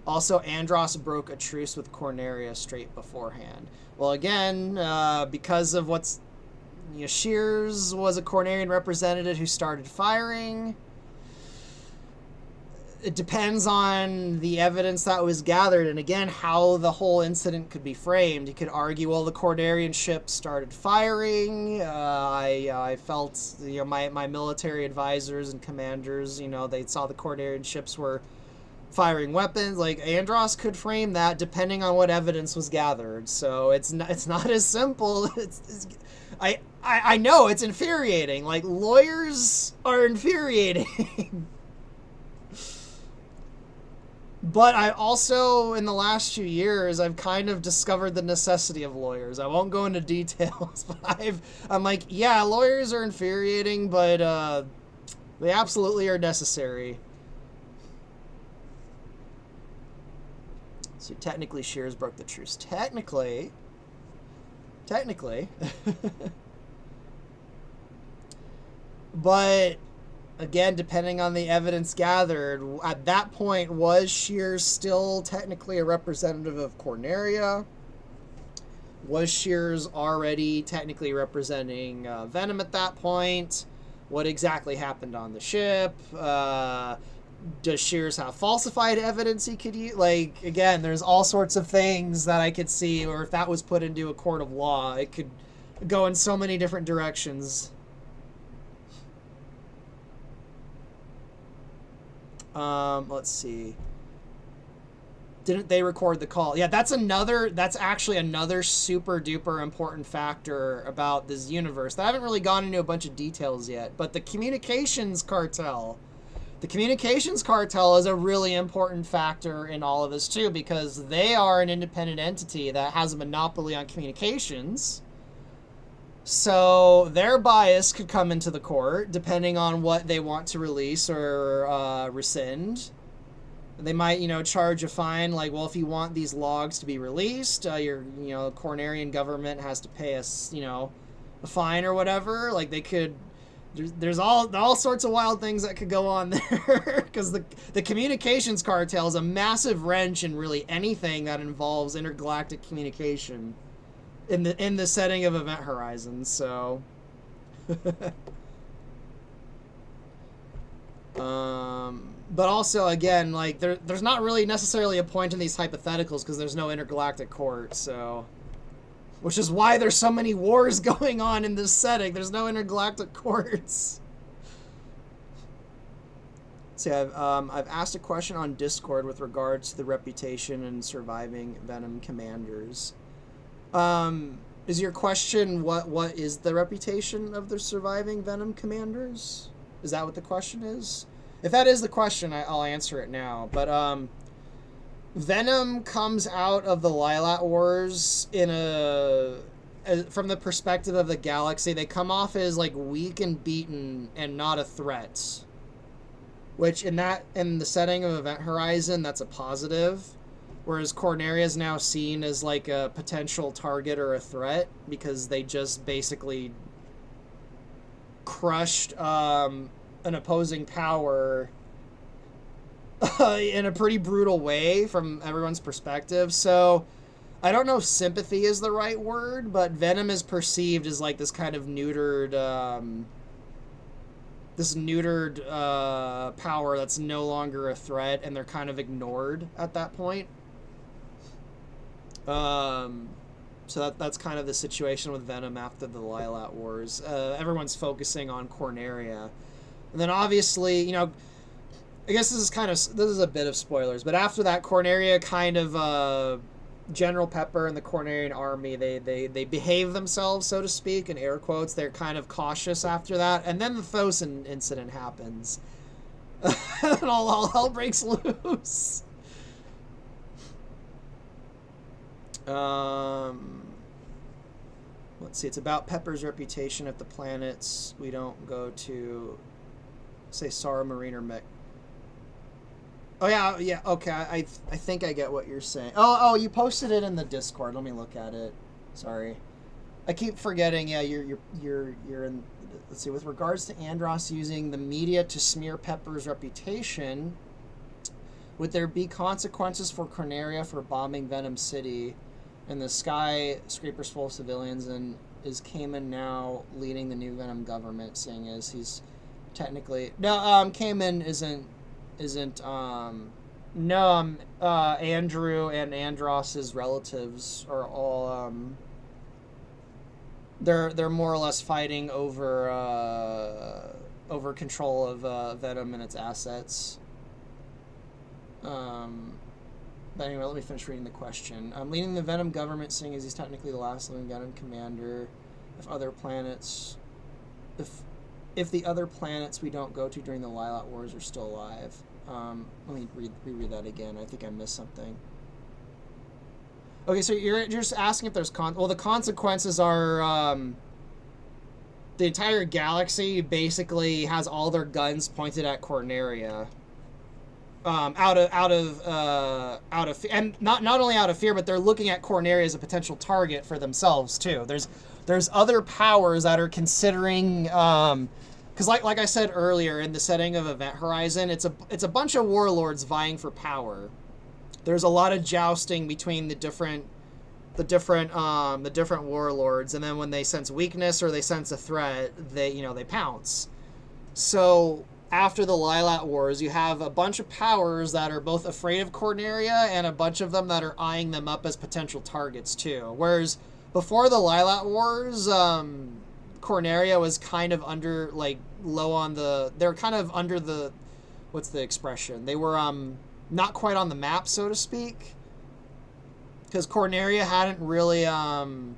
Also, Andros broke a truce with Corneria straight beforehand. Well, again, because of Shears was a Cornerian representative who started firing. It depends on the evidence that was gathered, and again, how the whole incident could be framed. You could argue, well, the Cornerian ship started firing. I felt, my military advisors and commanders, they saw the Cornerian ships were firing weapons. Like, Andros could frame that depending on what evidence was gathered. So it's not as simple. I know it's infuriating. Like, lawyers are infuriating. But I also, in the last few years, I've kind of discovered the necessity of lawyers. I won't go into details, but I'm like, yeah, lawyers are infuriating, but they absolutely are necessary. So technically, Shears broke the truce. Technically. But again, depending on the evidence gathered, at that point, was Shears still technically a representative of Corneria? Was Shears already technically representing Venom at that point? What exactly happened on the ship? Does Shears have falsified evidence he could use? Like, again, there's all sorts of things that I could see, or if that was put into a court of law, it could go in so many different directions. Let's see. Didn't they record the call? Yeah, that's actually another super duper important factor about this universe that I haven't really gone into a bunch of details yet, but the communications cartel is a really important factor in all of this too, because they are an independent entity that has a monopoly on communications. So their bias could come into the court depending on what they want to release or rescind. They might, charge a fine, like, well, if you want these logs to be released, your, Cornerian government has to pay us, a fine or whatever. Like, they could, there's all sorts of wild things that could go on there, because the communications cartel is a massive wrench in really anything that involves intergalactic communication in the setting of Event Horizon. So but also, again, like, there's not really necessarily a point in these hypotheticals because there's no intergalactic court, so, which is why there's so many wars going on in this setting. There's no intergalactic courts. See, I've asked a question on Discord with regards to the reputation and surviving Venom commanders. Is your question what is the reputation of the surviving Venom commanders? Is that what the question is? If that is the question, I'll answer it now. But Venom comes out of the Lilat Wars from the perspective of the galaxy. They come off as, like, weak and beaten and not a threat. Which in the setting of Event Horizon, that's a positive. Whereas Corneria is now seen as, like, a potential target or a threat because they just basically crushed an opposing power in a pretty brutal way from everyone's perspective. So I don't know if sympathy is the right word, but Venom is perceived as, like, this kind of neutered power that's no longer a threat, and they're kind of ignored at that point. So that's kind of the situation with Venom after the Lilat Wars. Everyone's focusing on Corneria. And then obviously, you know, I guess this is a bit of spoilers, but after that, Corneria kind of, General Pepper and the Cornerian army, they behave themselves, so to speak, in air quotes. They're kind of cautious after that. And then the Thosin incident happens. And all hell breaks loose. Let's see, it's about Pepper's reputation at the planets we don't go to, say, Sara Marine or Mech. Oh, yeah, okay, I think I get what you're saying. Oh, you posted it in the Discord. Let me look at it. Sorry. I keep forgetting, yeah, you're in, let's see, with regards to Andros using the media to smear Pepper's reputation, would there be consequences for Corneria for bombing Venom City and the skyscrapers full of civilians, and is Cayman now leading the new Venom government, seeing as he's technically... No, Cayman isn't Andrew and Andros's relatives are all they're more or less fighting over control of Venom and its assets. But anyway, let me finish reading the question. Leading the Venom government, seeing as he's technically the last living Venom commander. If the other planets we don't go to during the Lilat Wars are still alive. Let me reread that again. I think I missed something. Okay, so you're just asking if there's the consequences are the entire galaxy basically has all their guns pointed at Corneria. Out of and not only out of fear, but they're looking at Corneria as a potential target for themselves too. There's other powers that are considering, because like I said earlier, in the setting of Event Horizon, it's a bunch of warlords vying for power. There's a lot of jousting between the different warlords, and then when they sense weakness or they sense a threat, they pounce. So after the Lilat Wars, you have a bunch of powers that are both afraid of Corneria and a bunch of them that are eyeing them up as potential targets too. Whereas before the Lilat Wars, Corneria was kind of under, they're kind of under the, what's the expression? They were not quite on the map, so to speak. Because Corneria hadn't really done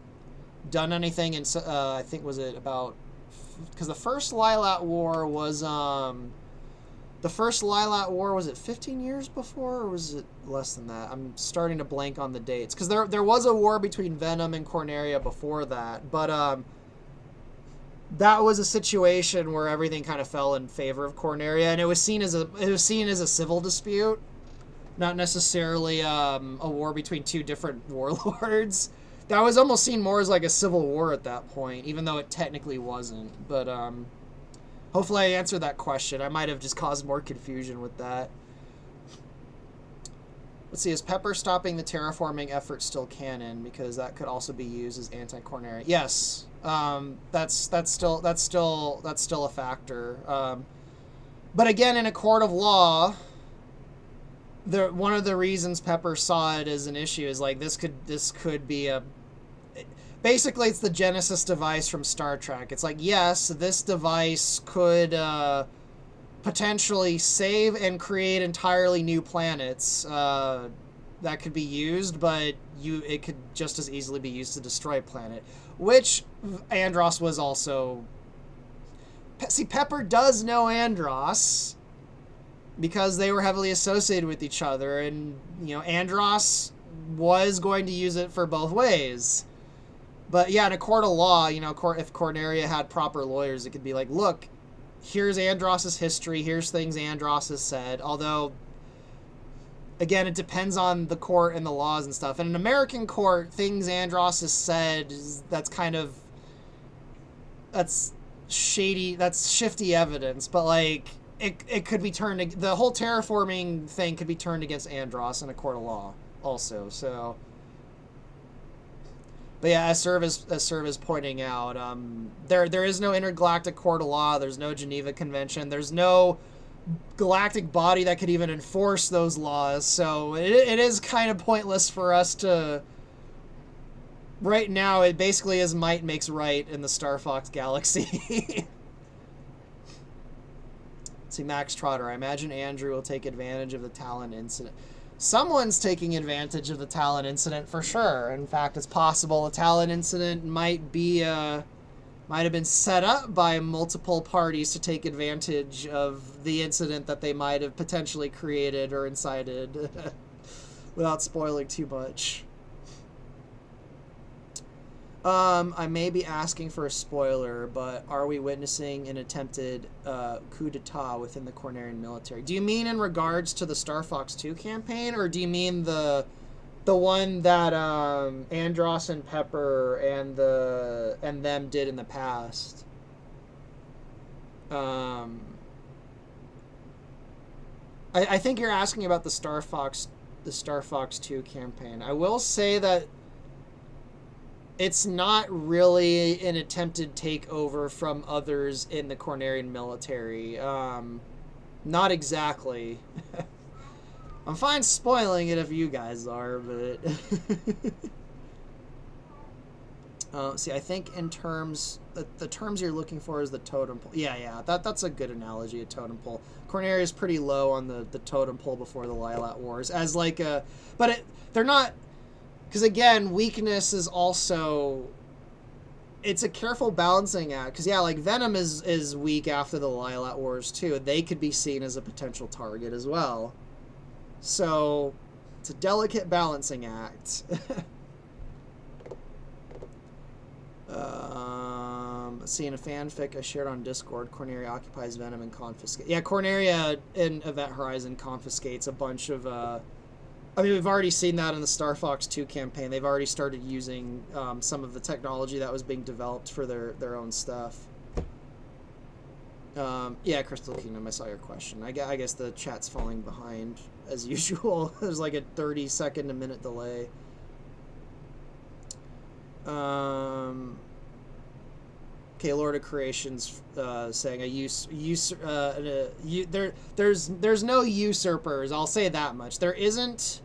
anything in, I think, was it about... Because the first Lilat War was, was it 15 years before, or was it less than that? I'm starting to blank on the dates. Because there was a war between Venom and Corneria before that, but that was a situation where everything kind of fell in favor of Corneria, and it was seen as a civil dispute, not necessarily a war between two different warlords. That was almost seen more as like a civil war at that point, even though it technically wasn't. But hopefully I answered that question. I might have just caused more confusion with that. Let's see, is Pepper stopping the terraforming effort still canon? Because that could also be used as anti-Corneria. Yes, that's still a factor. But again, in a court of law, one of the reasons Pepper saw it as an issue is like this could be a... Basically, it's the Genesis device from Star Trek. It's like, yes, this device could potentially save and create entirely new planets that could be used, but it could just as easily be used to destroy a planet, which Andros was also... See, Pepper does know Andros because they were heavily associated with each other, and Andros was going to use it for both ways. But yeah, in a court of law, if Corneria had proper lawyers, it could be like, look, here's Andros's history, here's things Andros has said. Although, again, it depends on the court and the laws and stuff. In an American court, things Andros has said, that's shady, that's shifty evidence. But like, it could be turned, the whole terraforming thing could be turned against Andros in a court of law also. So, but yeah, as Serv is pointing out, there is no intergalactic court of law. There's no Geneva Convention. There's no galactic body that could even enforce those laws. So it is kind of pointless for us to right now, it basically is might makes right in the Star Fox galaxy. See, Max Trotter, I imagine Andrew will take advantage of the Talon incident. Someone's taking advantage of the Talon incident for sure. In fact, it's possible the Talon incident might have been set up by multiple parties to take advantage of the incident that they might have potentially created or incited, without spoiling too much. I may be asking for a spoiler, but are we witnessing an attempted coup d'etat within the Cornerian military? Do you mean in regards to the Star Fox 2 campaign, or do you mean the one that Andros and Pepper and them did in the past? I think you're asking about the Star Fox 2 campaign. I will say that it's not really an attempted takeover from others in the Cornerian military. Not exactly. I'm fine spoiling it if you guys are, but... see, I think in terms... The terms you're looking for is the totem pole. Yeah, that's a good analogy, a totem pole. Corneria is pretty low on the totem pole before the Lilat Wars. As like a... But they're not... Because again, weakness is also... It's a careful balancing act. Because yeah, like Venom is weak after the Lilat Wars too. They could be seen as a potential target as well. So, it's a delicate balancing act. Seeing a fanfic I shared on Discord, Corneria occupies Venom and confiscates... Yeah, Corneria in Event Horizon confiscates a bunch of... I mean, we've already seen that in the Star Fox 2 campaign. They've already started using some of the technology that was being developed for their own stuff. Yeah, Crystal Kingdom, I saw your question. I guess the chat's falling behind, as usual. There's like a 30-second to minute delay. Okay, Lord of Creation's saying there's no usurpers. I'll say that much. There isn't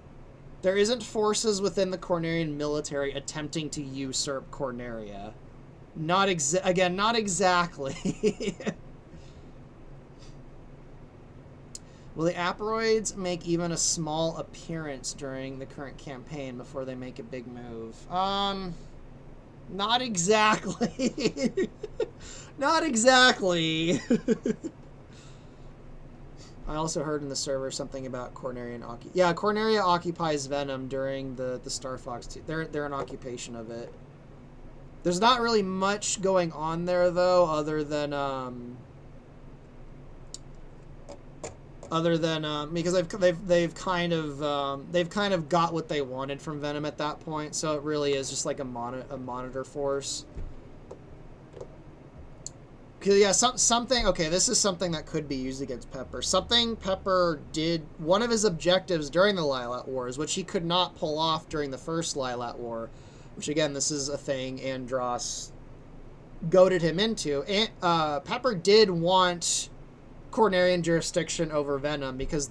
forces within the Cornerian military attempting to usurp Corneria. Not exactly. Will the Aperoids make even a small appearance during the current campaign before they make a big move? Not exactly. Not exactly. I also heard in the server something about Cornerian Yeah, Corneria occupies Venom during the Star Fox 2. They're an occupation of it. There's not really much going on there though, other than because they've kind of got what they wanted from Venom at that point, so it really is just like a monitor force. Cause yeah, something. Okay, this is something that could be used against Pepper. Something Pepper did. One of his objectives during the Lilat Wars, which he could not pull off during the first Lilat War, which again, this is a thing Andros goaded him into. And Pepper did want Cornerian jurisdiction over Venom, because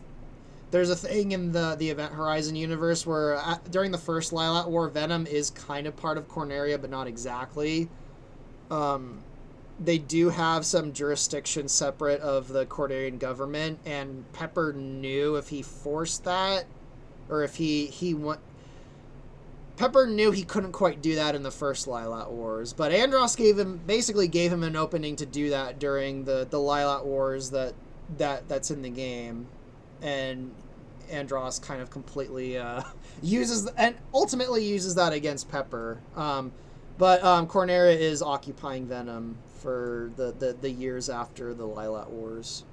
there's a thing in the Event Horizon universe where during the first Lilat War, Venom is kind of part of Corneria, but not exactly. They do have some jurisdiction separate of the Cornerian government, and Pepper knew if he forced that, or if Pepper knew he couldn't quite do that in the first Lilat Wars, but Andros basically gave him an opening to do that during the Lilat Wars that's in the game, and Andros kind of completely ultimately uses that against Pepper. But Corneria is occupying Venom for the years after the Lilat Wars.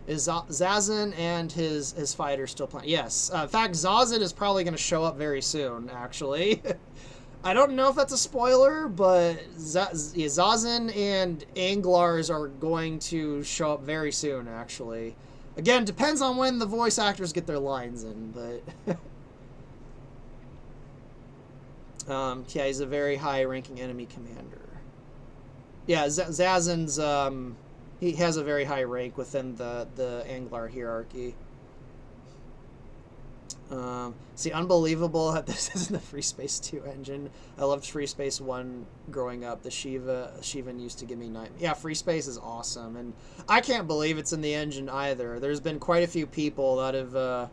Is Zazin and his fighter still playing? Yes. In fact, Zazin is probably going to show up very soon, actually. I don't know if that's a spoiler, but Zazin and Anglars are going to show up very soon, actually. Again, depends on when the voice actors get their lines in, but... yeah, he's a very high-ranking enemy commander. Yeah, Zazin's... he has a very high rank within the Anglar hierarchy. See, unbelievable that this isn't the Free Space 2 engine. I loved Free Space 1 growing up. The Shivan used to give me nightmares. Yeah, Free Space is awesome, and I can't believe it's in the engine either. There's been quite a few people that have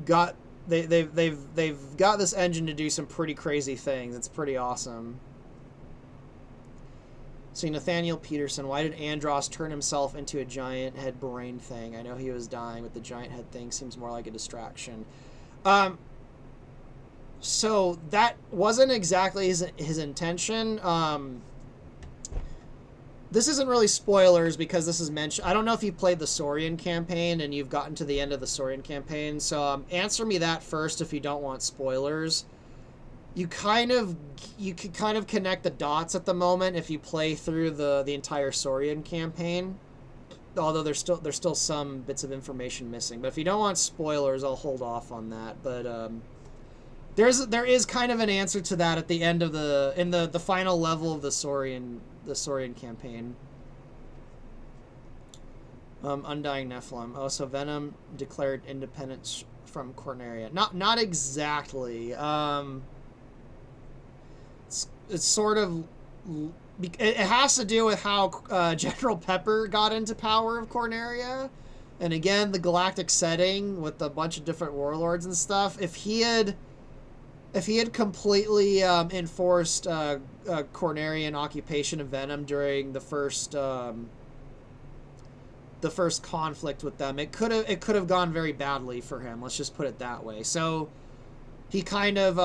got they've got this engine to do some pretty crazy things. It's pretty awesome. See, Nathaniel Peterson, why did Andros turn himself into a giant head brain thing? I know he was dying, but the giant head thing seems more like a distraction. So that wasn't exactly his intention. This isn't really spoilers because this is mentioned. I don't know if you've played the Saurian campaign and you've gotten to the end of the Saurian campaign. So answer me that first if you don't want spoilers. You could kind of connect the dots at the moment if you play through the entire Saurian campaign. Although there's still some bits of information missing. But if you don't want spoilers, I'll hold off on that. But there is kind of an answer to that at the end of the final level of the Saurian campaign. Undying Nephilim. Oh, so Venom declared independence from Corneria. Not exactly. It's sort of, it has to do with how General Pepper got into power of Corneria, and again the galactic setting with a bunch of different warlords and stuff. If he had completely enforced Cornerian occupation of Venom during the first conflict with them, it could have gone very badly for him. Let's just put it that way. So he kind of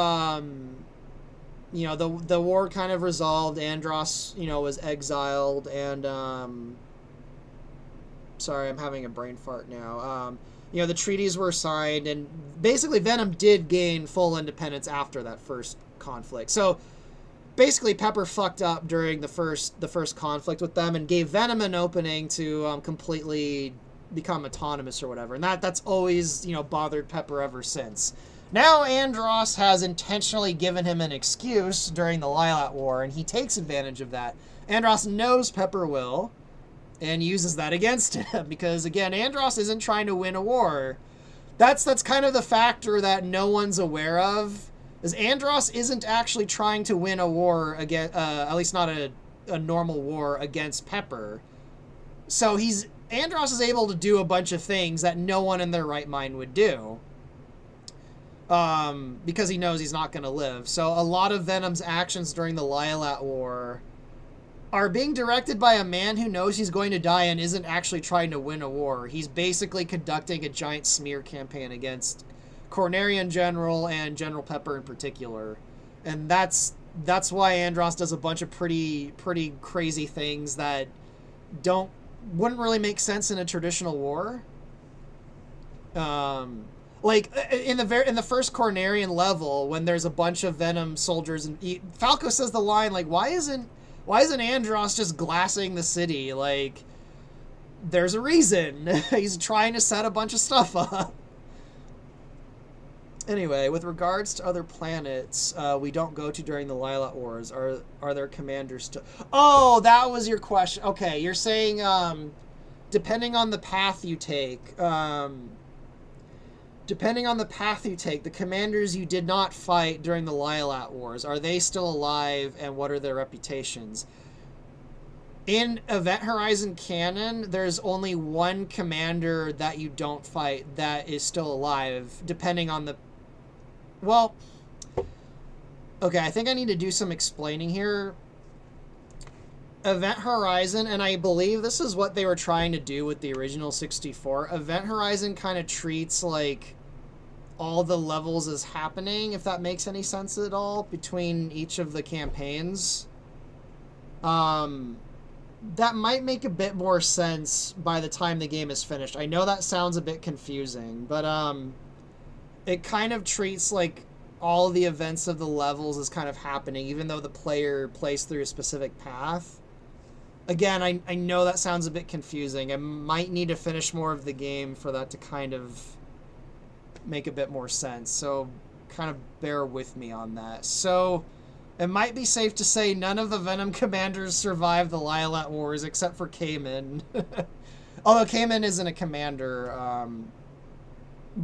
the war kind of resolved. Andros, was exiled, and sorry, I'm having a brain fart now. The treaties were signed, and basically Venom did gain full independence after that first conflict. So basically Pepper fucked up during the first conflict with them and gave Venom an opening to completely become autonomous or whatever. And that's always, bothered Pepper ever since. Now Andros has intentionally given him an excuse during the Lilat War, and he takes advantage of that. Andros knows Pepper will, and uses that against him, because again, Andros isn't trying to win a war. That's kind of the factor that no one's aware of, is Andros isn't actually trying to win a war against, at least not a normal war against Pepper. So Andros is able to do a bunch of things that no one in their right mind would do. Because he knows he's not going to live. So a lot of Venom's actions during the Lilat War are being directed by a man who knows he's going to die and isn't actually trying to win a war. He's basically conducting a giant smear campaign against Cornerian General and General Pepper in particular. And that's why Andros does a bunch of pretty crazy things that wouldn't really make sense in a traditional war. Like in the first Cornerian level, when there's a bunch of Venom soldiers, and Falco says the line like, "Why isn't Andros just glassing the city?" Like, there's a reason. He's trying to set a bunch of stuff up. Anyway, with regards to other planets we don't go to during the Lilat Wars, are there commanders to? Oh, that was your question. Okay, you're saying depending on the path you take. Depending on the path you take, the commanders you did not fight during the Lilat Wars, are they still alive, and what are their reputations? In Event Horizon canon, there's only one commander that you don't fight that is still alive, depending on the... Well, okay, I think I need to do some explaining here. Event Horizon, and I believe this is what they were trying to do with the original 64, Event Horizon kind of treats, like, all the levels as happening, if that makes any sense at all, between each of the campaigns. That might make a bit more sense by the time the game is finished. I know that sounds a bit confusing, but it kind of treats, like, all the events of the levels as kind of happening, even though the player plays through a specific path. Again, I know that sounds a bit confusing. I might need to finish more of the game for that to kind of make a bit more sense. So kind of bear with me on that. So it might be safe to say none of the Venom commanders survived the Lilat Wars except for Cayman. Although Cayman isn't a commander.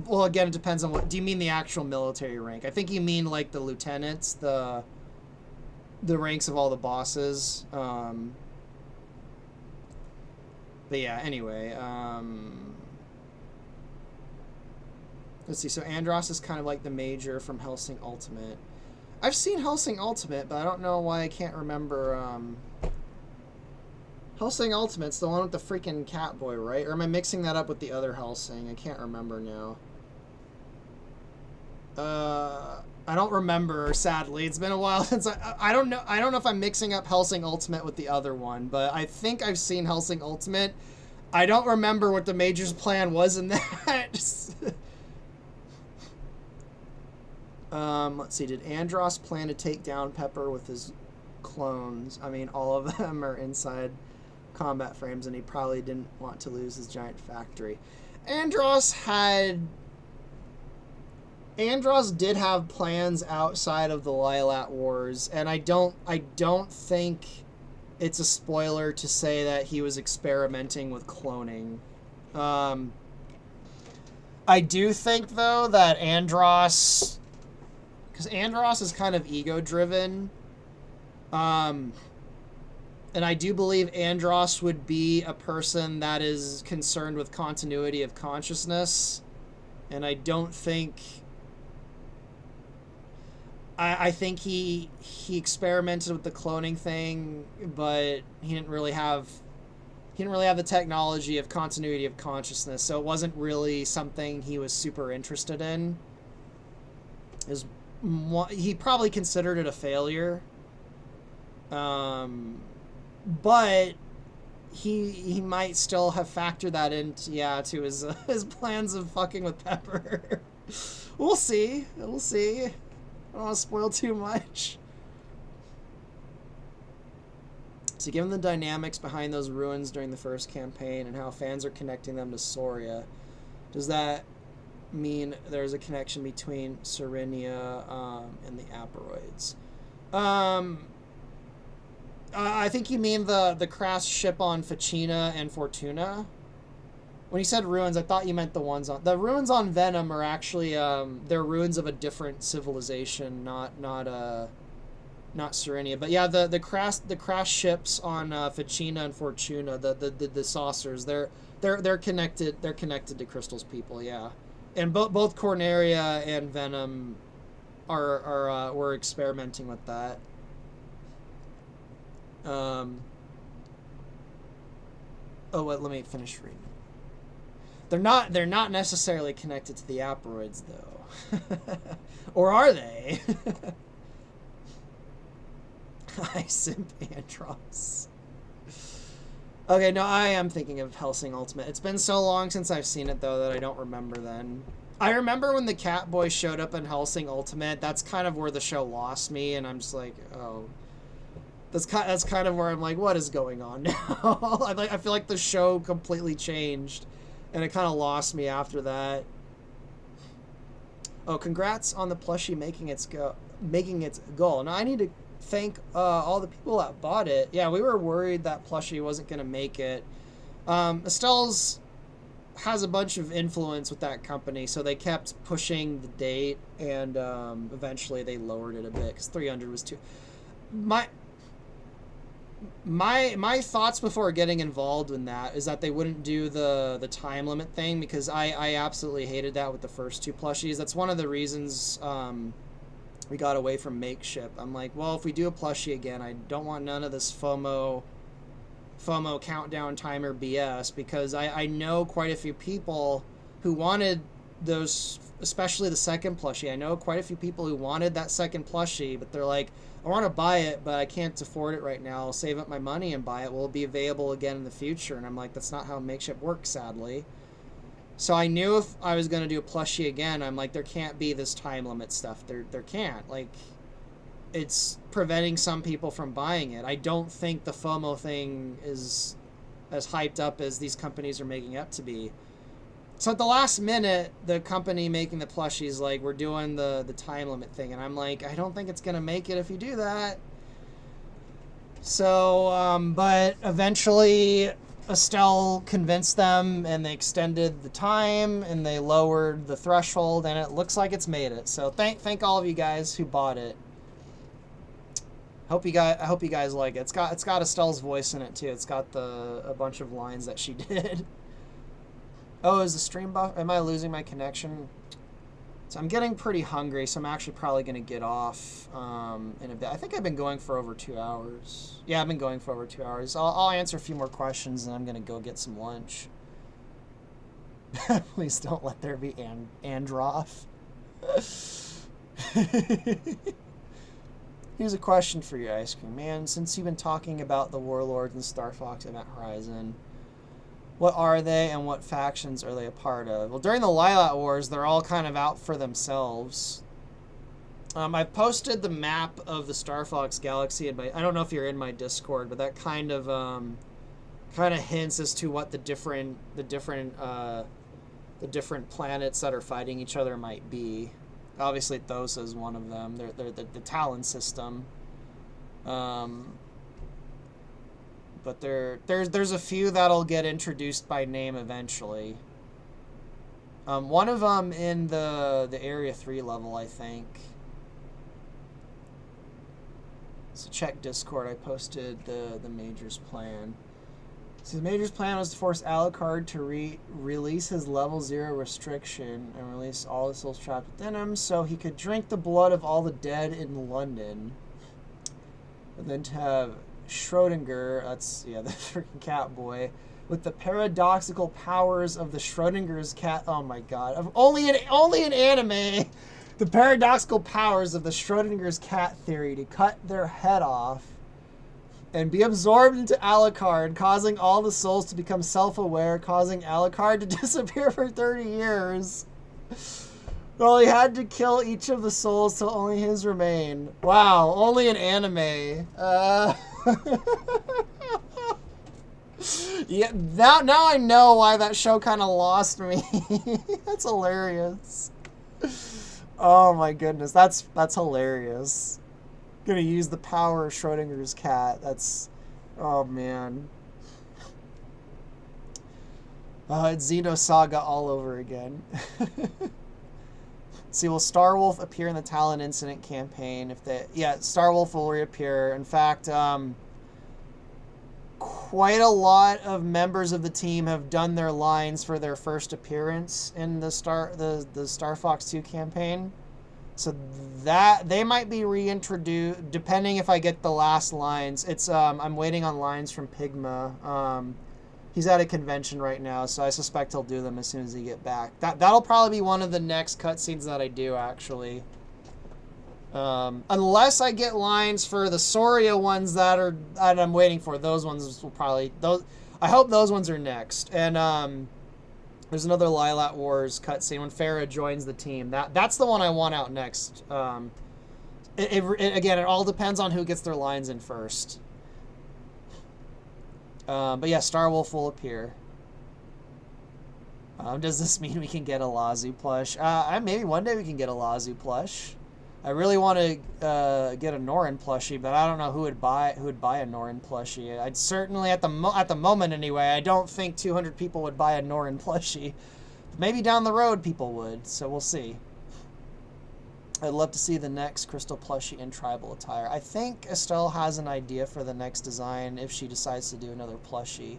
Well, again, it depends on what... Do you mean the actual military rank? I think you mean, like, the lieutenants, the ranks of all the bosses. But yeah, anyway. Let's see. So Andros is kind of like the major from Hellsing Ultimate. I've seen Hellsing Ultimate, but I don't know why I can't remember... Hellsing Ultimate's the one with the freaking Catboy, right? Or am I mixing that up with the other Hellsing? I can't remember now. I don't remember, sadly. It's been a while since I don't know. I don't know if I'm mixing up Hellsing Ultimate with the other one, but I think I've seen Hellsing Ultimate. I don't remember what the Major's plan was in that. Let's see. Did Andros plan to take down Pepper with his clones? I mean, all of them are inside combat frames, and he probably didn't want to lose his giant factory. Andros did have plans outside of the Lilat Wars, and I don't think it's a spoiler to say that he was experimenting with cloning. I do think, though, that Andros... Because Andros is kind of ego-driven. And I do believe Andros would be a person that is concerned with continuity of consciousness. And I don't think... I think he experimented with the cloning thing, but he didn't really have the technology of continuity of consciousness, so it wasn't really something he was super interested in. He probably considered it a failure. But he might still have factored that into to his plans of fucking with Pepper. We'll see. I don't want to spoil too much. So given the dynamics behind those ruins during the first campaign and how fans are connecting them to Soria, does that mean there's a connection between Serenia and the Aperoids? I think you mean the crash ship on Facina and Fortuna. When you said ruins, I thought you meant the ones on... The ruins on Venom are actually, they're ruins of a different civilization, not Serenia. But yeah, the crash ships on Facina and Fortuna, the saucers, they're connected to Crystal's people, yeah. And both Corneria and Venom were experimenting with that. Let me finish reading. They're not necessarily connected to the Aperoids, though. Or are they? I simp Andros. Okay, no, I am thinking of Hellsing Ultimate. It's been so long since I've seen it, though, that I don't remember then. I remember when the Catboy showed up in Hellsing Ultimate. That's kind of where the show lost me, and I'm just like, oh... That's kind of where I'm like, what is going on now? I feel like the show completely changed, and it kind of lost me after that. Oh, congrats on the plushie making its goal. Now I need to thank all the people that bought it. Yeah, we were worried that plushie wasn't going to make it. Estelle's has a bunch of influence with that company, so they kept pushing the date, and eventually they lowered it a bit because 300 was too... My thoughts before getting involved in that is that they wouldn't do the time limit thing, because I absolutely hated that with the first two plushies. That's one of the reasons we got away from Makeship. I'm like, well, if we do a plushie again, I don't want none of this FOMO countdown timer BS, because I know quite a few people who wanted those, especially the second plushie. I know quite a few people who wanted that second plushie, but they're like, I want to buy it, but I can't afford it right now. I'll save up my money and buy it. Will it be available again in the future? And I'm like, that's not how Makeship works, sadly. So I knew if I was going to do a plushie again, I'm like, there can't be this time limit stuff. There can't. Like, it's preventing some people from buying it. I don't think the FOMO thing is as hyped up as these companies are making up to be. So at the last minute, the company making the plushies like, we're doing the time limit thing. And I'm like, I don't think it's going to make it if you do that. So, but eventually Estelle convinced them, and they extended the time, and they lowered the threshold, and it looks like it's made it. So thank all of you guys who bought it. I hope you guys like it. It's got Estelle's voice in it too. It's got a bunch of lines that she did. Oh, is the stream buff? Am I losing my connection? So I'm getting pretty hungry, so I'm actually probably going to get off in a bit. I think I've been going for over 2 hours. Yeah, I've been going for over 2 hours. I'll answer a few more questions, and I'm going to go get some lunch. Please don't let there be Androff. Here's a question for you, Ice Cream Man. Since you've been talking about the Warlords and Star Fox Event Horizon, what are they and what factions are they a part of? Well, during the Lilat Wars, they're all kind of out for themselves. I posted the map of the Star Fox Galaxy in my, I don't know if you're in my Discord, but that kind of hints as to what the different planets that are fighting each other might be. Obviously, Thosa is one of them. They're the Talon system. But there's a few that'll get introduced by name eventually. One of them in the Area 3 level, I think. So check Discord. I posted the Major's plan. So the Major's plan was to force Alucard to release his level 0 restriction and release all the souls trapped within him, so he could drink the blood of all the dead in London. And then to have Schrodinger, that's, yeah, the freaking cat boy, with the paradoxical powers of the Schrodinger's cat. Oh my god. Only in anime, the paradoxical powers of the Schrodinger's cat theory to cut their head off and be absorbed into Alucard, causing all the souls to become self-aware, causing Alucard to disappear for 30 years. Well, he had to kill each of the souls till only his remain. Wow, only an anime. Yeah, now I know why that show kind of lost me. That's hilarious. Oh my goodness, that's hilarious. Gonna use the power of Schrodinger's cat. That's, oh man. It's Xeno Saga all over again. See, will Starwolf appear in the Talon Incident campaign? Yeah, Starwolf will reappear. In fact, quite a lot of members of the team have done their lines for their first appearance in the Star Fox 2 campaign. So that they might be reintroduced, depending if I get the last lines. It's I'm waiting on lines from Pigma. He's at a convention right now, so I suspect he'll do them as soon as he get back. That'll probably be one of the next cutscenes that I do, actually. Unless I get lines for the Soria ones that I'm waiting for. Those ones will probably, I hope those ones are next. And there's another Lilat Wars cutscene when Farah joins the team. That's the one I want out next. Again, it all depends on who gets their lines in first. But yeah, Starwolf will appear. Does this mean we can get a Lazu plush? Maybe one day we can get a Lazu plush. I really want to get a Norin plushie, but I don't know who would buy a Norin plushie. I'd certainly, at the moment anyway, I don't think 200 people would buy a Norin plushie. Maybe down the road people would, so we'll see. I'd love to see the next Crystal plushie in tribal attire. I think Estelle has an idea for the next design if she decides to do another plushie.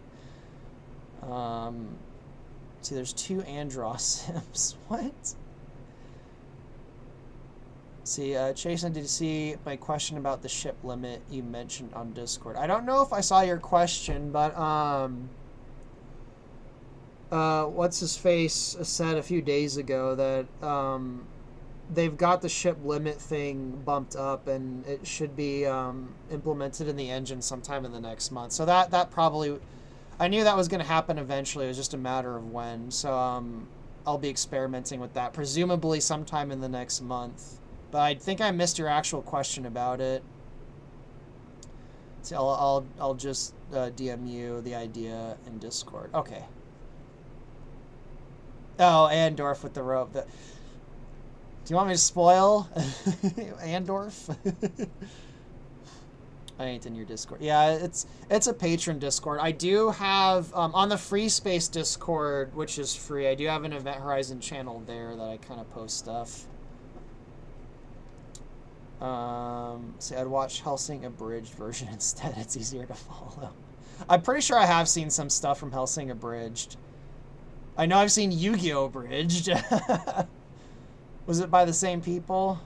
See, there's 2 Andross Sims. What? See, Chasen, did you see my question about the ship limit you mentioned on Discord? I don't know if I saw your question, but what's his face said a few days ago that they've got the ship limit thing bumped up and it should be implemented in the engine sometime in the next month. So that probably, I knew that was going to happen eventually. It was just a matter of when. So I'll be experimenting with that, presumably sometime in the next month. But I think I missed your actual question about it. So I'll just DM you the idea in Discord. Okay. Oh, Andorf with the rope. Do you want me to spoil Andorf? I ain't in your Discord. Yeah, it's a patron Discord. I do have on the Free Space Discord, which is free. I do have an Event Horizon channel there that I kind of post stuff. See, I'd watch Hellsing Abridged version instead. It's easier to follow. I'm pretty sure I have seen some stuff from Hellsing Abridged. I know I've seen Yu-Gi-Oh! Abridged. Was it by the same people?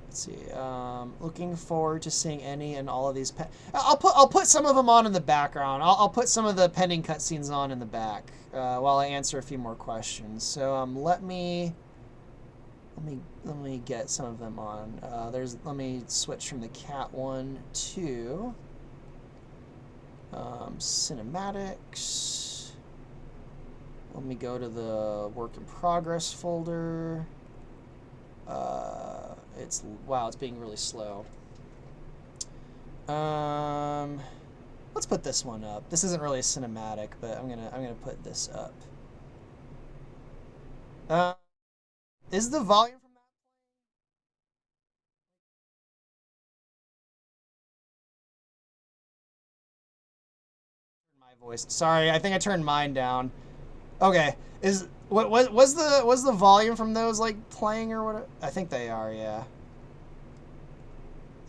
Let's see. Looking forward to seeing any and all of these. I'll put some of them on in the background. I'll put some of the pending cutscenes on in the back while I answer a few more questions. So let me get some of them on. Let me switch from the cat one to cinematics. Let me go to the work in progress folder. It's being really slow. Let's put this one up. This isn't really a cinematic, but I'm gonna put this up. Is the volume from that my voice? Sorry, I think I turned mine down. Okay, was the volume from those like playing or what? I think they are, yeah.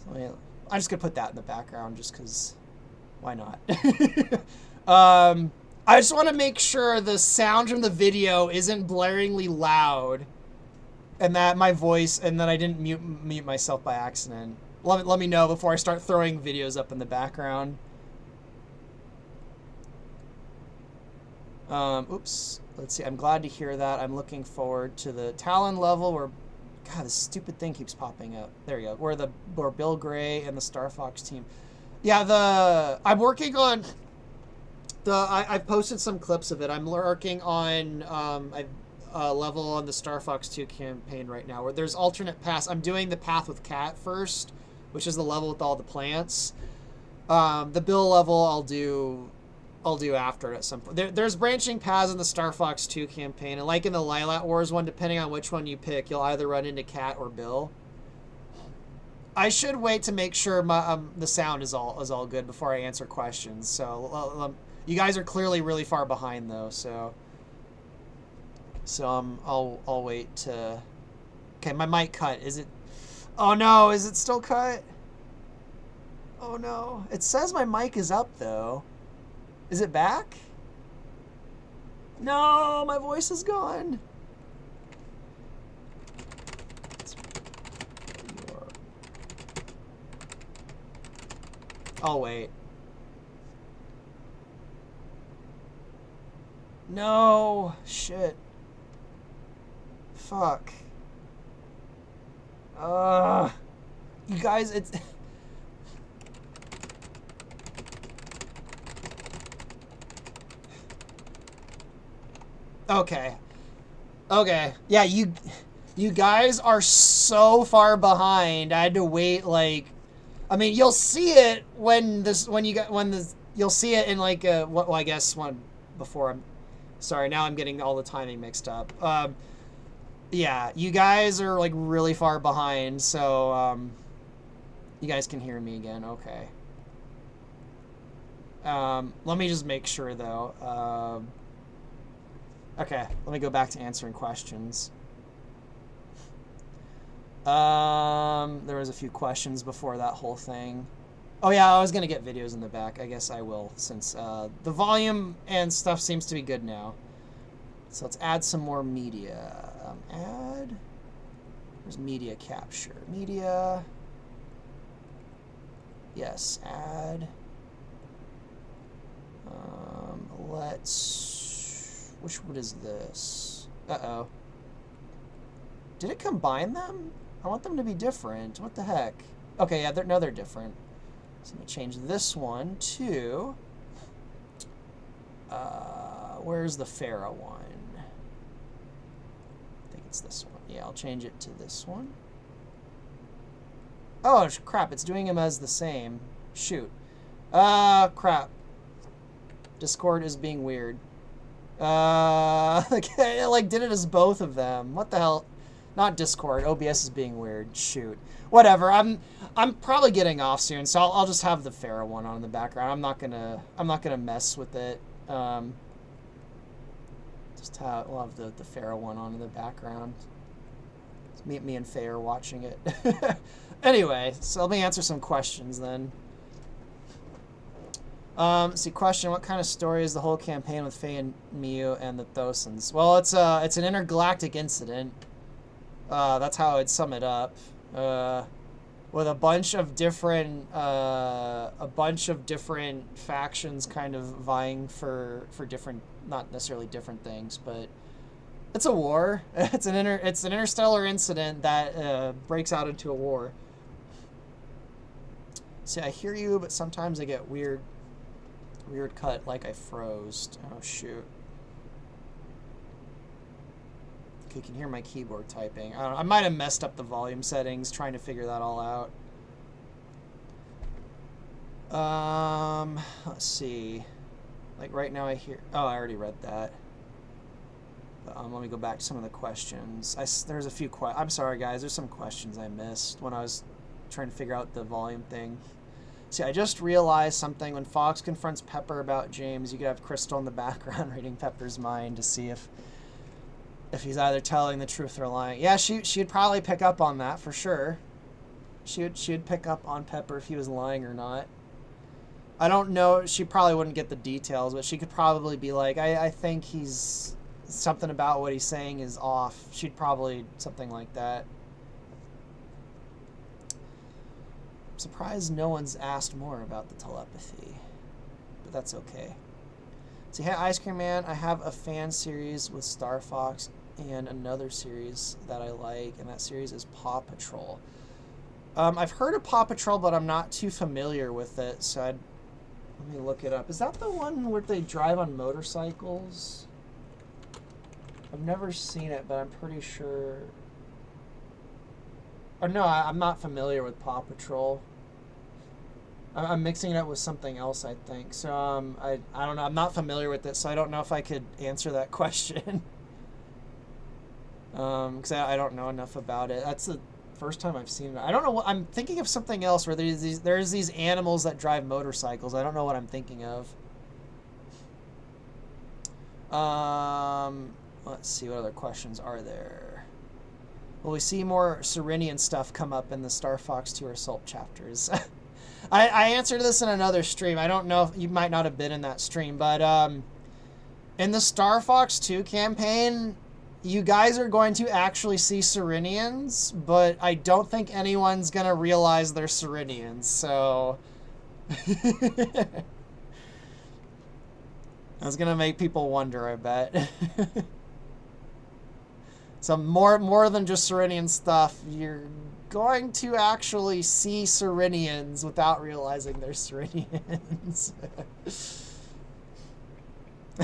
So I'm just gonna put that in the background just because, why not? I just want to make sure the sound from the video isn't blaringly loud, and that my voice, and that I didn't mute myself by accident. Let me know before I start throwing videos up in the background. Oops. Let's see. I'm glad to hear that. I'm looking forward to the Talon level where, God, this stupid thing keeps popping up. There you go. Where Bill Gray and the Star Fox team. Yeah, I'm working on I've posted some clips of it. I'm working on a level on the Star Fox 2 campaign right now where there's alternate paths. I'm doing the path with Cat first, which is the level with all the plants. The Bill level I'll do after it at some point. There's branching paths in the Star Fox 2 campaign, and like in the Lilac Wars one, depending on which one you pick, you'll either run into Cat or Bill. I should wait to make sure the sound is all good before I answer questions. So you guys are clearly really far behind though, so I'll wait to. Okay, my mic cut. Is it? Oh no, is it still cut? Oh no, it says my mic is up though. Is it back? No, my voice is gone. I'll wait. No, shit. Fuck. You guys, it's... Okay. Yeah, you guys are so far behind. I had to wait like, I mean, you'll see it you'll see it in like I guess one before sorry, now I'm getting all the timing mixed up. Yeah, you guys are like really far behind, so you guys can hear me again. Okay. Let me just make sure though. Okay, let me go back to answering questions. There was a few questions before that whole thing. Oh yeah, I was gonna get videos in the back. I guess I will, since the volume and stuff seems to be good now. So let's add some more media. Add. There's media capture. Media. Yes, add. What is this? Uh-oh. Did it combine them? I want them to be different. What the heck? Okay, yeah, they're different. So let me change this one to... where's the Pharaoh one? I think it's this one. Yeah, I'll change it to this one. Oh, crap, it's doing them as the same. Shoot. Crap. Discord is being weird. Like, it like did it as both of them. What the hell? Not Discord. OBS is being weird. Shoot. Whatever. I'm probably getting off soon, so I'll just have the Pharaoh one on in the background. I'm not gonna mess with it. We'll have the Pharaoh one on in the background. It's me and Faye are watching it. Anyway, so let me answer some questions then. See, question: what kind of story is the whole campaign with Faye and Miu and the Thosons? Well, it's an intergalactic incident. That's how I'd sum it up. With a bunch of different factions kind of vying for different, not necessarily different things, but it's a war. It's an interstellar incident that breaks out into a war. See, I hear you, but sometimes I get weird cut, like I froze. Oh shoot. Okay, you can hear my keyboard typing. I don't know, I might have messed up the volume settings trying to figure that all out. Let's see. Like right now I hear... Oh, I already read that. Let me go back to some of the questions. There's a few I'm sorry, guys. There's some questions I missed when I was trying to figure out the volume thing. See, I just realized something. When Fox confronts Pepper about James, you could have Crystal in the background reading Pepper's mind to see if he's either telling the truth or lying. Yeah, she'd probably pick up on that for sure. She'd pick up on Pepper if he was lying or not. I don't know. She probably wouldn't get the details, but she could probably be like, I think he's... something about what he's saying is off. She'd probably... something like that. I'm surprised no one's asked more about the telepathy. But that's okay. So, hey, Ice Cream Man, I have a fan series with Star Fox and another series that I like, and that series is Paw Patrol. I've heard of Paw Patrol, but I'm not too familiar with it, so let me look it up. Is that the one where they drive on motorcycles? I've never seen it, but I'm pretty sure... Oh, no, I'm not familiar with Paw Patrol. I'm mixing it up with something else, I think. So, I don't know. I'm not familiar with it, so I don't know if I could answer that question. Because I don't know enough about it. That's the first time I've seen it. I don't know what... I'm thinking of something else where there's these animals that drive motorcycles. I don't know what I'm thinking of. Let's see, what other questions are there? Will we see more Serenian stuff come up in the Star Fox 2 Assault chapters? I answered this in another stream. I don't know if you might not have been in that stream, but in the Star Fox 2 campaign, you guys are going to actually see Serenians, but I don't think anyone's going to realize they're Serenians, so... That's going to make people wonder, I bet. So more than just Serenian stuff, you're going to actually see Serenians without realizing they're Serenians.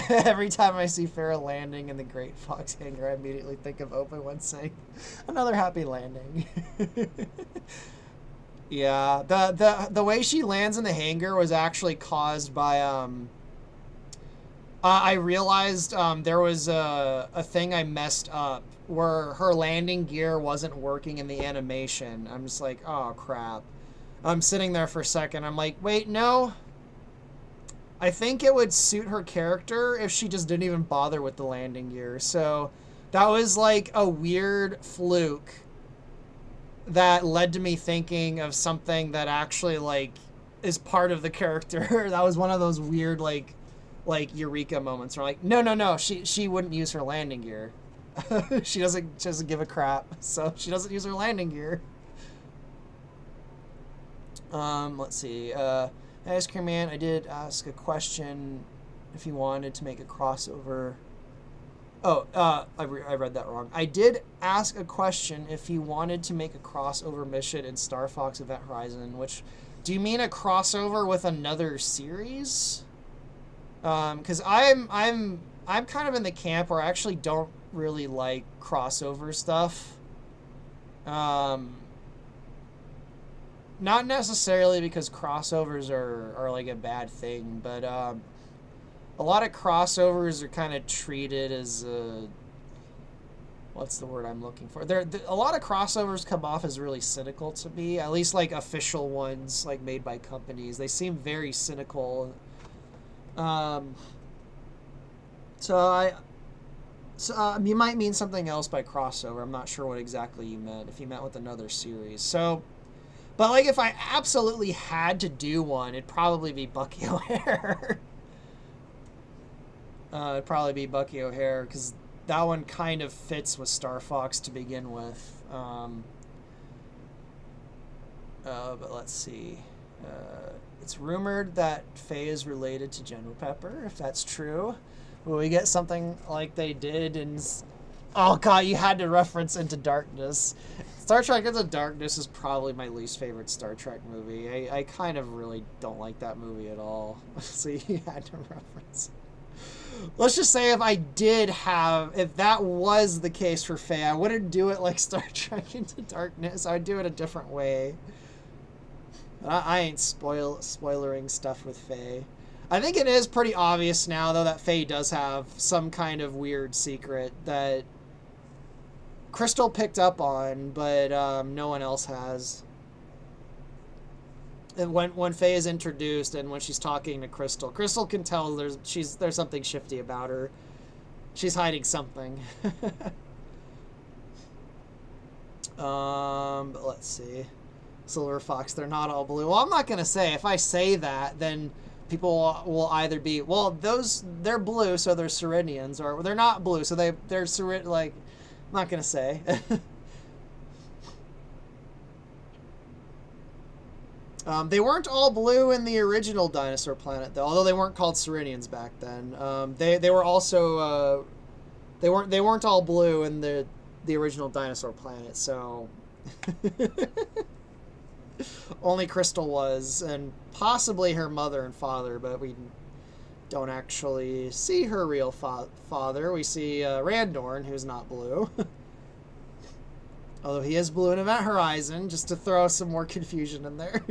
Every time I see Farrah landing in the Great Fox Hangar, I immediately think of Open One saying, "Another happy landing." Yeah, the way she lands in the hangar was actually caused by I realized there was a thing I messed up where her landing gear wasn't working in the animation. I'm just like, oh crap. I'm sitting there for a second. I'm like, wait, no. I think it would suit her character if she just didn't even bother with the landing gear. So that was like a weird fluke that led to me thinking of something that actually like is part of the character. That was one of those weird like eureka moments where like, no, she wouldn't use her landing gear. she doesn't give a crap, so she doesn't use her landing gear. Let's see. Ice Cream Man, I did ask a question if you wanted to make a crossover. Oh, I read that wrong. I did ask a question if you wanted to make a crossover mission in Star Fox Event Horizon, which, do you mean a crossover with another series? Because I'm kind of in the camp where I actually don't really like crossover stuff. Not necessarily because crossovers are like a bad thing, but a lot of crossovers are kind of treated as what's the word I'm looking for? A lot of crossovers come off as really cynical to me. At least like official ones, like made by companies, they seem very cynical. You might mean something else by crossover. I'm not sure what exactly you meant. If you meant with another series, but like if I absolutely had to do one, it'd probably be Bucky O'Hare. It'd probably be Bucky O'Hare because that one kind of fits with Star Fox to begin with. But let's see. It's rumored that Faye is related to General Pepper. If that's true, will we get something like they did in... Oh god, you had to reference Into Darkness. Star Trek Into Darkness is probably my least favorite Star Trek movie. I kind of really don't like that movie at all. So you had to reference. Let's just say if that was the case for Faye, I wouldn't do it like Star Trek Into Darkness. I'd do it a different way. I ain't spoilering stuff with Faye. I think it is pretty obvious now, though, that Faye does have some kind of weird secret that Crystal picked up on, but no one else has. And when Faye is introduced and when she's talking to Crystal can tell there's something shifty about her. She's hiding something. But let's see. Silver Fox, they're not all blue. Well, I'm not gonna say. If I say that, then people will either be, well, they're blue, so they're Cerinians, or they're not blue, so they're Cerin. Like, I'm not gonna say. They weren't all blue in the original Dinosaur Planet, though. Although they weren't called Cerinians back then. They were also they weren't all blue in the original Dinosaur Planet. So only Crystal was, and possibly her mother and father, but we don't actually see her real father. We see Randorn, who's not blue. Although he is blue in Event Horizon, just to throw some more confusion in there.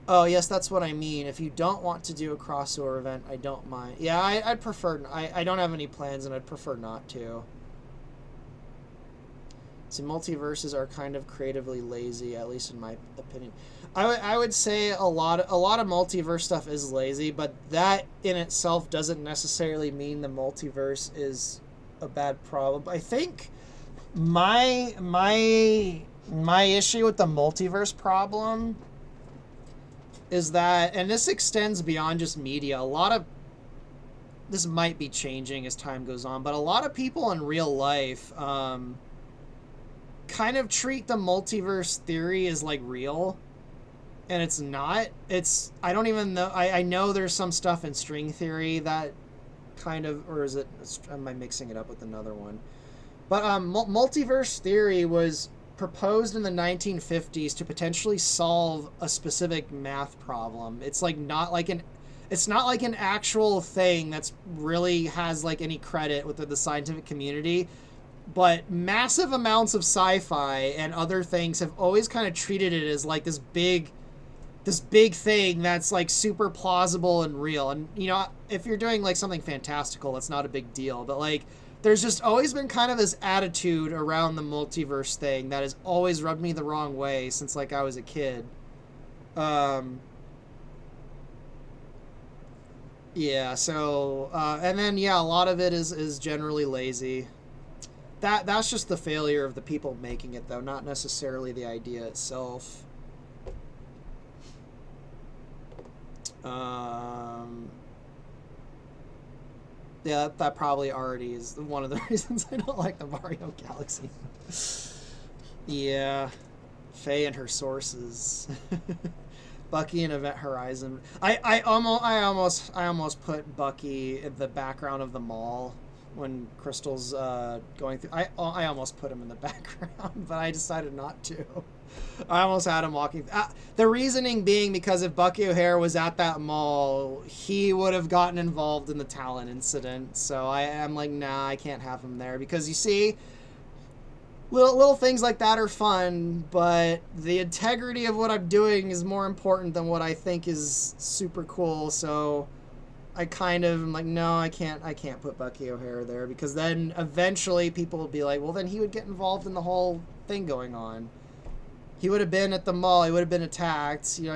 Oh, yes, that's what I mean. If you don't want to do a crossover event, I don't mind. Yeah, I'd prefer... I don't have any plans, and I'd prefer not to. So multiverses are kind of creatively lazy, at least in my opinion. I would say a lot of multiverse stuff is lazy, but that in itself doesn't necessarily mean the multiverse is a bad problem. I think my issue with the multiverse problem is that, and this extends beyond just media, this might be changing as time goes on, but a lot of people in real life kind of treat the multiverse theory as like real, and it's not. I don't even know. I know there's some stuff in string theory that kind of, or is it, am I mixing it up with another one? But multiverse theory was proposed in the 1950s to potentially solve a specific math problem. It's not like an actual thing that's really has like any credit within the scientific community, but massive amounts of sci-fi and other things have always kind of treated it as like this big thing that's like super plausible and real. And you know, if you're doing like something fantastical, that's not a big deal, but like there's just always been kind of this attitude around the multiverse thing that has always rubbed me the wrong way since like I was a kid. Yeah, so and then yeah, a lot of it is generally lazy. That's just the failure of the people making it, though, not necessarily the idea itself. Yeah, that probably already is one of the reasons I don't like the Mario Galaxy. Yeah, Faye and her sources. Bucky and Event Horizon. I almost put Bucky in the background of the mall when Crystal's going through. I almost put him in the background, but I decided not to. I almost had him walking. The reasoning being because if Bucky O'Hare was at that mall, he would have gotten involved in the Talon incident. So I'm like, nah, I can't have him there. Because you see, little things like that are fun, but the integrity of what I'm doing is more important than what I think is super cool. So I kind of am like, no, I can't put Bucky O'Hare there, because then eventually people will be like, well, then he would get involved in the whole thing going on. He would have been at the mall. He would have been attacked. You know,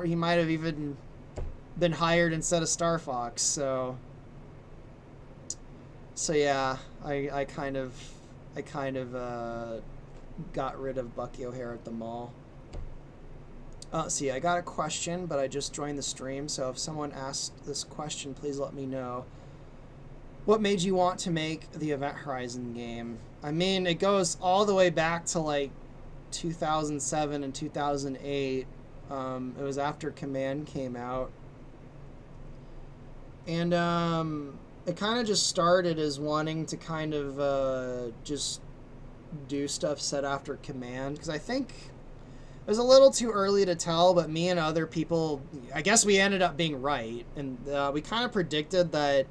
he might have even been hired instead of Star Fox. So yeah, I kind of got rid of Bucky O'Hare at the mall. See, I got a question, but I just joined the stream, so if someone asked this question, please let me know. What made you want to make the Event Horizon game? I mean, it goes all the way back to like 2007 and 2008. It was after Command came out. And it kind of just started as wanting to kind of just do stuff set after Command, because I think it was a little too early to tell, but me and other people, I guess we ended up being right, and we kind of predicted that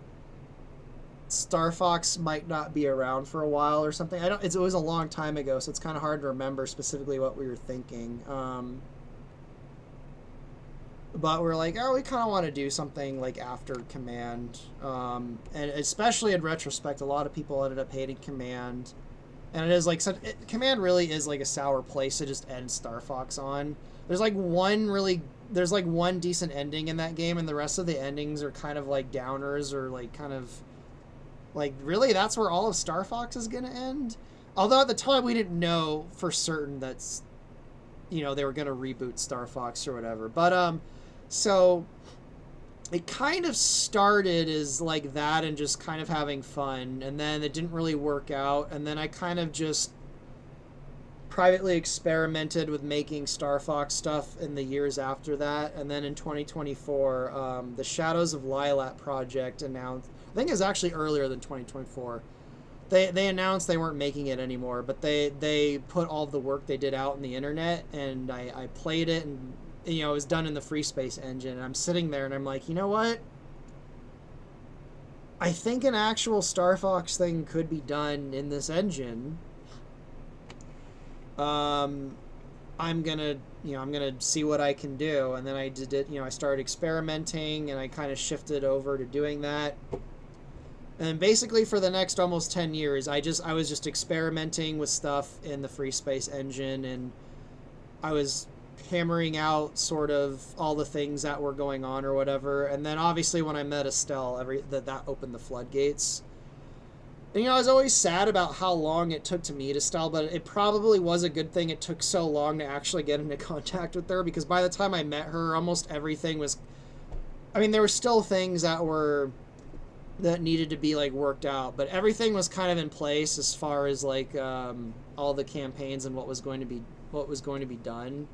Star Fox might not be around for a while or something. It was a long time ago, so it's kind of hard to remember specifically what we were thinking. But we're like, oh, we kind of want to do something like after Command, and especially in retrospect, a lot of people ended up hating Command. And it is like Command really is like a sour place to just end Star Fox on. There's like one decent ending in that game, and the rest of the endings are kind of like downers, or like kind of like, really, that's where all of Star Fox is gonna end. Although at the time we didn't know for certain that's, you know, they were gonna reboot Star Fox or whatever. But so it kind of started as like that and just kind of having fun, and then it didn't really work out, and then I kind of just privately experimented with making Star Fox stuff in the years after that. And then in 2024, the Shadows of Lilac project announced, I think it was actually earlier than 2024, they announced they weren't making it anymore, but they put all the work they did out on the internet, and I played it, and you know, it was done in the Free Space engine, and I'm sitting there and I'm like, you know what? I think an actual Star Fox thing could be done in this engine. I'm gonna see what I can do. And then I did it, I started experimenting, and I kind of shifted over to doing that. And basically for the next almost 10 years, I was just experimenting with stuff in the Free Space engine, and I was hammering out sort of all the things that were going on or whatever. And then obviously when I met Estelle, that opened the floodgates. And, I was always sad about how long it took to meet Estelle, but it probably was a good thing it took so long to actually get into contact with her, because by the time I met her, almost everything was, I mean, there were still things that needed to be like worked out, but everything was kind of in place as far as like all the campaigns and what was going to be done.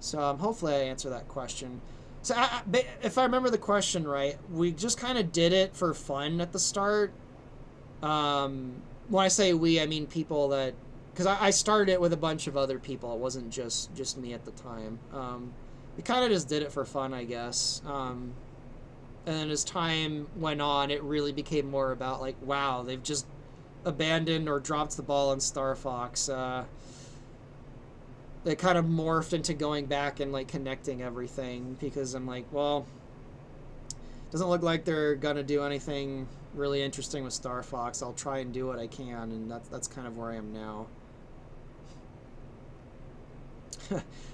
So hopefully I answer that question. So if I remember the question right, we just kind of did it for fun at the start. When I say we, I mean people that, because I started it with a bunch of other people. It wasn't just me at the time. We kind of just did it for fun, I guess. And then as time went on, it really became more about like, wow, they've just abandoned or dropped the ball on Star Fox. It kind of morphed into going back and like connecting everything, because I'm like, well, doesn't look like they're gonna do anything really interesting with Star Fox. I'll try and do what I can, and that's kind of where I am now.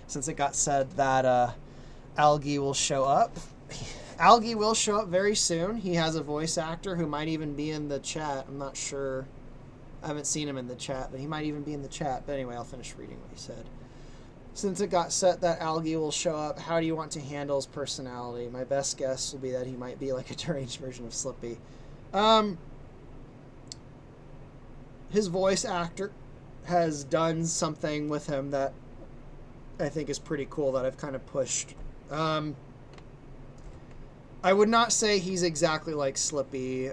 Since it got said that Algie will show up. Algie will show up very soon. He has a voice actor who might even be in the chat. I'm not sure. I haven't seen him in the chat, but he might even be in the chat. But anyway, I'll finish reading what he said. Since it got set that Algie will show up, how do you want to handle his personality? My best guess will be that he might be like a deranged version of Slippy. His voice actor has done something with him that I think is pretty cool, that I've kind of pushed. I would not say he's exactly like Slippy.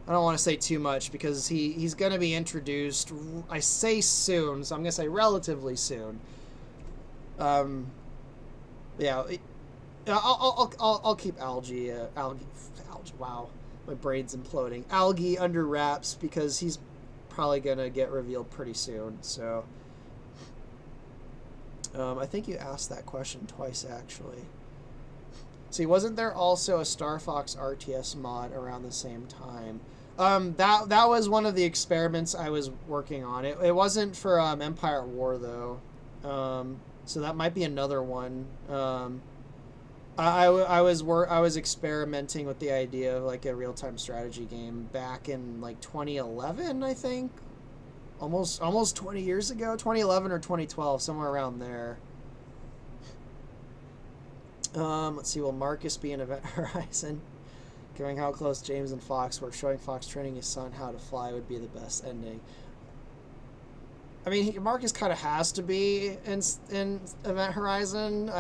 I don't want to say too much, because he's going to be introduced, I say soon, so I'm going to say relatively soon. Yeah, I'll keep Algie, wow, my brain's imploding. Algie under wraps, because he's probably going to get revealed pretty soon, so. I think you asked that question twice, actually. See, wasn't there also a Star Fox RTS mod around the same time? That was one of the experiments I was working on. It wasn't for Empire at War though, so that might be another one. I was experimenting with the idea of like a real-time strategy game back in like 2011, I think, almost 20 years ago, 2011 or 2012, somewhere around there. Let's see. Will Marcus be in Event Horizon? Given how close James and Fox were, showing Fox training his son how to fly would be the best ending. I mean, Marcus kind of has to be in Event Horizon.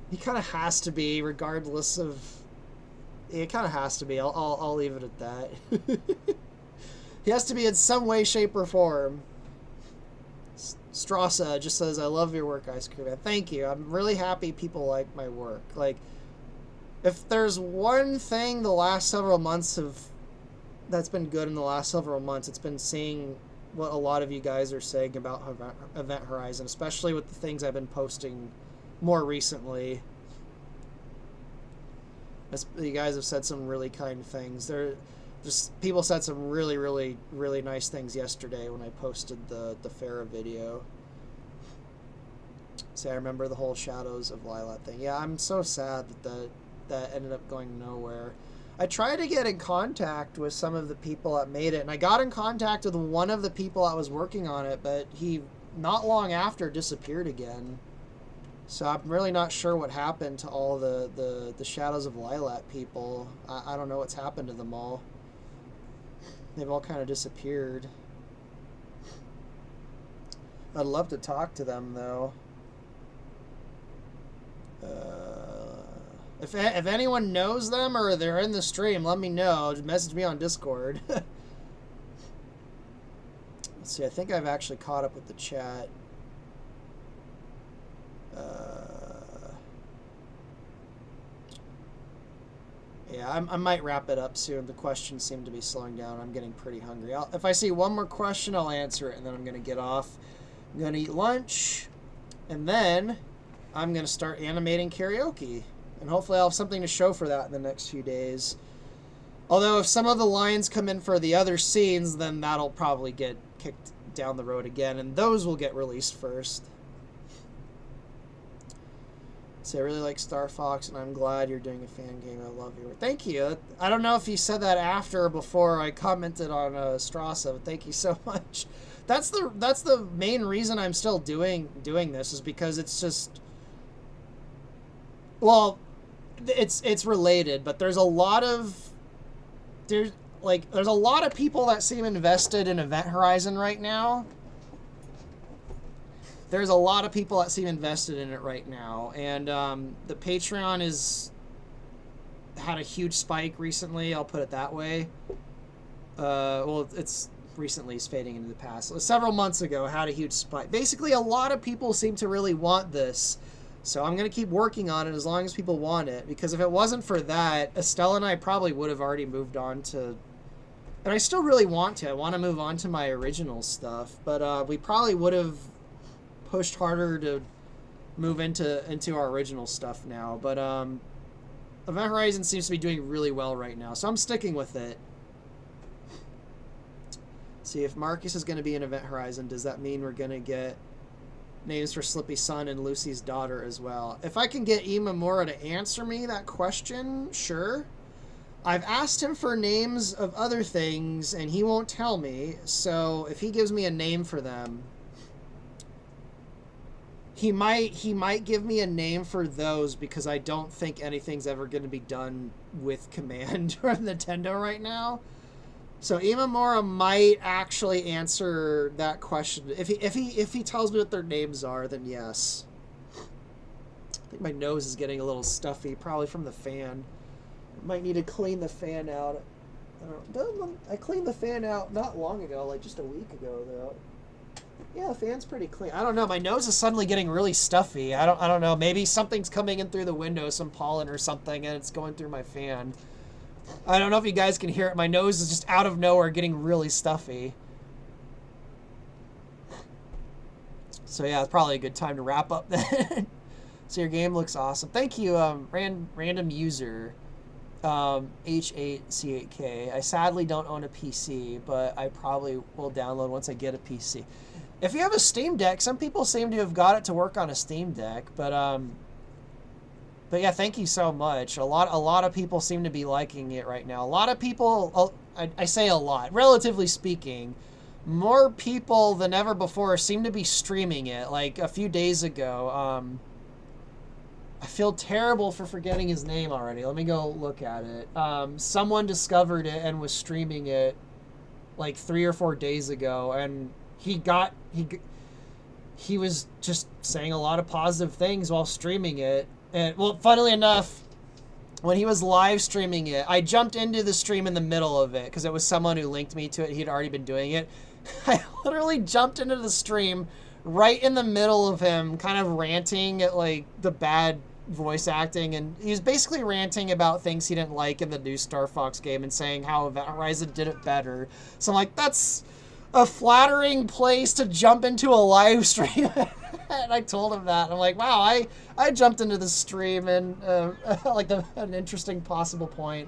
He kind of has to be, regardless of. It kind of has to be. I'll leave it at that. He has to be in some way, shape, or form. Strassa just says, "I love your work, Ice Cream Man." Thank you. I'm really happy people like my work. Like, if there's one thing the last several months that's been good in the last several months, it's been seeing what a lot of you guys are saying about Event Horizon, especially with the things I've been posting more recently. You guys have said some really kind things. People said some really, really, really nice things yesterday when I posted the Farah video. See, I remember the whole Shadows of Lilac thing. Yeah, I'm so sad that ended up going nowhere. I tried to get in contact with some of the people that made it, and I got in contact with one of the people that was working on it, but he, not long after, disappeared again. So I'm really not sure what happened to all the Shadows of Lilac people. I don't know what's happened to them all. They've all kind of disappeared. I'd love to talk to them, though. If anyone knows them or they're in the stream, let me know. Just message me on Discord. Let's see, I think I've actually caught up with the chat. Yeah, I might wrap it up soon. The questions seem to be slowing down. I'm getting pretty hungry. If I see one more question, I'll answer it, and then I'm going to get off. I'm going to eat lunch, and then I'm going to start animating karaoke. And hopefully I'll have something to show for that in the next few days. Although if some of the lines come in for the other scenes, then that'll probably get kicked down the road again, and those will get released first. So I really like Star Fox, and I'm glad you're doing a fan game. I love your work. Thank you. I don't know if you said that after or before I commented on Strassa, but thank you so much. That's the main reason I'm still doing this, is because it's just, well, it's related, but there's a lot of people that seem invested in Event Horizon right now. There's a lot of people that seem invested in it right now, and the Patreon had a huge spike recently. I'll put it that way. Well, it's recently is fading into the past. So several months ago, it had a huge spike. Basically, a lot of people seem to really want this, so I'm gonna keep working on it as long as people want it. Because if it wasn't for that, Estelle and I probably would have already moved on to. And I still really want to. I want to move on to my original stuff, but we probably would have pushed harder to move into our original stuff now. But Event Horizon seems to be doing really well right now, so I'm sticking with it. See, if Marcus is going to be in Event Horizon, does that mean we're going to get names for Slippy's son and Lucy's daughter as well? If I can get Imamura to answer me that question, sure. I've asked him for names of other things, and he won't tell me, so if he gives me a name for them, he might give me a name for those, because I don't think anything's ever going to be done with Command or Nintendo right now. So Imamura might actually answer that question. If he tells me what their names are, then yes. I think my nose is getting a little stuffy, probably from the fan. Might need to clean the fan out. I cleaned the fan out not long ago, like just a week ago though. Yeah, the fan's pretty clean. I don't know. My nose is suddenly getting really stuffy. I don't know. Maybe something's coming in through the window, some pollen or something, and it's going through my fan. I don't know if you guys can hear it. My nose is just out of nowhere getting really stuffy. So yeah, it's probably a good time to wrap up then. So your game looks awesome. Thank you, random user, H8C8K. I sadly don't own a PC, but I probably will download once I get a PC. If you have a Steam Deck, some people seem to have got it to work on a Steam Deck, but yeah, thank you so much. A lot of people seem to be liking it right now. A lot of people, I say a lot, relatively speaking, more people than ever before seem to be streaming it. Like a few days ago, I feel terrible for forgetting his name already. Let me go look at it. Someone discovered it and was streaming it like 3 or 4 days ago, and he was just saying a lot of positive things while streaming it. And well, funnily enough, when he was live streaming it, I jumped into the stream in the middle of it because it was someone who linked me to it. He'd already been doing it. I literally jumped into the stream right in the middle of him kind of ranting at like the bad voice acting, and he was basically ranting about things he didn't like in the new Star Fox game and saying how Event Horizon did it better. So I'm like, that's a flattering place to jump into a live stream. And I told him that. I'm like, wow, I jumped into the stream and like an interesting possible point.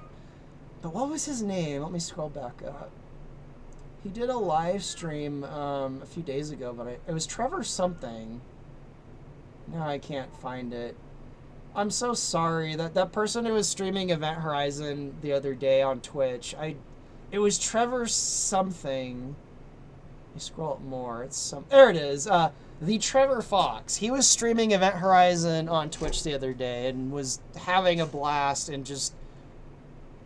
But what was his name? Let me scroll back up. He did a live stream a few days ago, but it was Trevor something. Now I can't find it. I'm so sorry. That person who was streaming Event Horizon the other day on Twitch, it was Trevor something. Let me scroll up more. There it is. The Trevor Fox. He was streaming Event Horizon on Twitch the other day and was having a blast, and just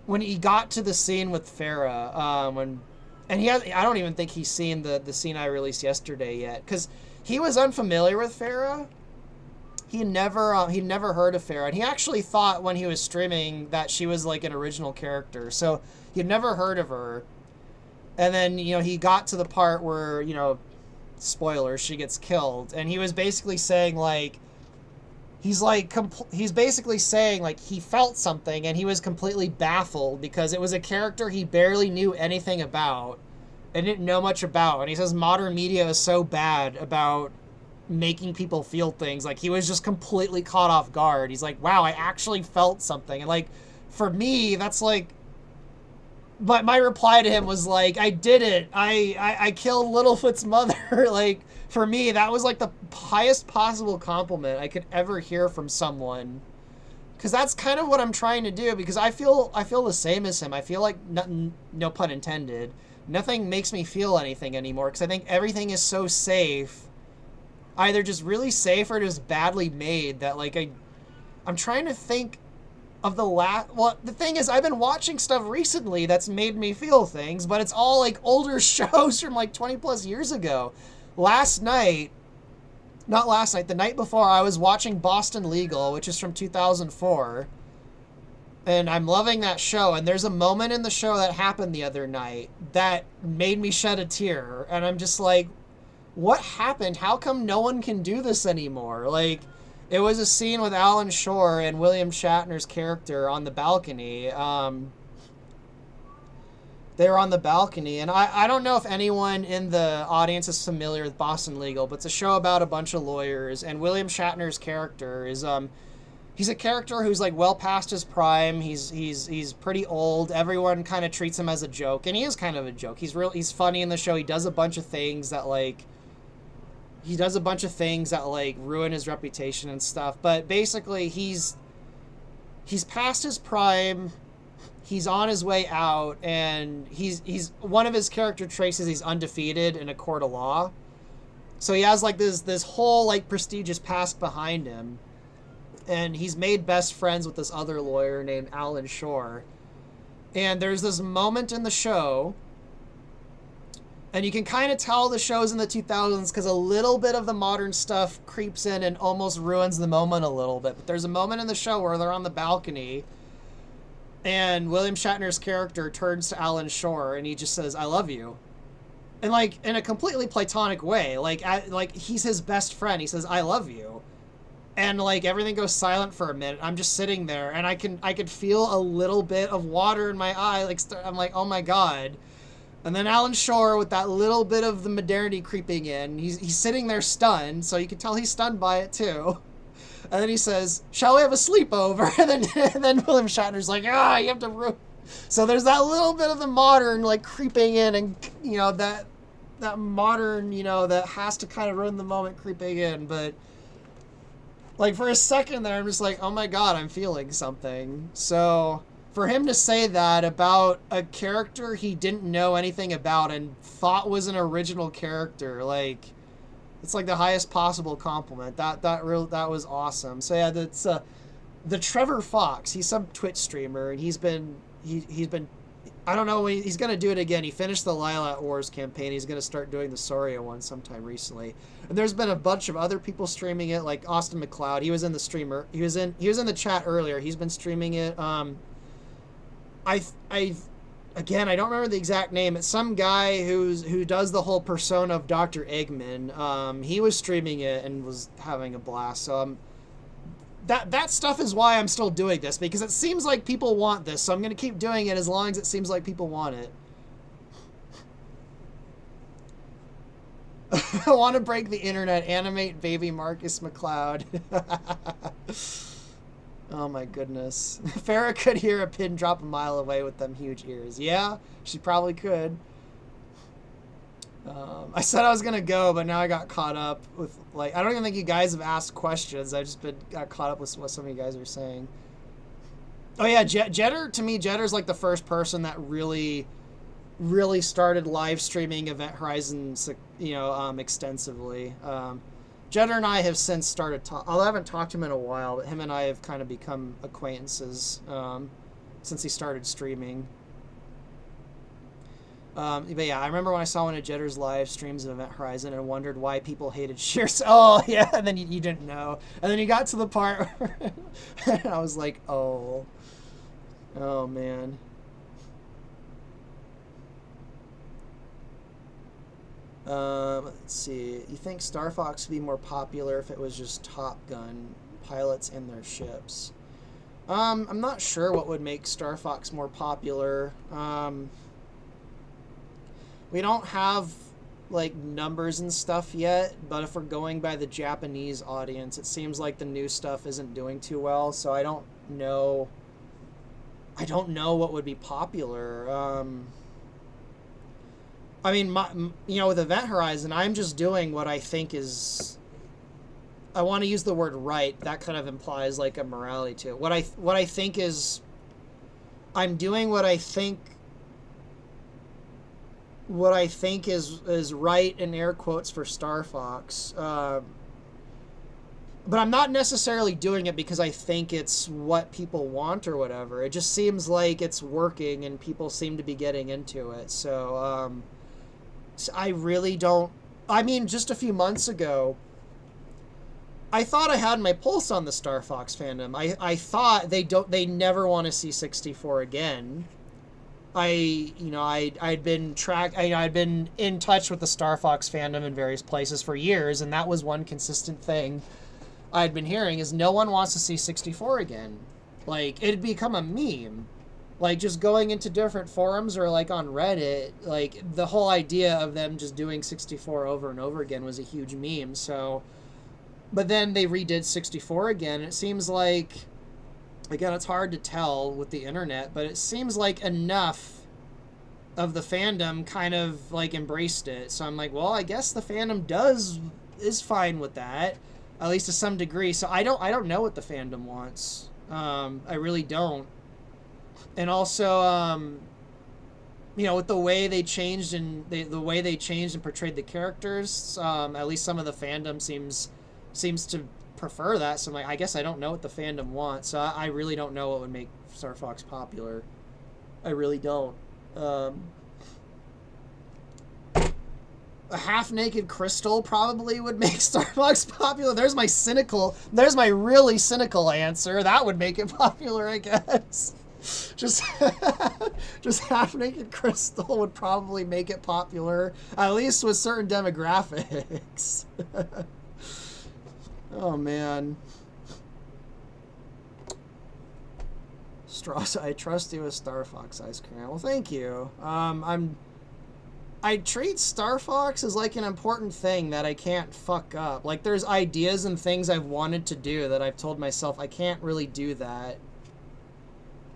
when he got to the scene with Farah, I don't even think he's seen the scene I released yesterday yet, because he was unfamiliar with Farah. He'd never heard of Farah, and he actually thought when he was streaming that she was like an original character, so he'd never heard of her. And then, he got to the part where, spoilers, she gets killed, and he was basically saying like, he's basically saying like he felt something and he was completely baffled because it was a character he barely knew anything about and didn't know much about. And he says modern media is so bad about making people feel things. Like, he was just completely caught off guard. He's like, wow, I actually felt something. And like, for me, that's like, but my reply to him was like, I did it. I killed Littlefoot's mother. Like, for me, that was like the highest possible compliment I could ever hear from someone. Because that's kind of what I'm trying to do, because I feel the same as him. I feel like, no pun intended, nothing makes me feel anything anymore, because I think everything is so safe, either just really safe or just badly made, that like I'm trying to think of well, the thing is, I've been watching stuff recently that's made me feel things, but it's all like older shows from like 20 plus years ago. The night before, I was watching Boston Legal, which is from 2004, and I'm loving that show, and there's a moment in the show that happened the other night that made me shed a tear, and I'm just like, what happened? How come no one can do this anymore? Like, it was a scene with Alan Shore and William Shatner's character on the balcony. They were on the balcony, and I don't know if anyone in the audience is familiar with Boston Legal, but it's a show about a bunch of lawyers, and William Shatner's character is, he's a character who's like well past his prime. He's pretty old. Everyone kind of treats him as a joke, and he is kind of a joke. He's funny in the show. He does a bunch of things that ruin his reputation and stuff. But basically, he's past his prime. He's on his way out, and he's one of his character traits is he's undefeated in a court of law. So he has like this whole like prestigious past behind him, and he's made best friends with this other lawyer named Alan Shore. And there's this moment in the show, and you can kind of tell the show's in the 2000s because a little bit of the modern stuff creeps in and almost ruins the moment a little bit. But there's a moment in the show where they're on the balcony, and William Shatner's character turns to Alan Shore and he just says, "I love you." And like, in a completely platonic way, like he's his best friend. He says, "I love you." And like, everything goes silent for a minute. I'm just sitting there, and I could feel a little bit of water in my eye. Like, I'm like, oh my God. And then Alan Shore, with that little bit of the modernity creeping in, he's sitting there stunned, so you can tell he's stunned by it too. And then he says, shall we have a sleepover? And then William Shatner's like, you have to ruin. So there's that little bit of the modern, like, creeping in, and, you know, that modern, you know, that has to kind of ruin the moment creeping in. But, like, for a second there, I'm just like, oh my god, I'm feeling something. So for him to say that about a character he didn't know anything about and thought was an original character, like, it's like the highest possible compliment. That was awesome. So yeah, that's the Trevor Fox. He's some Twitch streamer, and he's been I don't know, he's gonna do it again. He finished the Lylat Wars campaign. He's gonna start doing the Soria one sometime recently. And there's been a bunch of other people streaming it, like Austin McLeod. He was in the streamer. He was in the chat earlier. He's been streaming it. Again, I don't remember the exact name. It's some guy who does the whole persona of Dr. Eggman. He was streaming it and was having a blast. So that stuff is why I'm still doing this, because it seems like people want this. So I'm going to keep doing it as long as it seems like people want it. I want to break the internet. Animate baby Marcus McLeod. Oh my goodness. Farrah could hear a pin drop a mile away with them huge ears. Yeah, she probably could. I said I was going to go, but now I got caught up with, like, I don't even think you guys have asked questions. I've just got caught up with what some of you guys are saying. Oh yeah, Jetter, to me, Jetter's like the first person that really started live streaming Event Horizon, you know, extensively. Jetter and I have since started I haven't talked to him in a while, but him and I have kind of become acquaintances since he started streaming. But yeah, I remember when I saw one of Jetter's live streams of Event Horizon and wondered why people hated Shears. Oh yeah, and then you didn't know, and then you got to the part where and I was like, oh man. Let's see. You think Star Fox would be more popular if it was just Top Gun pilots in their ships? I'm not sure what would make Star Fox more popular. We don't have, like, numbers and stuff yet, but if we're going by the Japanese audience, it seems like the new stuff isn't doing too well, so I don't know what would be popular. I mean, you know, with Event Horizon, I'm just doing what I think is... I want to use the word right. That kind of implies, like, a morality to it. What I think is... I'm doing what I think is right, in air quotes, for Star Fox. But I'm not necessarily doing it because I think it's what people want or whatever. It just seems like it's working and people seem to be getting into it. So, I really don't... I mean, just a few months ago, I thought I had my pulse on the Star Fox fandom. I thought they never want to see 64 again. I'd been in touch with the Star Fox fandom in various places for years, and that was one consistent thing I'd been hearing, is no one wants to see 64 again. Like, it'd become a meme. Like, just going into different forums or, like, on Reddit, like, the whole idea of them just doing 64 over and over again was a huge meme, so... But then they redid 64 again, and it seems like... Again, it's hard to tell with the internet, but it seems like enough of the fandom kind of, like, embraced it. So I'm like, well, I guess the fandom is fine with that, at least to some degree. So I don't know what the fandom wants. I really don't. And also, you know, with the way they changed and the way they changed and portrayed the characters, at least some of the fandom seems to prefer that. So I'm like, I guess I don't know what the fandom wants. So I really don't know what would make Star Fox popular. I really don't. A half-naked Crystal probably would make Star Fox popular. There's my really cynical answer. That would make it popular, I guess. Just half-naked Crystal would probably make it popular, at least with certain demographics. Oh man. Strauss, I trust you with Star Fox ice cream. Well, thank you. I treat Star Fox as like an important thing that I can't fuck up. Like there's ideas and things I've wanted to do that I've told myself I can't really do that.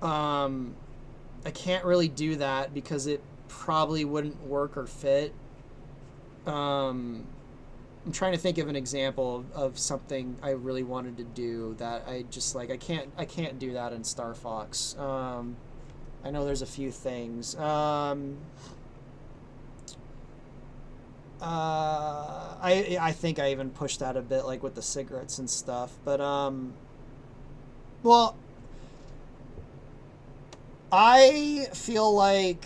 I can't really do that because it probably wouldn't work or fit. I'm trying to think of an example of something I really wanted to do that I just like I can't do that in Star Fox. I know there's a few things. I think I even pushed that a bit, like with the cigarettes and stuff. But well, I feel like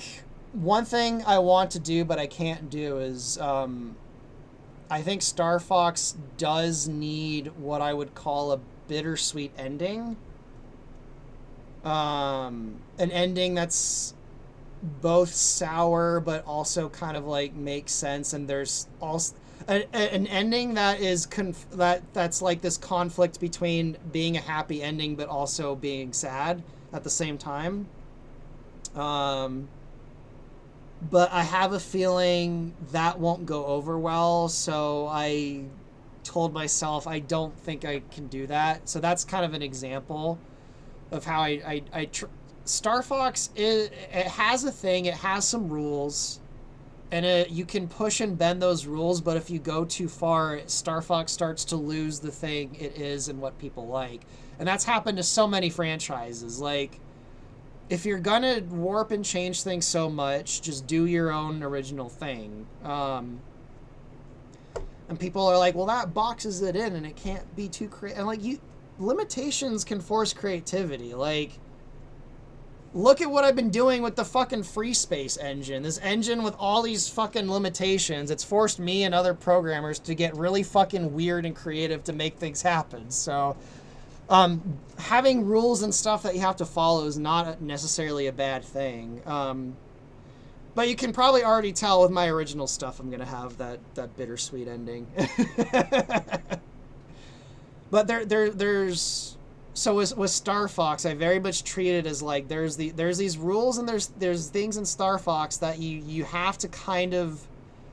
one thing I want to do but I can't do is I think Star Fox does need what I would call a bittersweet ending. An ending that's both sour but also kind of like makes sense, and there's also an ending that is that's like this conflict between being a happy ending but also being sad at the same time. But I have a feeling that won't go over well, so I told myself I don't think I can do that. So that's kind of an example of how Star Fox it has a thing, it has some rules, and you can push and bend those rules, but if you go too far, Star Fox starts to lose the thing it is and what people like. And that's happened to so many franchises. Like, if you're gonna warp and change things so much, just do your own original thing. And people are like, well, that boxes it in and it can't be too creative. And like, limitations can force creativity. Like, look at what I've been doing with the fucking Free Space engine. This engine with all these fucking limitations, it's forced me and other programmers to get really fucking weird and creative to make things happen. So having rules and stuff that you have to follow is not necessarily a bad thing. But you can probably already tell with my original stuff I'm going to have that bittersweet ending. But there's... So with Star Fox, I very much treat it as like there's these rules and there's things in Star Fox that you have to kind of...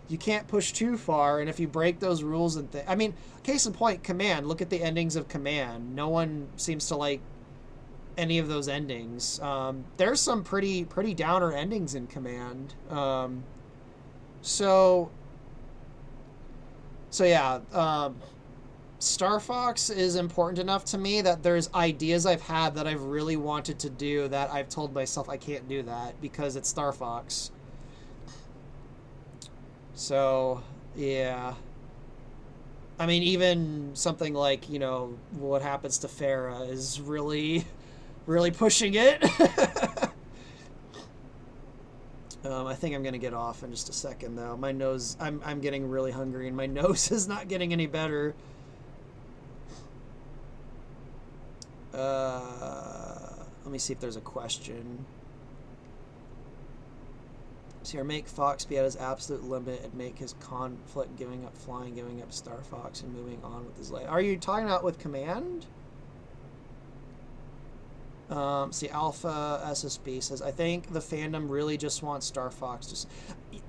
You can't push too far, and if you break those rules and I mean, case in point, Command. Look at the endings of Command. No one seems to like any of those endings. There's some pretty downer endings in Command. So yeah, Star Fox is important enough to me that there's ideas I've had that I've really wanted to do that I've told myself I can't do that because it's Star Fox. So, yeah. I mean, even something like, you know, What Happens to Farah is really, really pushing it. I think I'm going to get off in just a second, though. My nose, I'm getting really hungry, and my nose is not getting any better. Let me see if there's a question. So here, make Fox be at his absolute limit and make his conflict giving up flying, giving up Star Fox, and moving on with his life. Are you talking about with Command? See, Alpha SSB says, I think the fandom really just wants Star Fox.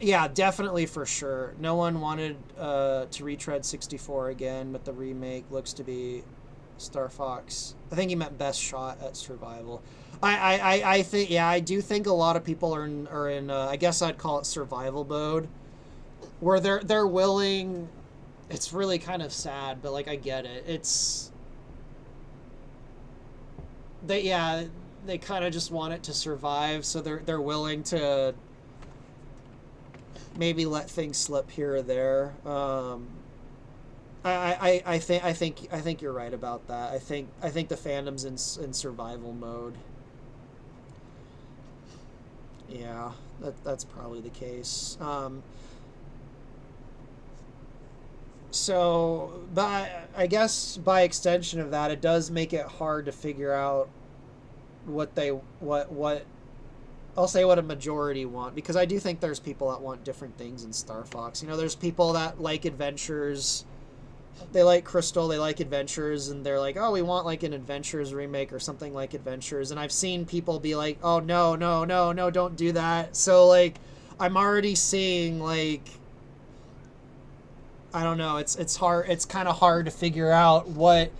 Yeah, definitely, for sure. No one wanted to retread 64 again, but the remake looks to be Star Fox. I think he meant best shot at survival. I think, yeah, I do think a lot of people are in I guess I'd call it survival mode, where they're willing. It's really kind of sad, but like I get it. It's they kind of just want it to survive, so they're willing to maybe let things slip here or there. I think you're right about that. I think the fandom's in survival mode. Yeah, that's probably the case. So, but I guess by extension of that, it does make it hard to figure out what I'll say what a majority want, because I do think there's people that want different things in Star Fox. You know, there's people that like adventures. They like Crystal, they like Adventures, and they're like, oh, we want like an Adventures remake or something like Adventures. And I've seen people be like, oh, no, don't do that. So like, I'm already seeing, like, I don't know, it's hard, it's kind of hard to figure out what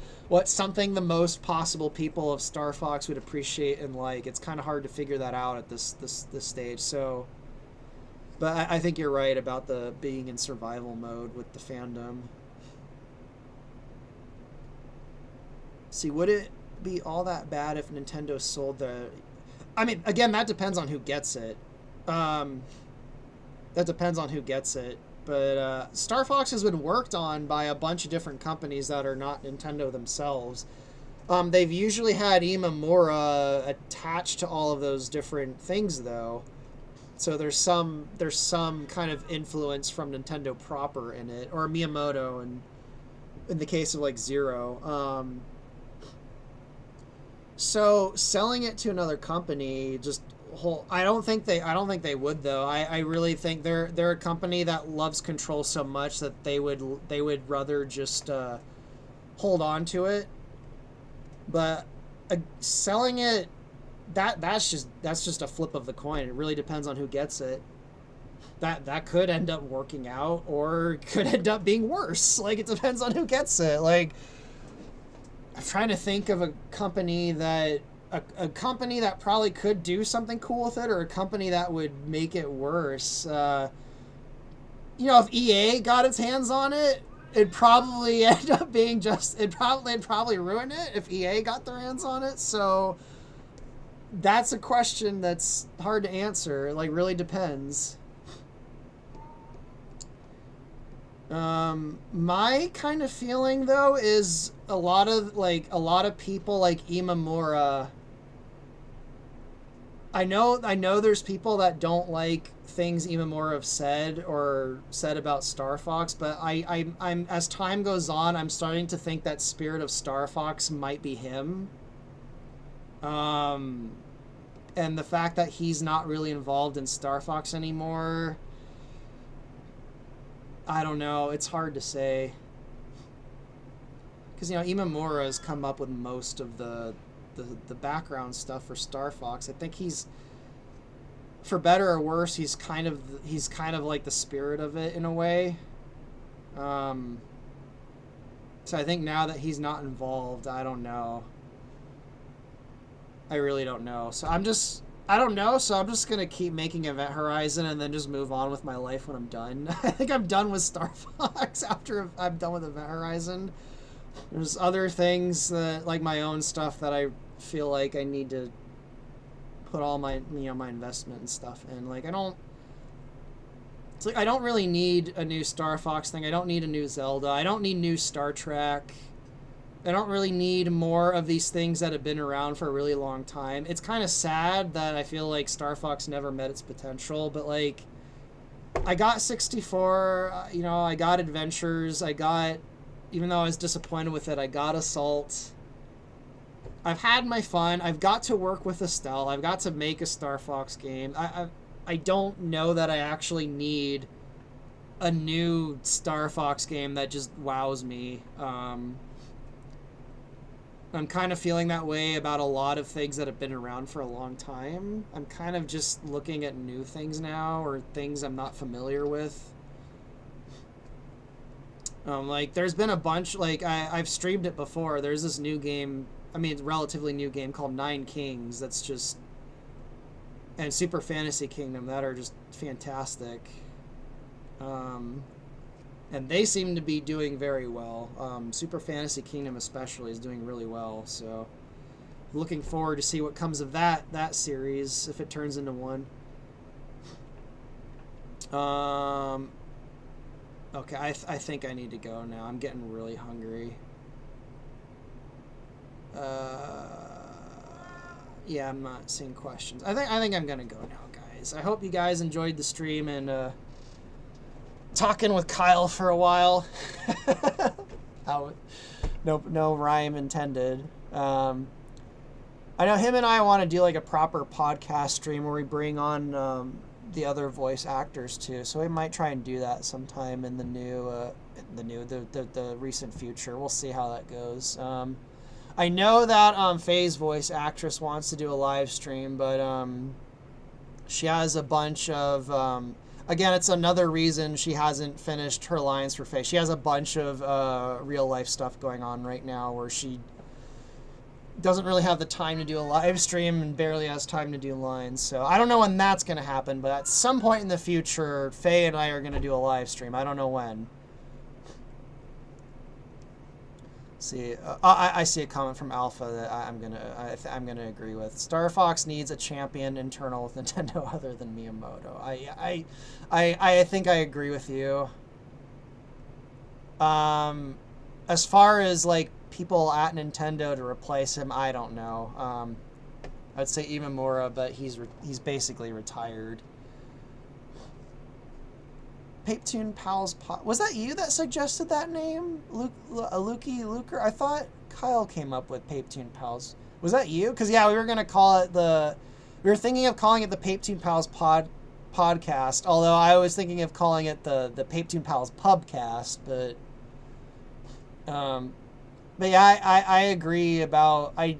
something the most possible people of Star Fox would appreciate and like. It's kind of hard to figure that out at this stage. So, but I think you're right about the being in survival mode with the fandom. See, would it be all that bad if Nintendo sold the... I mean, again, that depends on who gets it. That depends on who gets it. But Star Fox has been worked on by a bunch of different companies that are not Nintendo themselves. They've usually had Imamura attached to all of those different things, though. So there's some kind of influence from Nintendo proper in it, or Miyamoto, and in the case of like Zero. So selling it to another company just I don't think they would, though. I really think they're a company that loves control so much that they would rather just hold on to it. But selling it, that's just a flip of the coin. It really depends on who gets it. That could end up working out or could end up being worse. Like, it depends on who gets it. Like, I'm trying to think of a company that probably could do something cool with it, or a company that would make it worse. If EA got its hands on it, it'd probably end up being it'd probably ruin it if EA got their hands on it. So that's a question that's hard to answer. It, like, really depends. My kind of feeling, though, is a lot of people like Imamura. I know there's people that don't like things Imamura have said about Star Fox, but I'm as time goes on, I'm starting to think that Spirit of Star Fox might be him. And the fact that he's not really involved in Star Fox anymore, I don't know. It's hard to say. Because, Imamura has come up with most of the background stuff for Star Fox. I think he's, for better or worse, he's kind of like the spirit of it in a way. So I think now that he's not involved, I don't know. I really don't know. I don't know, so I'm just going to keep making Event Horizon and then just move on with my life when I'm done. I think I'm done with Star Fox after I'm done with Event Horizon. There's other things that, like my own stuff, that I feel like I need to put all my, my investment and stuff in. Like, I don't really need a new Star Fox thing. I don't need a new Zelda. I don't need new Star Trek. I don't really need more of these things that have been around for a really long time. It's kind of sad that I feel like Star Fox never met its potential, but, like, I got 64, I got Adventures, even though I was disappointed with it, I got Assault. I've had my fun. I've got to work with Estelle. I've got to make a Star Fox game. I don't know that I actually need a new Star Fox game that just wows me. I'm kind of feeling that way about a lot of things that have been around for a long time. I'm kind of just looking at new things now, or things I'm not familiar with. Like, there's been a bunch, like, I've streamed it before. There's this new game, relatively new game called Nine Kings that's just, and Super Fantasy Kingdom, that are just fantastic. And they seem to be doing very well. Super Fantasy Kingdom especially is doing really well, so looking forward to see what comes of that series, if it turns into one. Okay, I think I need to go now. I'm getting really hungry. Yeah, I'm not seeing questions. I think I'm gonna go now, guys. I hope you guys enjoyed the stream and talking with Kyle for a while. No rhyme intended. I know him and I want to do like a proper podcast stream where we bring on the other voice actors too, so we might try and do that sometime in the recent future. We'll see how that goes. I know that Faye's voice actress wants to do a live stream, but She has a bunch of, again, it's another reason she hasn't finished her lines for Faye. She has a bunch of real life stuff going on right now where she doesn't really have the time to do a live stream and barely has time to do lines. So I don't know when that's going to happen, but at some point in the future, Faye and I are going to do a live stream. I don't know when. See, I see a comment from Alpha that I'm gonna agree with. Star Fox needs a champion internal with Nintendo other than Miyamoto. I think I agree with you. As far as like people at Nintendo to replace him, I don't know. I'd say Imamura, but he's basically retired. Papetoon Pals was that you that suggested that name? Luker? I thought Kyle came up with Papetoon Pals. Was that you? Because yeah, we were gonna call it we were thinking of calling it the Papetoon Pals podcast. Although I was thinking of calling it the Papetoon Pals pubcast. But yeah, I agree about I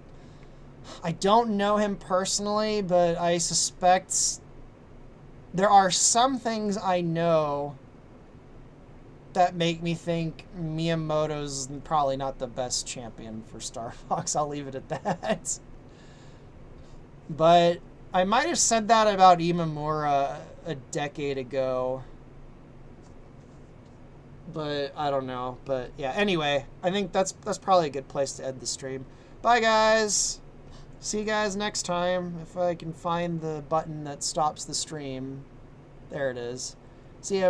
don't know him personally, but I suspect there are some things I know that make me think Miyamoto's probably not the best champion for Star Fox. I'll leave it at that. But I might have said that about Imamura a decade ago. But I don't know. But yeah, anyway, I think that's probably a good place to end the stream. Bye, guys. See you guys next time, if I can find the button that stops the stream. There it is. See you, everyone.